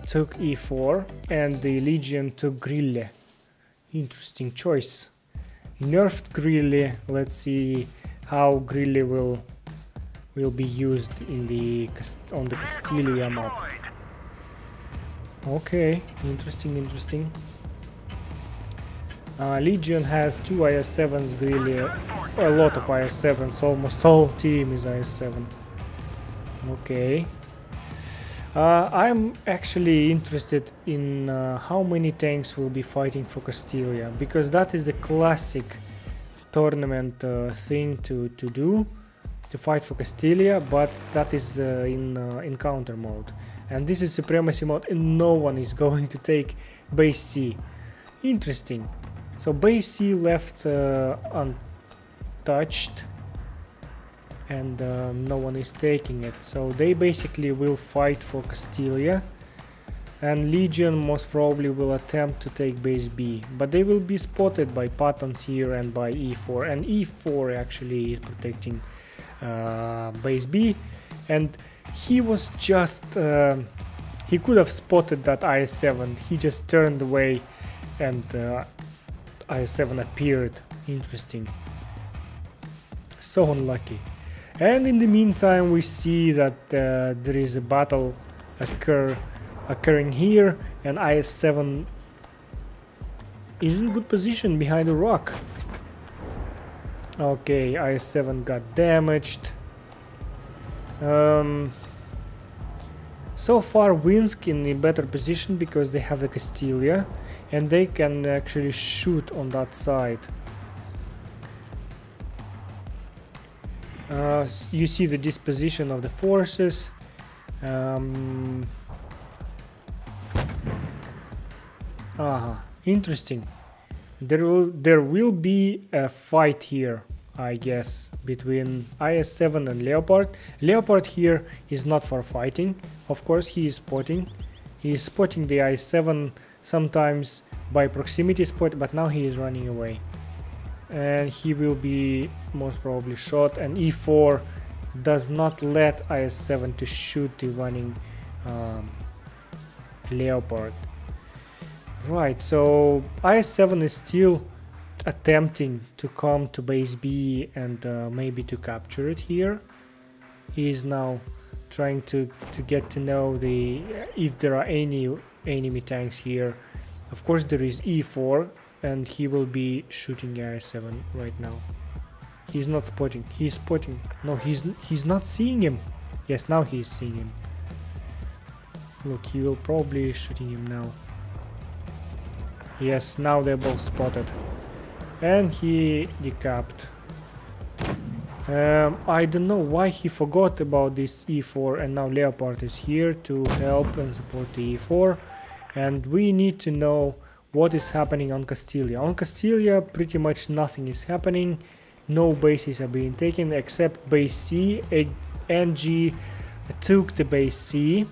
took e4 and the Legion took Grille. Interesting choice. Nerfed Grille. Let's see how Grille will be used in on the Castilia map. Okay, interesting. Legion has 2 IS-7s, Grille, a lot of IS-7s, almost all team is IS-7. Okay. I'm actually interested in how many tanks will be fighting for Castilia, because that is the classic tournament thing to do, to fight for Castilia, but that is in encounter mode. And this is supremacy mode, and no one is going to take base C. Interesting. So base C left untouched, and no one is taking it. So they basically will fight for Castilia. and Legion most probably will attempt to take base B, but they will be spotted by patterns here and by E4, and E4 actually is protecting base B, and he was just he could have spotted that IS-7, he just turned away and IS-7 appeared. Interesting, so unlucky. And in the meantime we see that there is a battle occurring here, and IS-7 is in good position behind a rock. Okay, IS-7 got damaged. So far Winsk in a better position because they have a Castilla and they can actually shoot on that side. You see the disposition of the forces. Interesting. There will be a fight here, I guess, between IS-7 and Leopard. Leopard here is not for fighting. Of course, he is spotting. He is spotting the IS-7 sometimes by proximity spot, but now he is running away. And he will be most probably shot, and E4 does not let IS-7 to shoot the running Leopard. Right, so IS-7 is still attempting to come to base B and maybe to capture it here. He is now trying to get to know if there are any enemy tanks here. Of course there is E4, and he will be shooting IS-7 right now. He's not spotting. He's spotting. No, he's not seeing him. Yes, now he's seeing him. Look, he will probably be shooting him now. Yes, now they're both spotted. And he decapped. I don't know why he forgot about this E4, and now Leopard is here to help and support the E4. And we need to know what is happening on Castilla. On Castilla pretty much nothing is happening. No bases are being taken except base C. NG took the base C,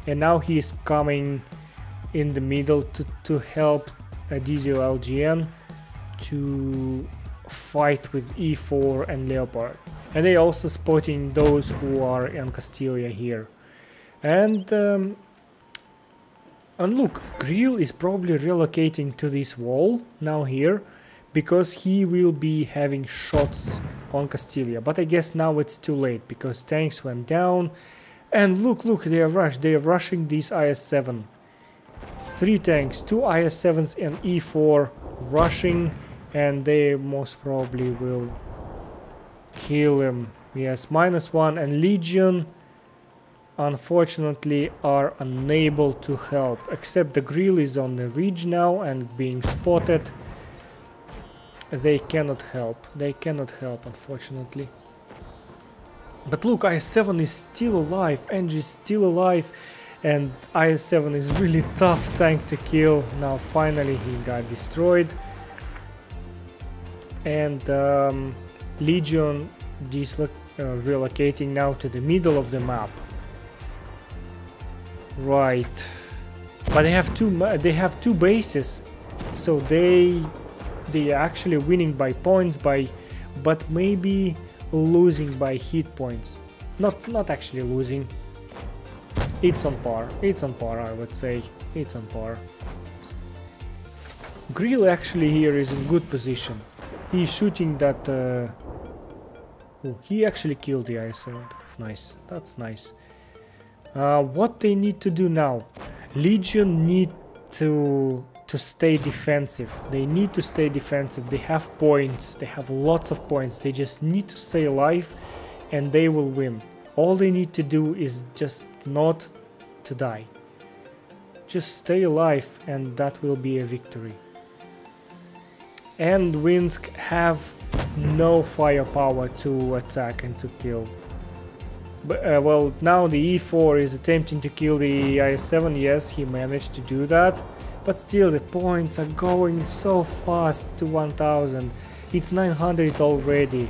and now he is coming in the middle to help Diesel LGN to fight with E4 and Leopard. And they also spotting those who are in Castilla here. And look, Grill is probably relocating to this wall now here, because he will be having shots on Castilla. But I guess now it's too late because tanks went down. And look, they are rushing this IS-7. 3 tanks, 2 IS-7s and E4 rushing, and they most probably will kill him. Yes, -1, and Legion unfortunately are unable to help, except the Grill is on the ridge now and being spotted. They cannot help, unfortunately. But look, IS-7 is still alive, NG is still alive, and IS-7 is really tough tank to kill. Now finally he got destroyed. And Legion relocating now to the middle of the map. Right, but they have two bases, so they actually winning by points, but maybe losing by hit points. Not actually losing. It's on par, I would say. It's on par. Grill actually here is in good position. He's shooting that... oh, he actually killed the IS-7. That's nice. What they need to do now? Legion need to stay defensive. They need to stay defensive. They have points. They have lots of points. They just need to stay alive and they will win. All they need to do is just not to die. Just stay alive and that will be a victory. And Winsk have no firepower to attack and to kill. But, well, now the E4 is attempting to kill the IS-7. Yes, he managed to do that. But still, the points are going so fast to 1000. It's 900 already.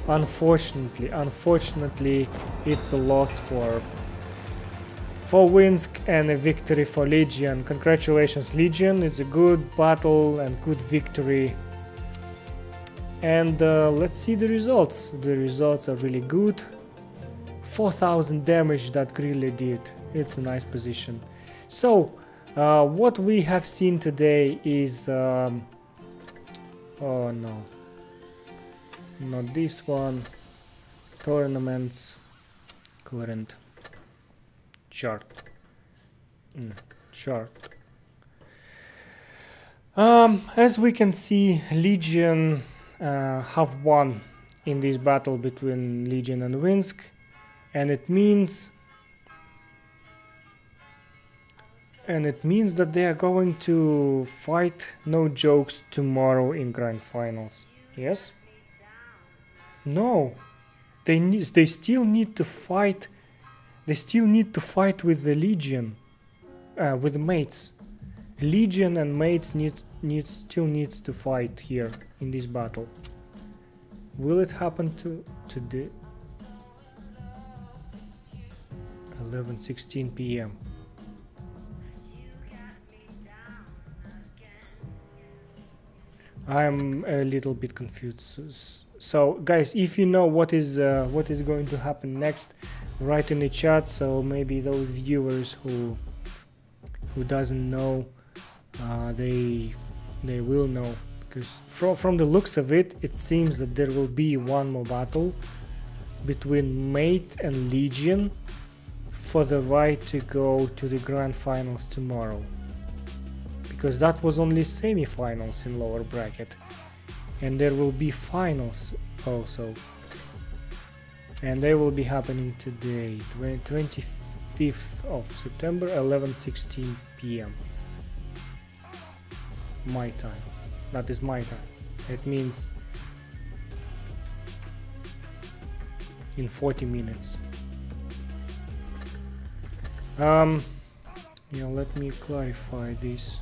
Unfortunately, it's a loss for for Winsk and a victory for Legion. Congratulations Legion, it's a good battle and good victory. And let's see the results. The results are really good. 4000 damage that Grilly did. It's a nice position. So what we have seen today is oh no, not this one. Tournaments, current chart, chart. As we can see, Legion have won in this battle between Legion and Winsk, and it means that they are going to fight, no jokes, tomorrow in grand finals. Yes? No, they still need to fight. They still need to fight with the Legion, with the mates. Legion and mates still needs to fight here in this battle. Will it happen today? 11:16 p.m. I'm a little bit confused. So guys, if you know what is going to happen next, write in the chat, so maybe those viewers who doesn't know, they will know, because from the looks of it, it seems that there will be one more battle between Mate and Legion for the right to go to the grand finals tomorrow, because that was only semi-finals in lower bracket, and there will be finals also, and they will be happening today, 25th of September, 11:16 p.m. my time. That is my time. It means in 40 minutes. Yeah, let me clarify this.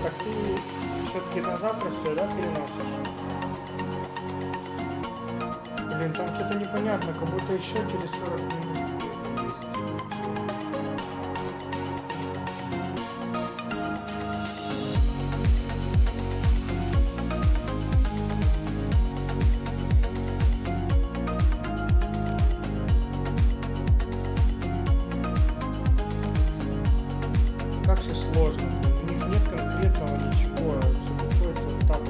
Так ты все-таки на завтра все, да, переносишь? Блин, там что-то непонятно, как будто еще через 40 минут. Как все сложно. У них нет конкретного ничего. Все приходится вот так вот.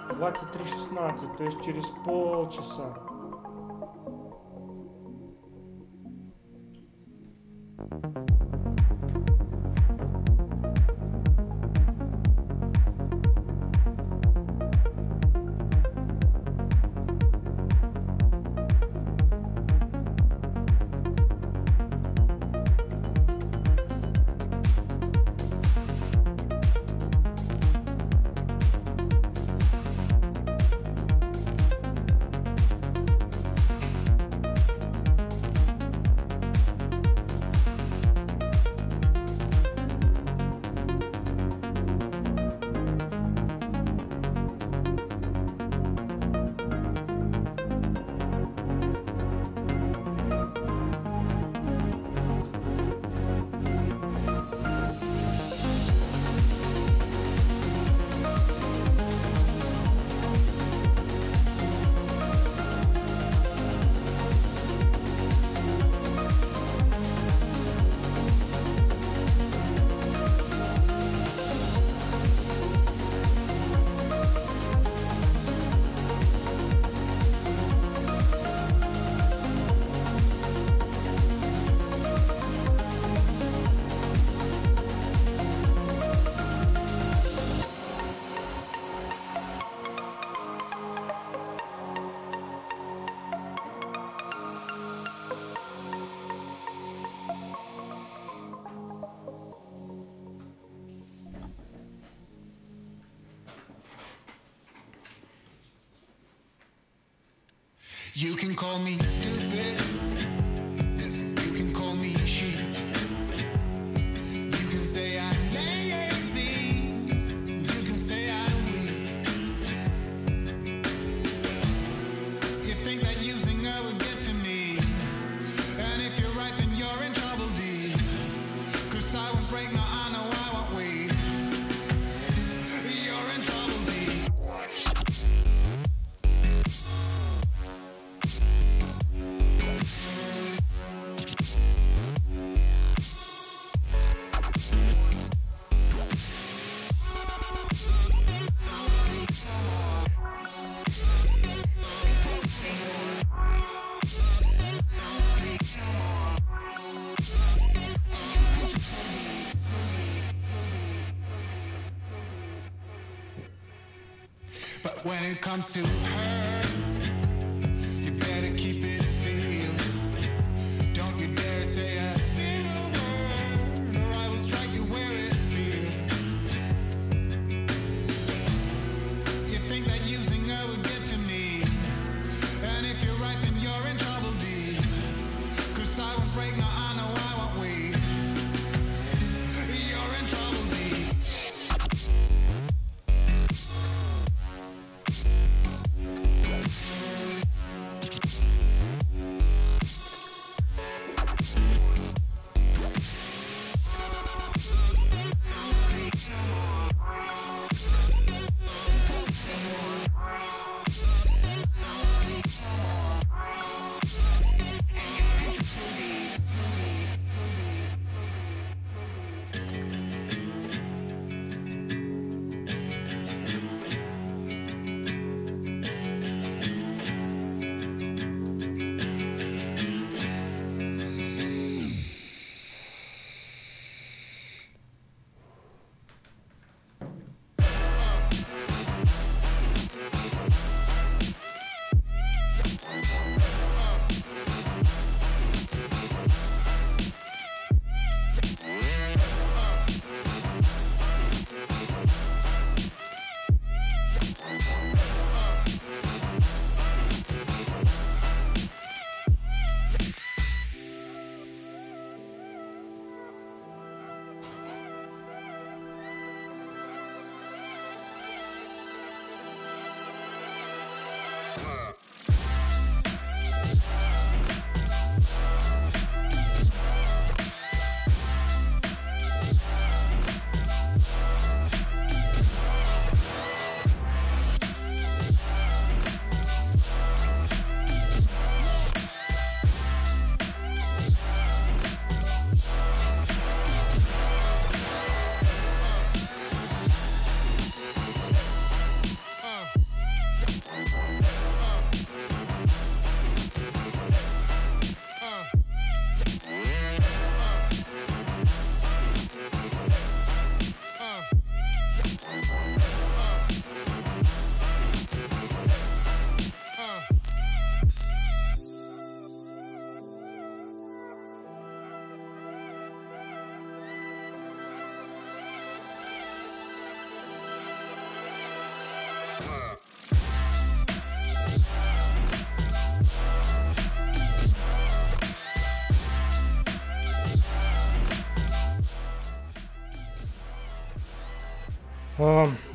— 23:16, то есть через полчаса. You can call me stupid. Yes, you can call me sheep. You can say I'm lazy. You can say I'm weak. You think that using her would get to me. And if you're right, then you're in trouble, D. 'Cause I won't break, no, I know I won't wait. You're in trouble, D. But when it comes to her, you better keep it sealed. Don't you dare say a single word, or I will strike you where it feels. You think that using her would get to me, and if you're right, then you're in trouble, D. 'Cause I won't break, no, I know I won't wait. You're in trouble, D.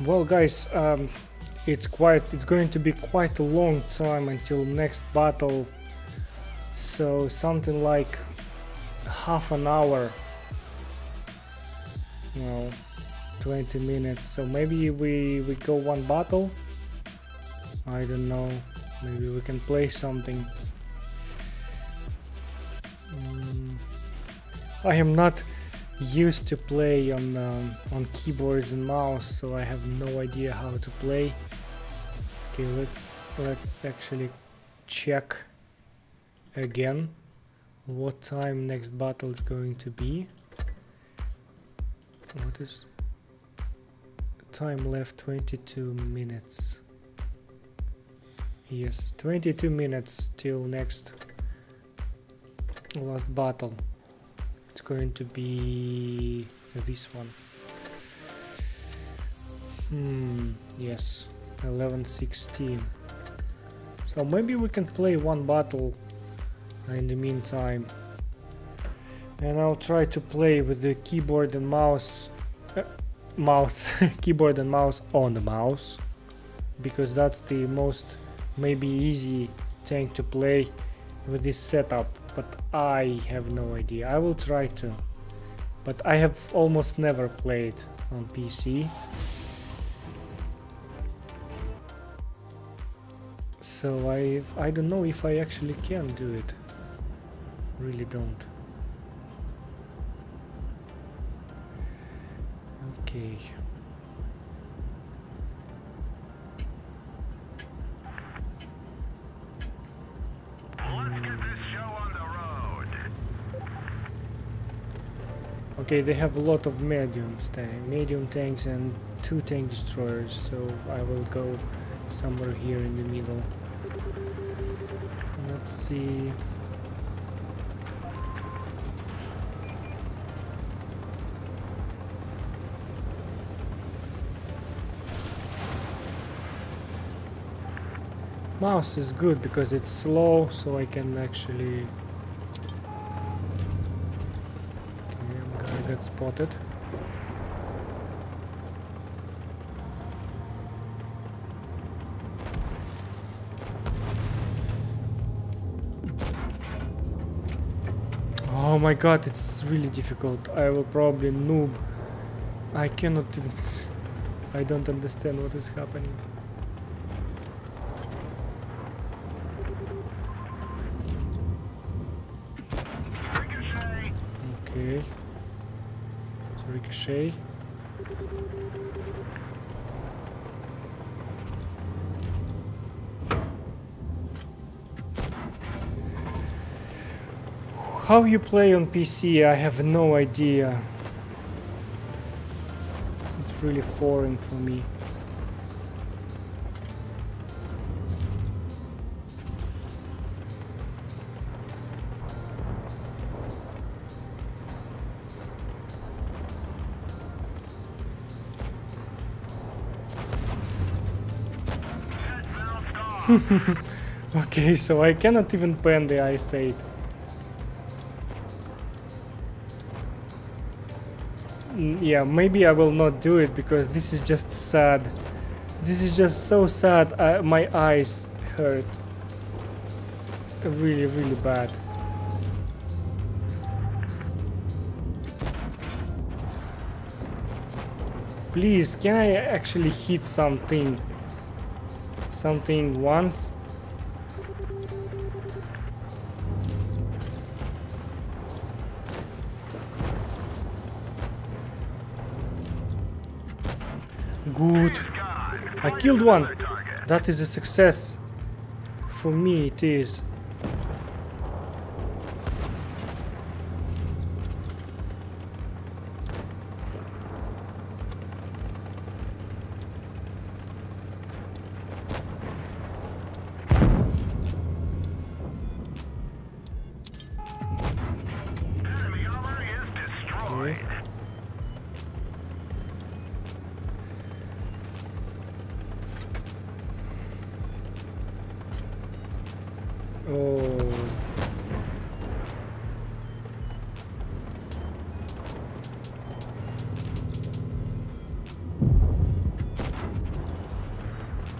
Well guys, it's going to be quite a long time until next battle, so something like half an hour, 20 minutes. So maybe we go one battle, I don't know, maybe we can play something. I am not used to play on keyboards and mouse, so I have no idea how to play. Okay, let's actually check again what time next battle is going to be. What is time left? 22 minutes. Yes, 22 minutes till next last battle. It's going to be this one. Yes, 11:16. So maybe we can play one battle in the meantime. And I'll try to play with the keyboard and mouse. Keyboard and mouse on the mouse. Because that's the most maybe easy tank to play with this setup. But I have no idea. I will try to. But I have almost never played on PC. So I don't know if I actually can do it. Really don't. Okay. Let's get this show on the road. Okay, they have a lot of medium tanks and 2 tank destroyers, so I will go somewhere here in the middle. Let's see. Mouse is good because it's slow, so I can actually... Okay, I got spotted. Oh my god, it's really difficult. I will probably noob. I cannot even... I don't understand what is happening. Okay. It's ricochet. How you play on PC, I have no idea. It's really foreign for me. Okay, so I cannot even pen the ice 8. Yeah, maybe I will not do it because this is just sad. This is just so sad. My eyes hurt. Really, really bad. Please, can I actually hit something? Something once? Good. I killed one. That is a success. For me it is. Enemy armor is destroyed. Okay. Oh.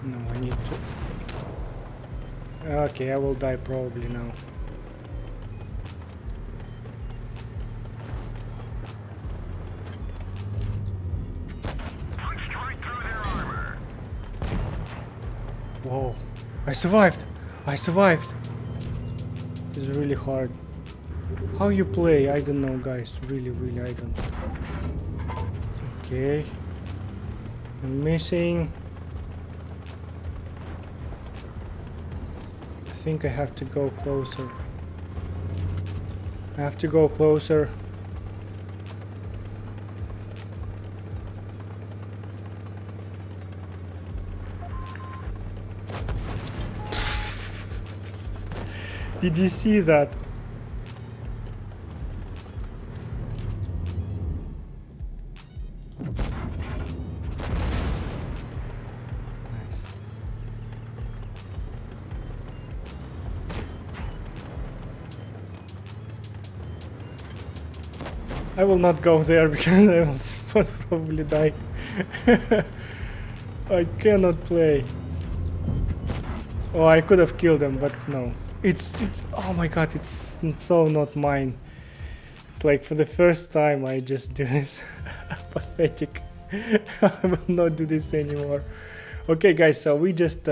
No, I need to... Okay, I will die probably now. Punched right through their armor. Whoa. I survived! I survived! It's really hard. How you play? I don't know, guys. Really, really, I don't know. Okay. I'm missing. I think I have to go closer. I have to go closer. Did you see that? Nice. I will not go there because I will most probably die. I cannot play. Oh, I could have killed them, but no. It's oh my god, it's so not mine. It's like for the first time I just do this. Pathetic. I will not do this anymore. Okay guys, so we just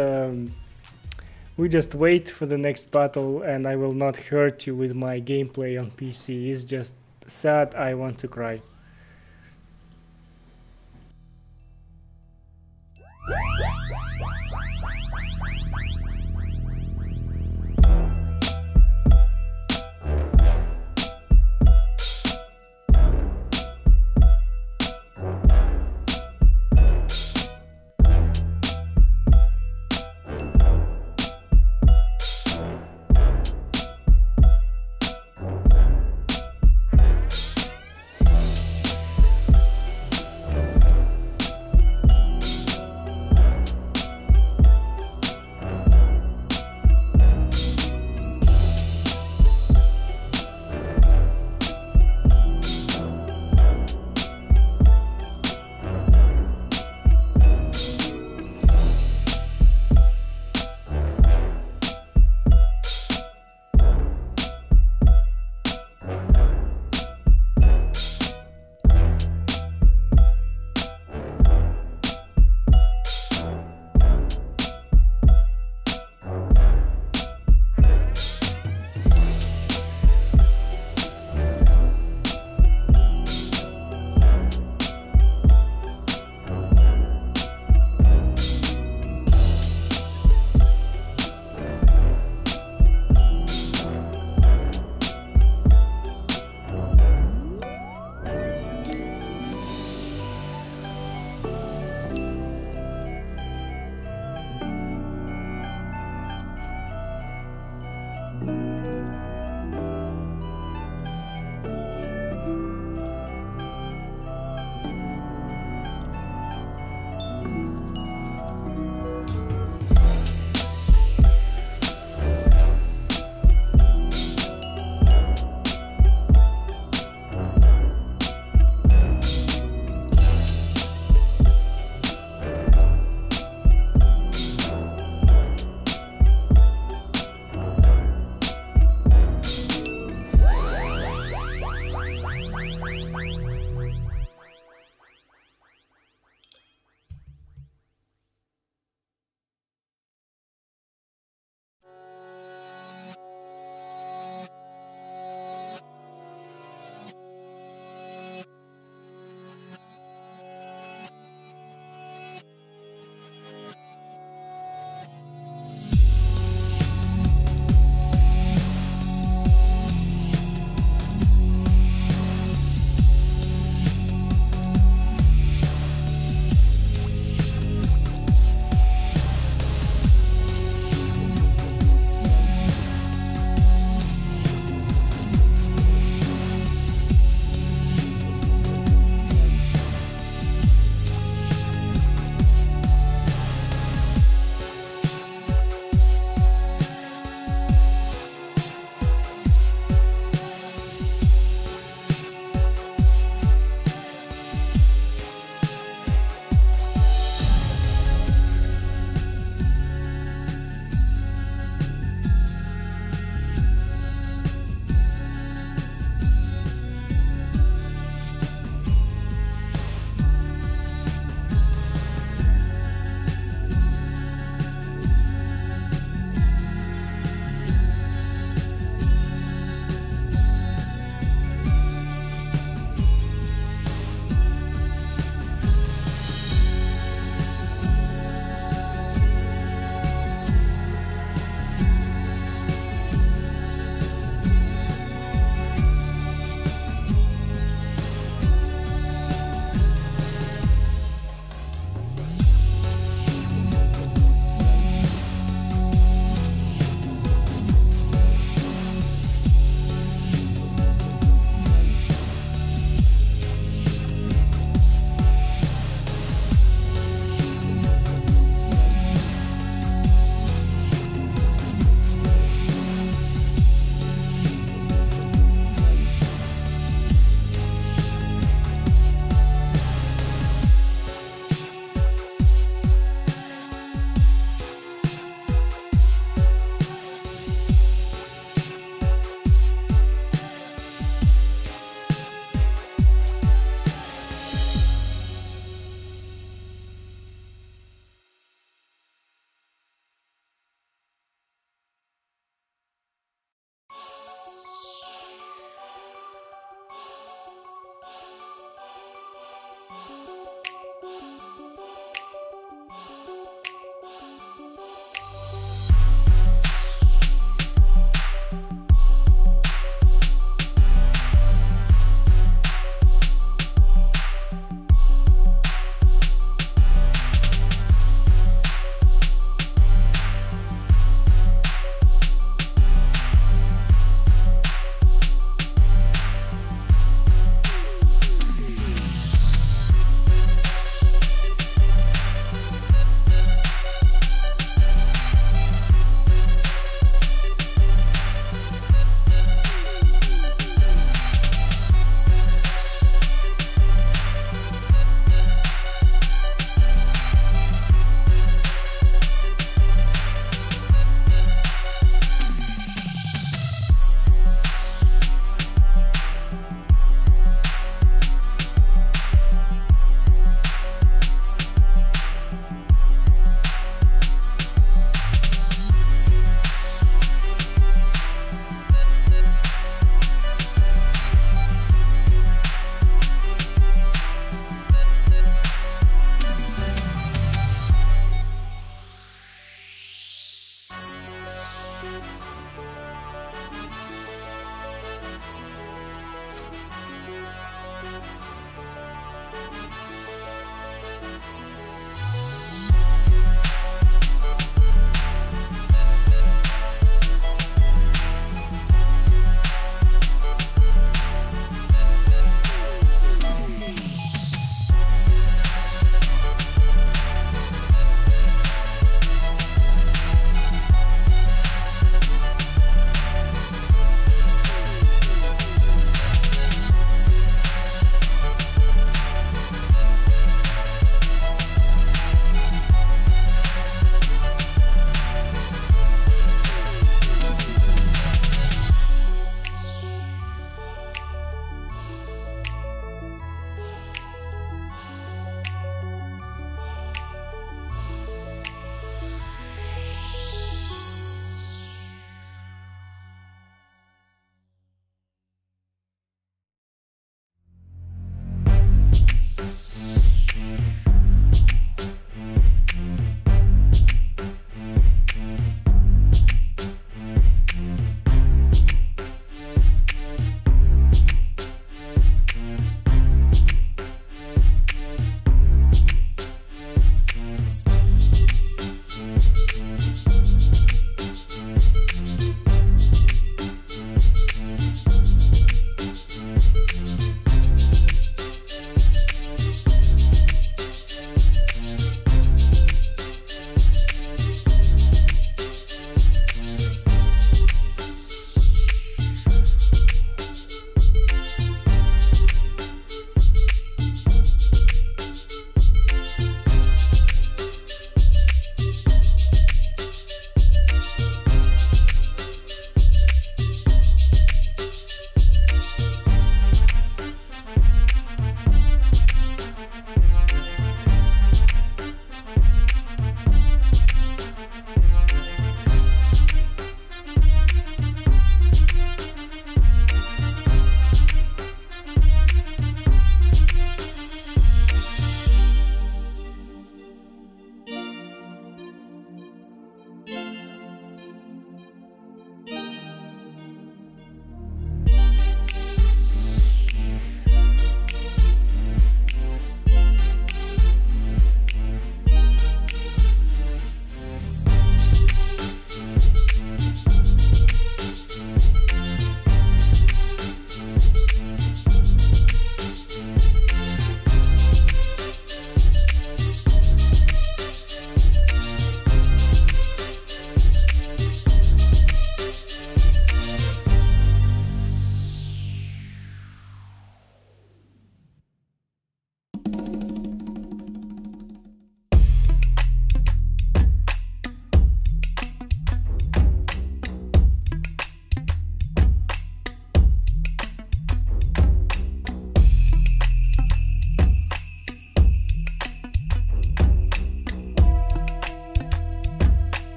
wait for the next battle, and I will not hurt you with my gameplay on PC. It's just sad, I want to cry.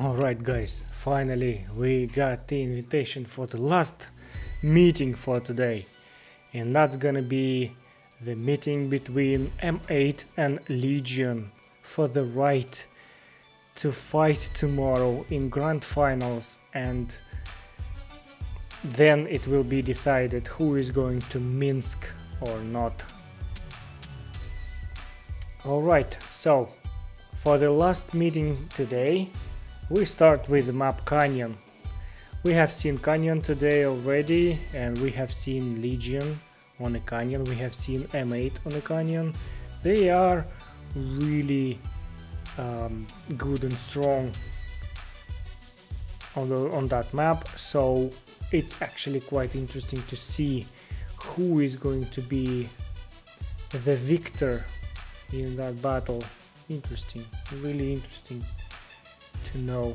Alright guys, finally we got the invitation for the last meeting for today, and that's gonna be the meeting between M8 and Legion for the right to fight tomorrow in grand finals, and then it will be decided who is going to Minsk or not. Alright, so for the last meeting today we start with the map Canyon. We have seen Canyon today already, and we have seen Legion on the Canyon, we have seen M8 on the Canyon. They are really good and strong on that map, so it's actually quite interesting to see who is going to be the victor in that battle. Interesting, really interesting to know.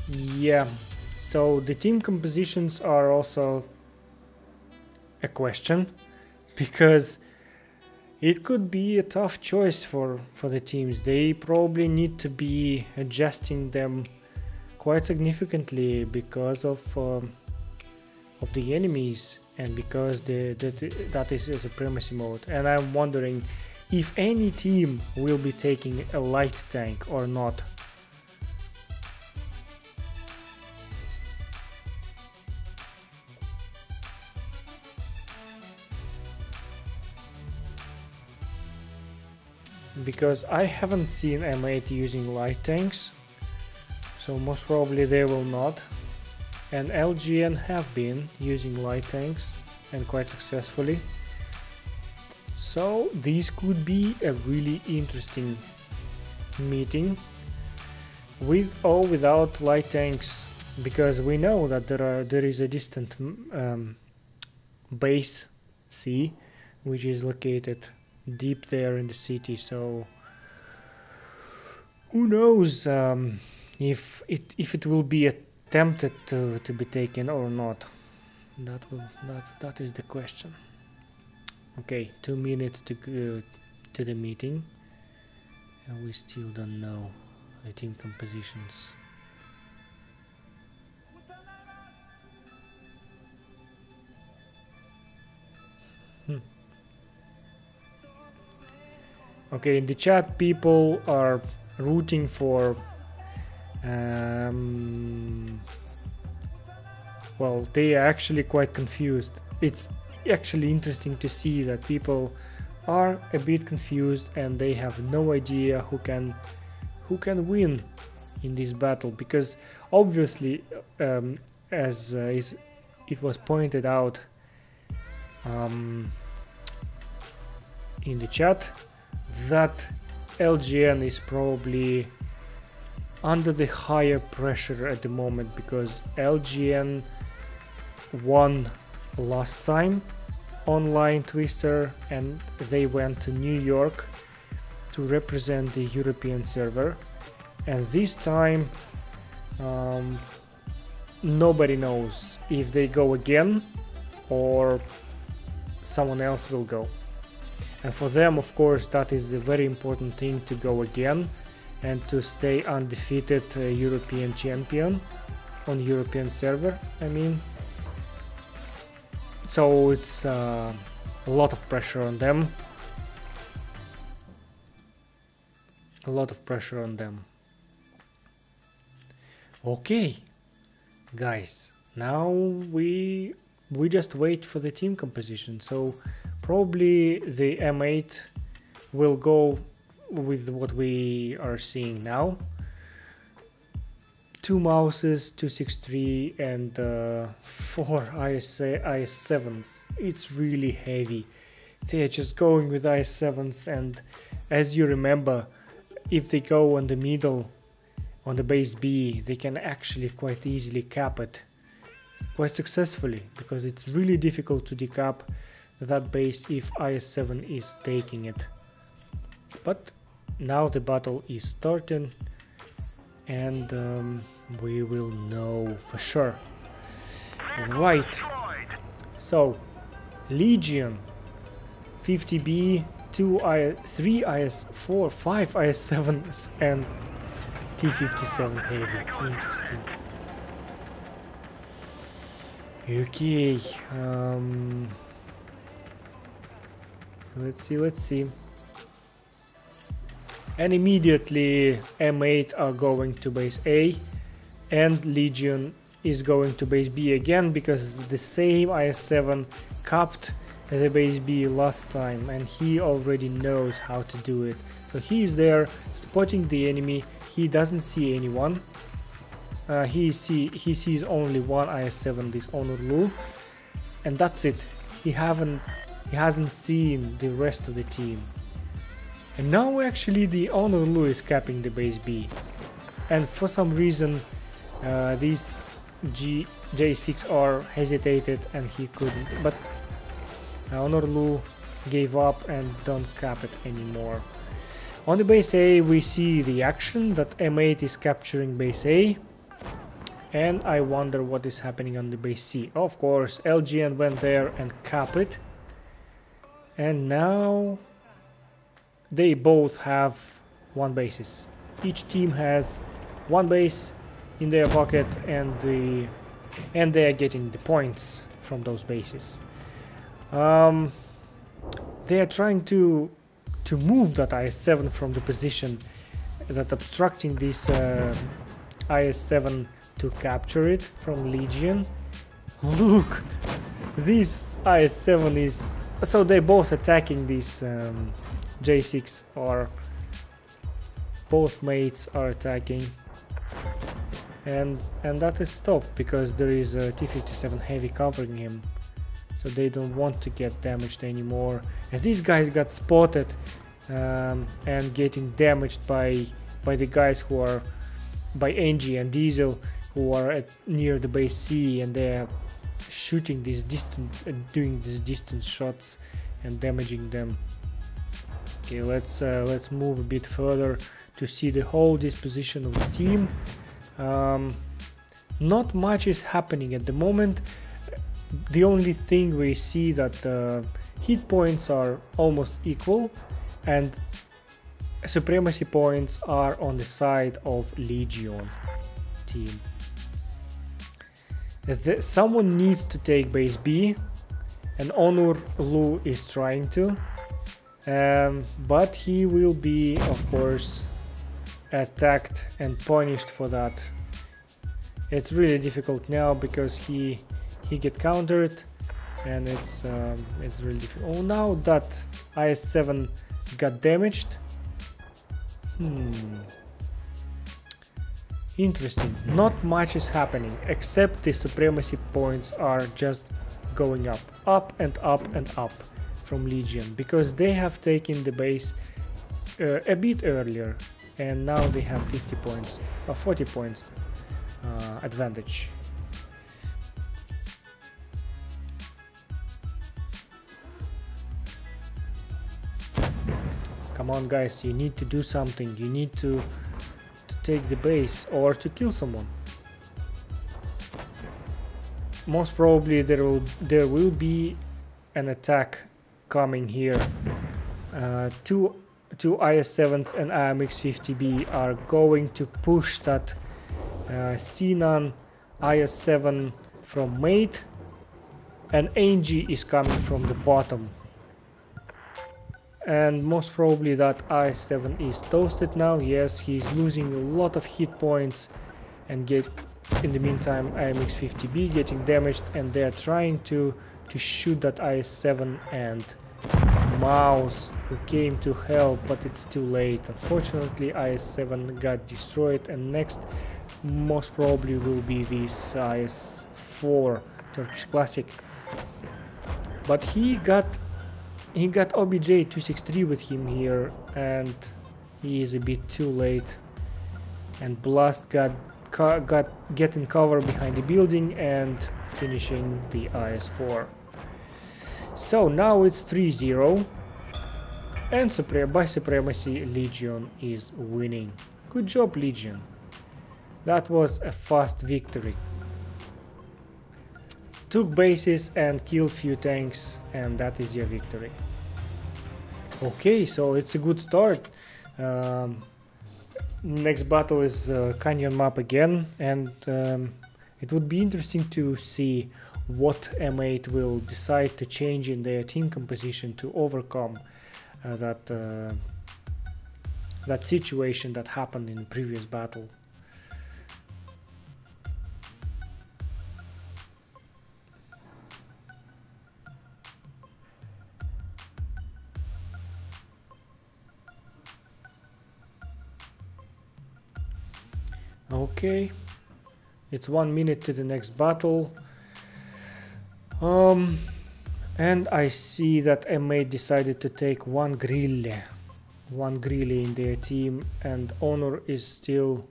Yeah, so the team compositions are also a question, because it could be a tough choice for the teams. They probably need to be adjusting them quite significantly because of the enemies, and because that is a supremacy mode. And I'm wondering if any team will be taking a light tank or not. Because I haven't seen M8 using light tanks, so most probably they will not. And LGN have been using light tanks, and quite successfully. So this could be a really interesting meeting, with or without light tanks, because we know that there is a distant base C, which is located deep there in the city. So who knows if it will be attempted to be taken or not. That is the question. Okay, 2 minutes to go to the meeting, and we still don't know the team compositions. Okay, in the chat people are rooting for well, they are actually quite confused. It's actually interesting to see that people are a bit confused, and they have no idea who can win in this battle, because obviously as it was pointed out in the chat, that LGN is probably under the higher pressure at the moment, because LGN won last time online Twister, and they went to New York to represent the European server, and this time nobody knows if they go again or someone else will go. And for them, of course, that is a very important thing, to go again and to stay undefeated European champion on European server, I mean. So it's a lot of pressure on them. A lot of pressure on them. Okay, guys, now we just wait for the team composition. So probably the M8 will go with what we are seeing now. 2 mouses, 263 and 4 IS7s. It's really heavy. They are just going with IS7s, and as you remember, if they go on the middle, on the base B, they can actually quite easily cap it quite successfully, because it's really difficult to decap that base if IS7 is taking it. But now the battle is starting, and we will know for sure. Right, so Legion 50B 3 IS4, 5 IS7s and T57 heavy. Interesting. Okay, let's see. And immediately M8 are going to base A and Legion is going to base B again, because the same IS7 capped the base B last time and he already knows how to do it. So he is there spotting the enemy, he doesn't see anyone. He sees only one IS7, this Honor Lu, and that's it. He hasn't seen the rest of the team. And now actually the Honor Lu is capping the base B, and for some reason these J6R hesitated and he couldn't, but Honor Lu gave up and don't cap it anymore. On the base A we see the action that M8 is capturing base A, and I wonder what is happening on the base C. Of course LGN went there and capped it, and now they both have one bases. Each team has one base in their pocket, and they are getting the points from those bases. They are trying to move that IS7 from the position that obstructing this IS7 to capture it from Legion. Look, this IS7 is... So they're both attacking this J6, or both mates are attacking, and that is stopped because there is a T57 heavy covering him, so they don't want to get damaged anymore. And these guys got spotted and getting damaged by the guys who are by Angie and Diesel, who are near the base C, and they are shooting these doing these distance shots and damaging them. Okay, let's move a bit further to see the whole disposition of the team. Not much is happening at the moment. The only thing we see that hit points are almost equal and supremacy points are on the side of Legion team. Someone needs to take base B, and Honor Lu is trying to, but he will be, of course, attacked and punished for that. It's really difficult now because he get countered, and it's really difficult. Oh, now that IS7 got damaged. Interesting. Not much is happening except the supremacy points are just going up and up and up from Legion, because they have taken the base a bit earlier, and now they have 50 points or 40 points advantage. Come on guys, you need to do something. You need to take the base or to kill someone. Most probably there will be an attack coming here. Two IS7s and AMX-50B are going to push that Sinan IS7 from mate, and Angie is coming from the bottom. And most probably that IS7 is toasted now. Yes, he's losing a lot of hit points, and in the meantime AMX-50B getting damaged, and they're trying to shoot that IS7 and Mouse, who came to help, but it's too late. Unfortunately IS7 got destroyed, and next most probably will be this IS4 Turkish Classic, but he got OBJ 263 with him here, and he is a bit too late, and Blast got getting cover behind the building and finishing the IS4. So now it's 3-0, and by supremacy Legion is winning. Good job Legion. That was a fast victory. Took bases and killed few tanks, and that is your victory. Okay, so it's a good start. Next battle is Canyon map again, and it would be interesting to see what M8 will decide to change in their team composition to overcome that situation that happened in the previous battle. Okay, it's 1 minute to the next battle. And I see that M8 decided to take one grille in their team, and Honor is still,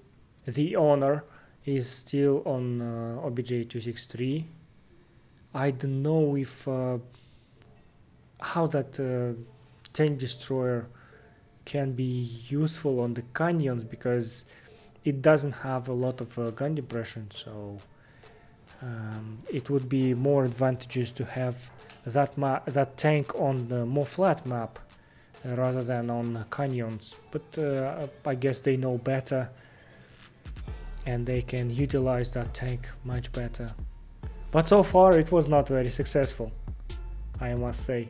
the Honor is still on OBJ263. I don't know if how that tank destroyer can be useful on the canyons, because it doesn't have a lot of gun depression, so it would be more advantageous to have that tank on the more flat map rather than on canyons. But I guess they know better and they can utilize that tank much better. But so far it was not very successful, I must say.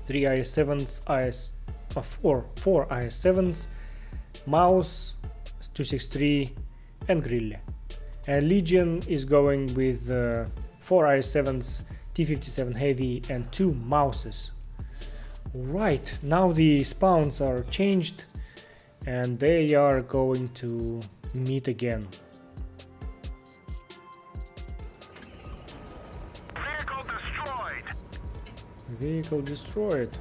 3 IS-7s, four IS-7s, mouse, 263 and grille. And Legion is going with 4 IS-7s, T57 heavy and 2 mouses. Right, now the spawns are changed and they are going to meet again. Vehicle destroyed. Vehicle destroyed.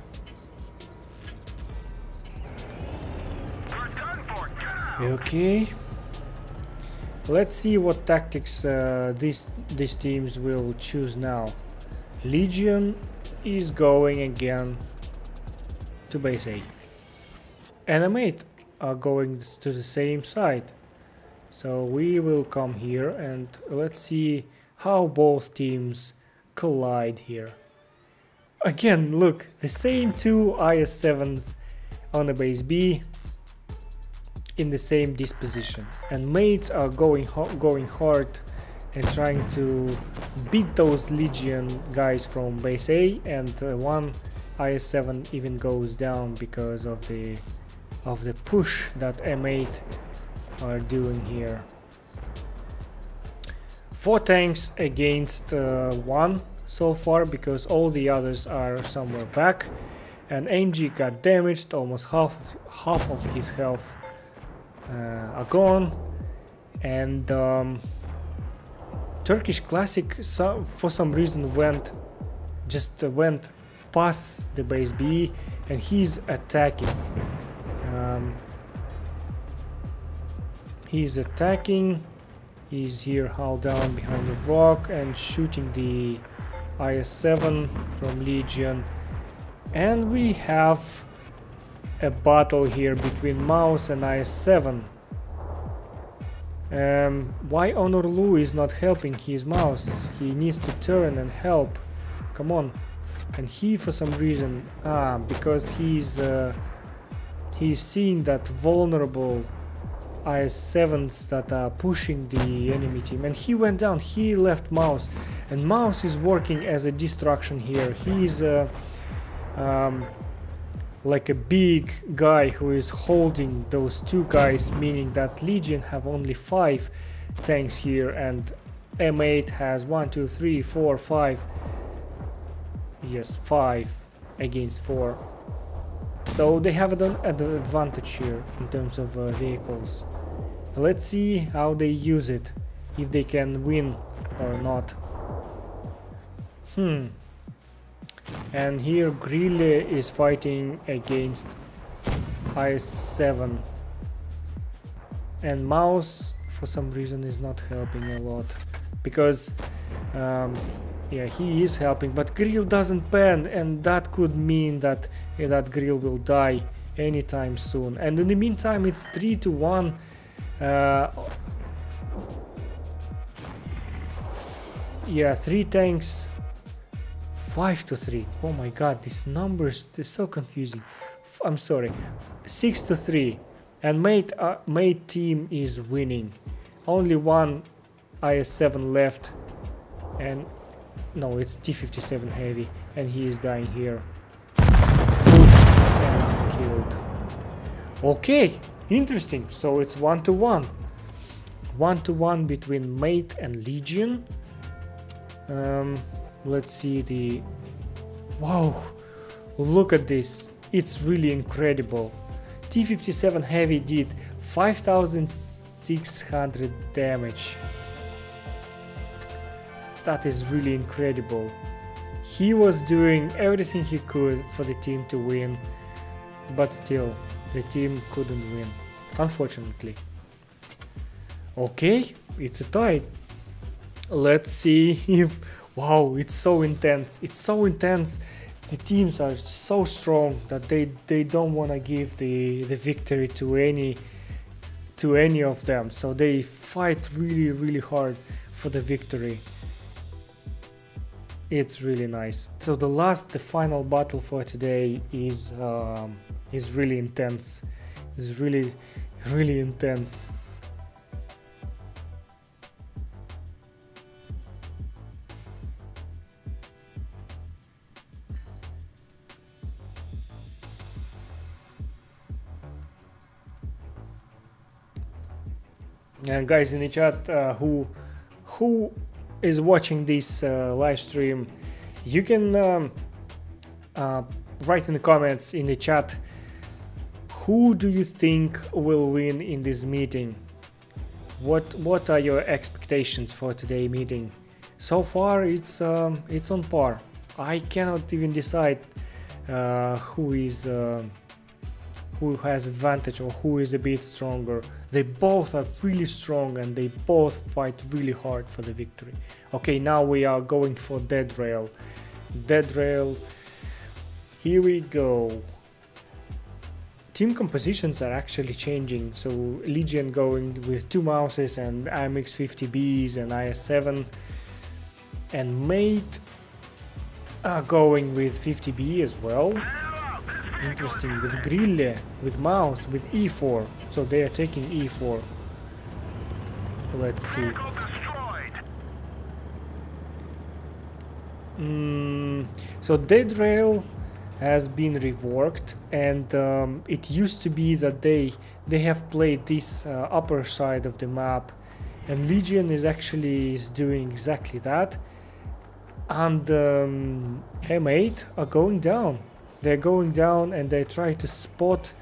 We're done for. Get out. Okay. Let's see what tactics these teams will choose now. Legion is going again to base A. And M8 are going to the same side. So we will come here and let's see how both teams collide here. Again, look, the same 2 IS-7s on the base B in the same disposition, and mates are going hard and trying to beat those Legion guys from base A, and one IS-7 even goes down because of the push that M8 are doing here. 4 tanks against 1 so far, because all the others are somewhere back, and NG got damaged, almost half of his health are gone, and Turkish Classic for some reason went past the base B and he's attacking. He's here held down behind the rock and shooting the IS-7 from Legion, and we have a battle here between mouse and IS-7. Why Honor Lu is not helping his mouse? He needs to turn and help. Come on. And he, for some reason, because he's seeing that vulnerable IS-7s that are pushing the enemy team, and he went down. He left mouse, and mouse is working as a distraction here. He's like a big guy who is holding those 2 guys, meaning that Legion have only 5 tanks here and M8 has 1, 2, 3, 4, 5. Yes, 5 against 4. So they have an advantage here in terms of vehicles. Let's see how they use it, if they can win or not. And here Grille is fighting against IS-7, and mouse for some reason is not helping a lot, because yeah, he is helping, but Grille doesn't ban, and that could mean that that Grille will die anytime soon. And in the meantime it's 3-1. Yeah, 3 tanks 5-3. Oh my god, these numbers, they're so confusing. I'm sorry. 6-3. And mate team is winning. Only one IS-7 left. And no, it's T-57 heavy. And he is dying here. Pushed and killed. Okay, interesting. So it's 1-1. 1-1 between Mate and Legion. Let's see the... Wow, look at this. It's really incredible. T-57 Heavy did 5,600 damage. That is really incredible. He was doing everything he could for the team to win, but still, the team couldn't win, unfortunately. Okay, it's a tie. Let's see if... Wow, it's so intense. It's so intense. The teams are so strong that they don't want to give the victory to any of them. So they fight really hard for the victory. It's really nice. So the final battle for today is really intense. It's really intense. And guys in the chat, who is watching this live stream, you can write in the comments in the chat, who do you think will win in this meeting? What are your expectations for today's meeting? So far it's on par. I cannot even decide who has advantage or who is a bit stronger. They both are really strong and they both fight really hard for the victory. Okay, now we are going for Dead Rail. Dead Rail, here we go. Team compositions are actually changing. So Legion going with 2 mouses and IMX 50Bs and IS-7, and Mate are going with 50B as well. Interesting, with Grille, with mouse, with E4. So they are taking E4. Let's see. So Dead Rail has been reworked, and it used to be that they have played this upper side of the map, and Legion is doing exactly that. And M8 are going down. They're going down and they try to spot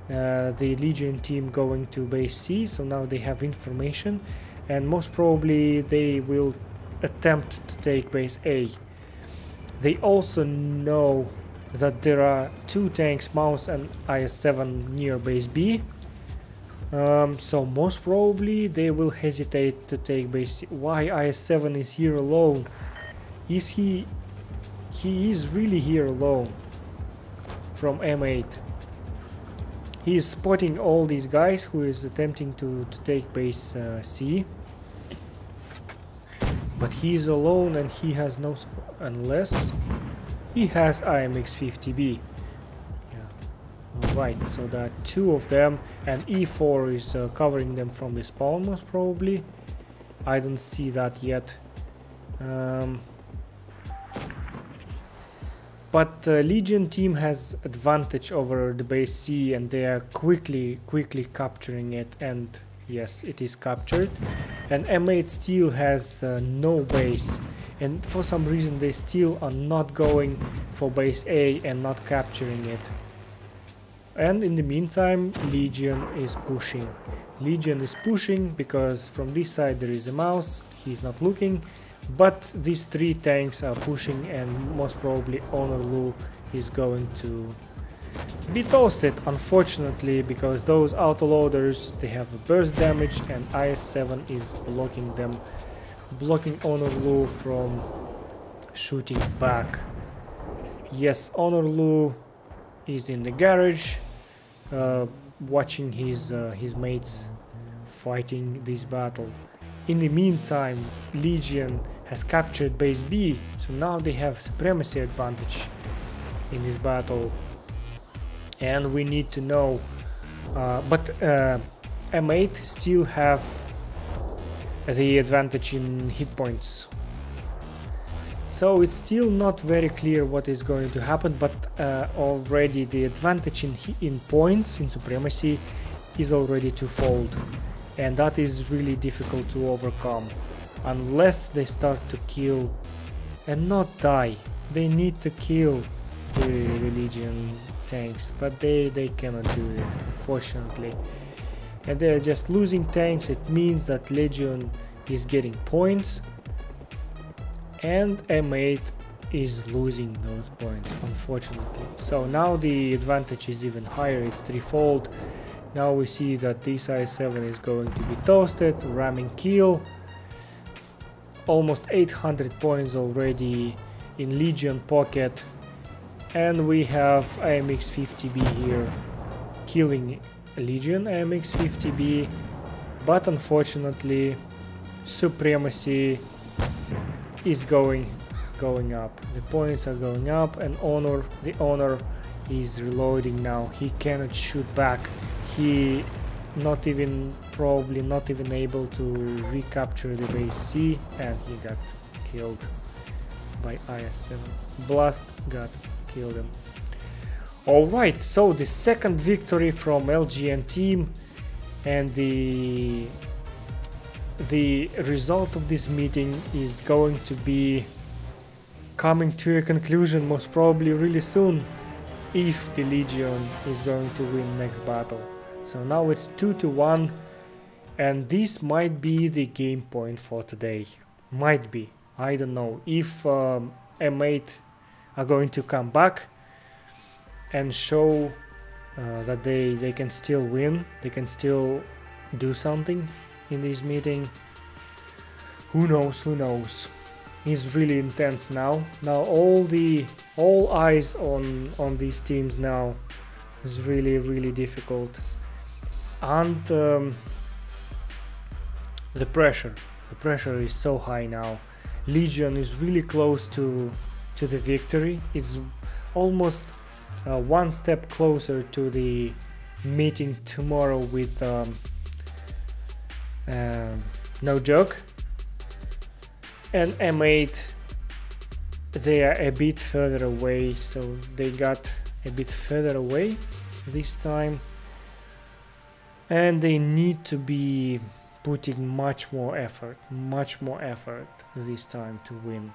the Legion team going to base C. So now they have information, and most probably they will attempt to take base A. They also know that there are 2 tanks, Mouse and IS-7, near base B. So most probably they will hesitate to take base C. Why IS-7 is here alone? Is he is really here alone from M8. He is spotting all these guys who is attempting to take base C. But he is alone and he has no support, unless he has IMX 50B. Yeah. Alright, so there are 2 of them, and E4 is covering them from the spawn most probably. I don't see that yet. But Legion team has advantage over the base C, and they are quickly capturing it, and yes, it is captured. And M8 still has no base, and for some reason they still are not going for base A and not capturing it. And in the meantime, Legion is pushing. Legion is pushing because from this side there is a mouse, he's not looking. But these 3 tanks are pushing, and most probably Honor Lu is going to be toasted, unfortunately, because those autoloaders, they have a burst damage, and IS-7 is blocking them, blocking Honor Lu from shooting back. Yes, Honor Lu is in the garage, watching his mates fighting this battle. In the meantime, Legion has captured base B, so now they have supremacy advantage in this battle, and we need to know, but M8 still have the advantage in hit points, so it's still not very clear what is going to happen, but already the advantage in points, in supremacy, is already twofold, and that is really difficult to overcome unless they start to kill and not die. They need to kill the Legion tanks, but they cannot do it, unfortunately, and they're just losing tanks. It means that Legion is getting points and M8 is losing those points, unfortunately. So now the advantage is even higher, it's threefold. Now we see that this IS-7 is going to be toasted, ramming kill, almost 800 points already in Legion pocket, and we have AMX-50B here killing Legion AMX-50B, but unfortunately supremacy is going up. The points are going up, and the Honor is reloading now. He cannot shoot back. He probably not even able to recapture the base C, and he got killed by IS-7. Blast got killed him. Alright, so the second victory from LGN team, and the result of this meeting is going to be coming to a conclusion most probably really soon, if the Legion is going to win next battle. So now it's 2-1, and this might be the game point for today. Might be, I don't know, if M8 are going to come back and show that they can still win, they can still do something in this meeting. Who knows, who knows. It's really intense now. Now all eyes on these teams now. It's really difficult. And the pressure is so high now. Legion is really close to the victory. It's almost one step closer to the meeting tomorrow with No Joke. And M8, they are a bit further away, so they got a bit further away this time, and they need to be putting much more effort this time to win.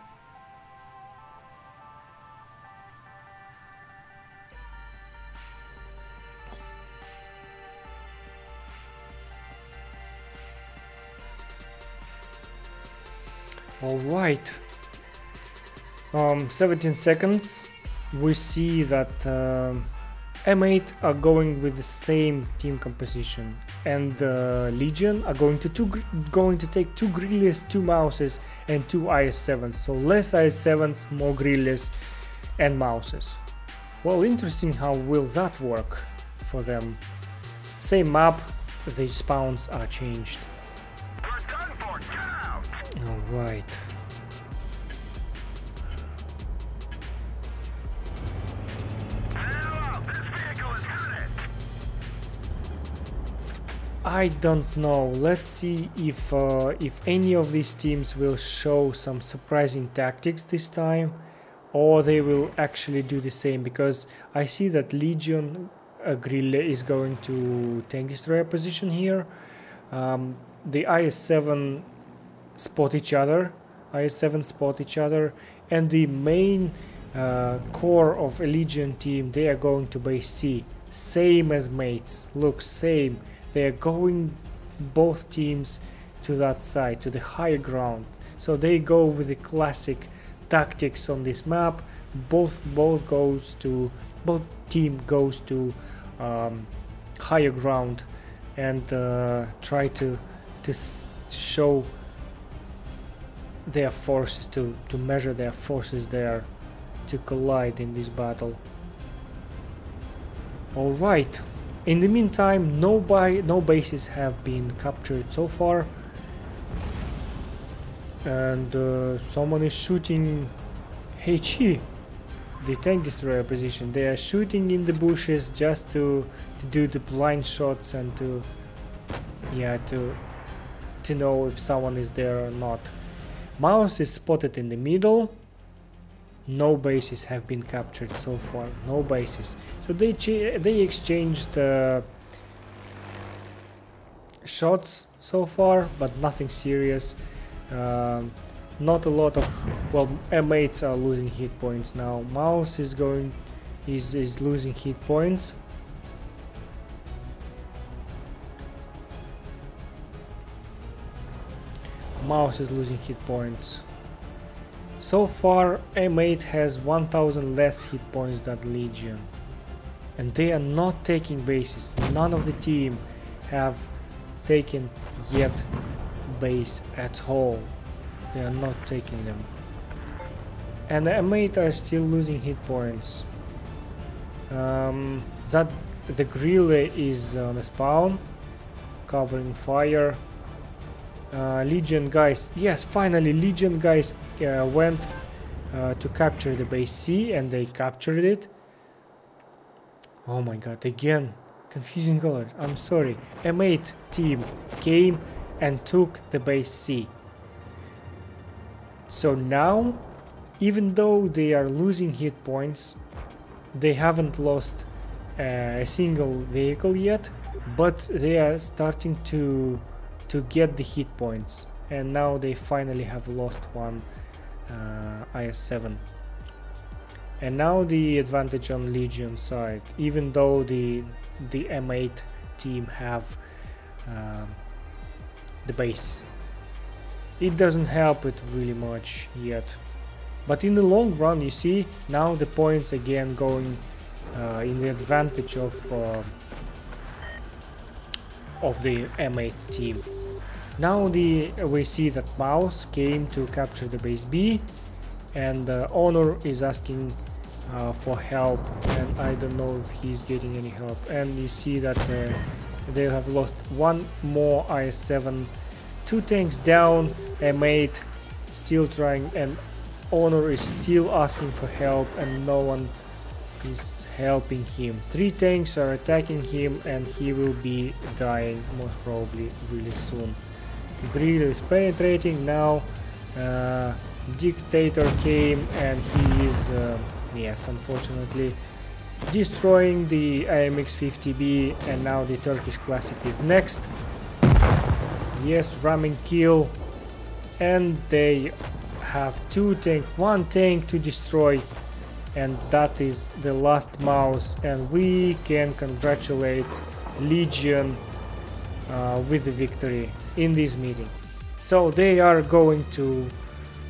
Alright, 17 seconds, we see that M8 are going with the same team composition, and Legion are going to take 2 Grilles, 2 Mouses and 2 IS-7s, so less IS-7s, more Grilles and Mouses. Well, interesting, how will that work for them? Same map, the spawns are changed. Alright. I don't know. Let's see if any of these teams will show some surprising tactics this time, or they will actually do the same, because I see that Legion Grille is going to tank destroyer position here. The IS-7 spot each other, and the main core of a Legion team, they are going to base C, same as mates. Look, same. They are going, both teams, to that side, to the higher ground. So they go with the classic tactics on this map. Both team goes to higher ground and try to show their forces, to measure their forces there, to collide in this battle. Alright, in the meantime, no bases have been captured so far, and someone is shooting HE, the tank destroyer position. They are shooting in the bushes just to do the blind shots and to know if someone is there or not. Mouse is spotted in the middle. No bases have been captured so far. No bases. So they exchanged shots so far, but nothing serious. Not a lot of, well, M8s are losing hit points now. Mouse is losing hit points. Mouse is losing hit points. So far M8 has 1000 less hit points than Legion, and they are not taking bases. None of the team have taken yet base at all. They are not taking them, and the M8 are still losing hit points. That the grill is on the spawn, covering fire. Legion guys, yes, finally Legion guys went to capture the base C, and they captured it. Oh my god, again confusing colors, I'm sorry. M8 team came and took the base C. So now, even though they are losing hit points, they haven't lost a single vehicle yet, but they are starting to get the hit points, and now they finally have lost one IS-7. And now the advantage on Legion side, even though the M8 team have the base. It doesn't help it really much yet, but in the long run, you see, now the points again going in the advantage of the M8 team. Now we see that Mouse came to capture the base B, and Honor is asking for help, and I don't know if he's getting any help. And you see that they have lost one more IS-7, 2 tanks down, M8 still trying, and Honor is still asking for help, and no one is helping him. 3 tanks are attacking him, and he will be dying most probably really soon. Grill is penetrating now. Dictator came, and he is yes, unfortunately destroying the AMX-50B, and now the Turkish Classic is next. Yes, ramming kill, and they have 1 tank to destroy, and that is the last Mouse, and we can congratulate Legion with the victory in this meeting. So they are going to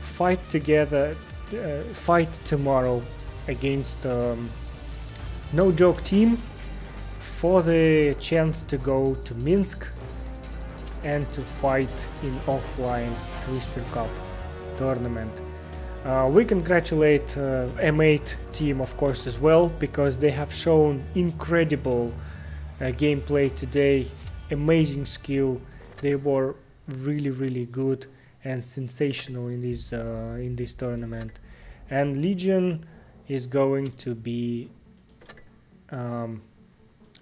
fight together, fight tomorrow against No Joke team for the chance to go to Minsk and to fight in offline Twister Cup tournament. We congratulate M8 team, of course, as well, because they have shown incredible gameplay today, amazing skill. They were really good and sensational in this tournament. And Legion is going to be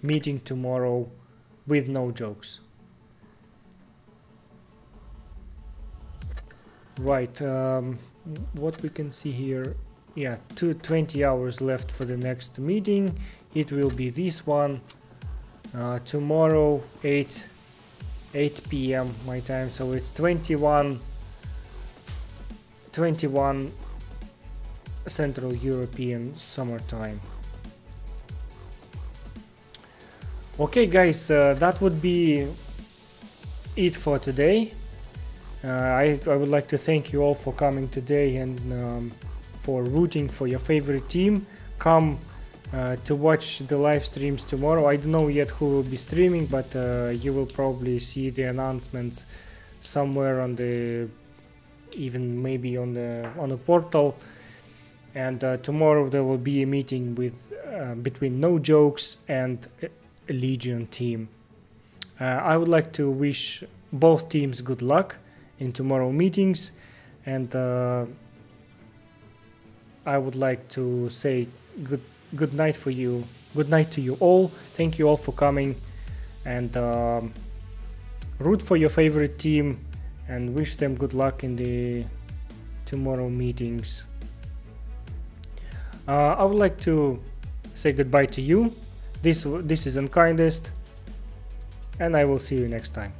meeting tomorrow with No Jokes. Right, what we can see here, yeah, 20 hours left for the next meeting. It will be this one tomorrow, 8 p.m. my time, so it's 21 Central European summertime. Okay guys, that would be it for today. I would like to thank you all for coming today and for rooting for your favorite team. Come to watch the live streams tomorrow. I don't know yet who will be streaming, but you will probably see the announcements somewhere on the, even maybe on the portal. And tomorrow there will be a meeting with between No Jokes and a Legion team. I would like to wish both teams good luck in tomorrow meetings. and I would like to say good night for you. Good night to you all. Thank you all for coming, and root for your favorite team and wish them good luck in the tomorrow meetings. I would like to say goodbye to you. This is Unkindest, and I will see you next time.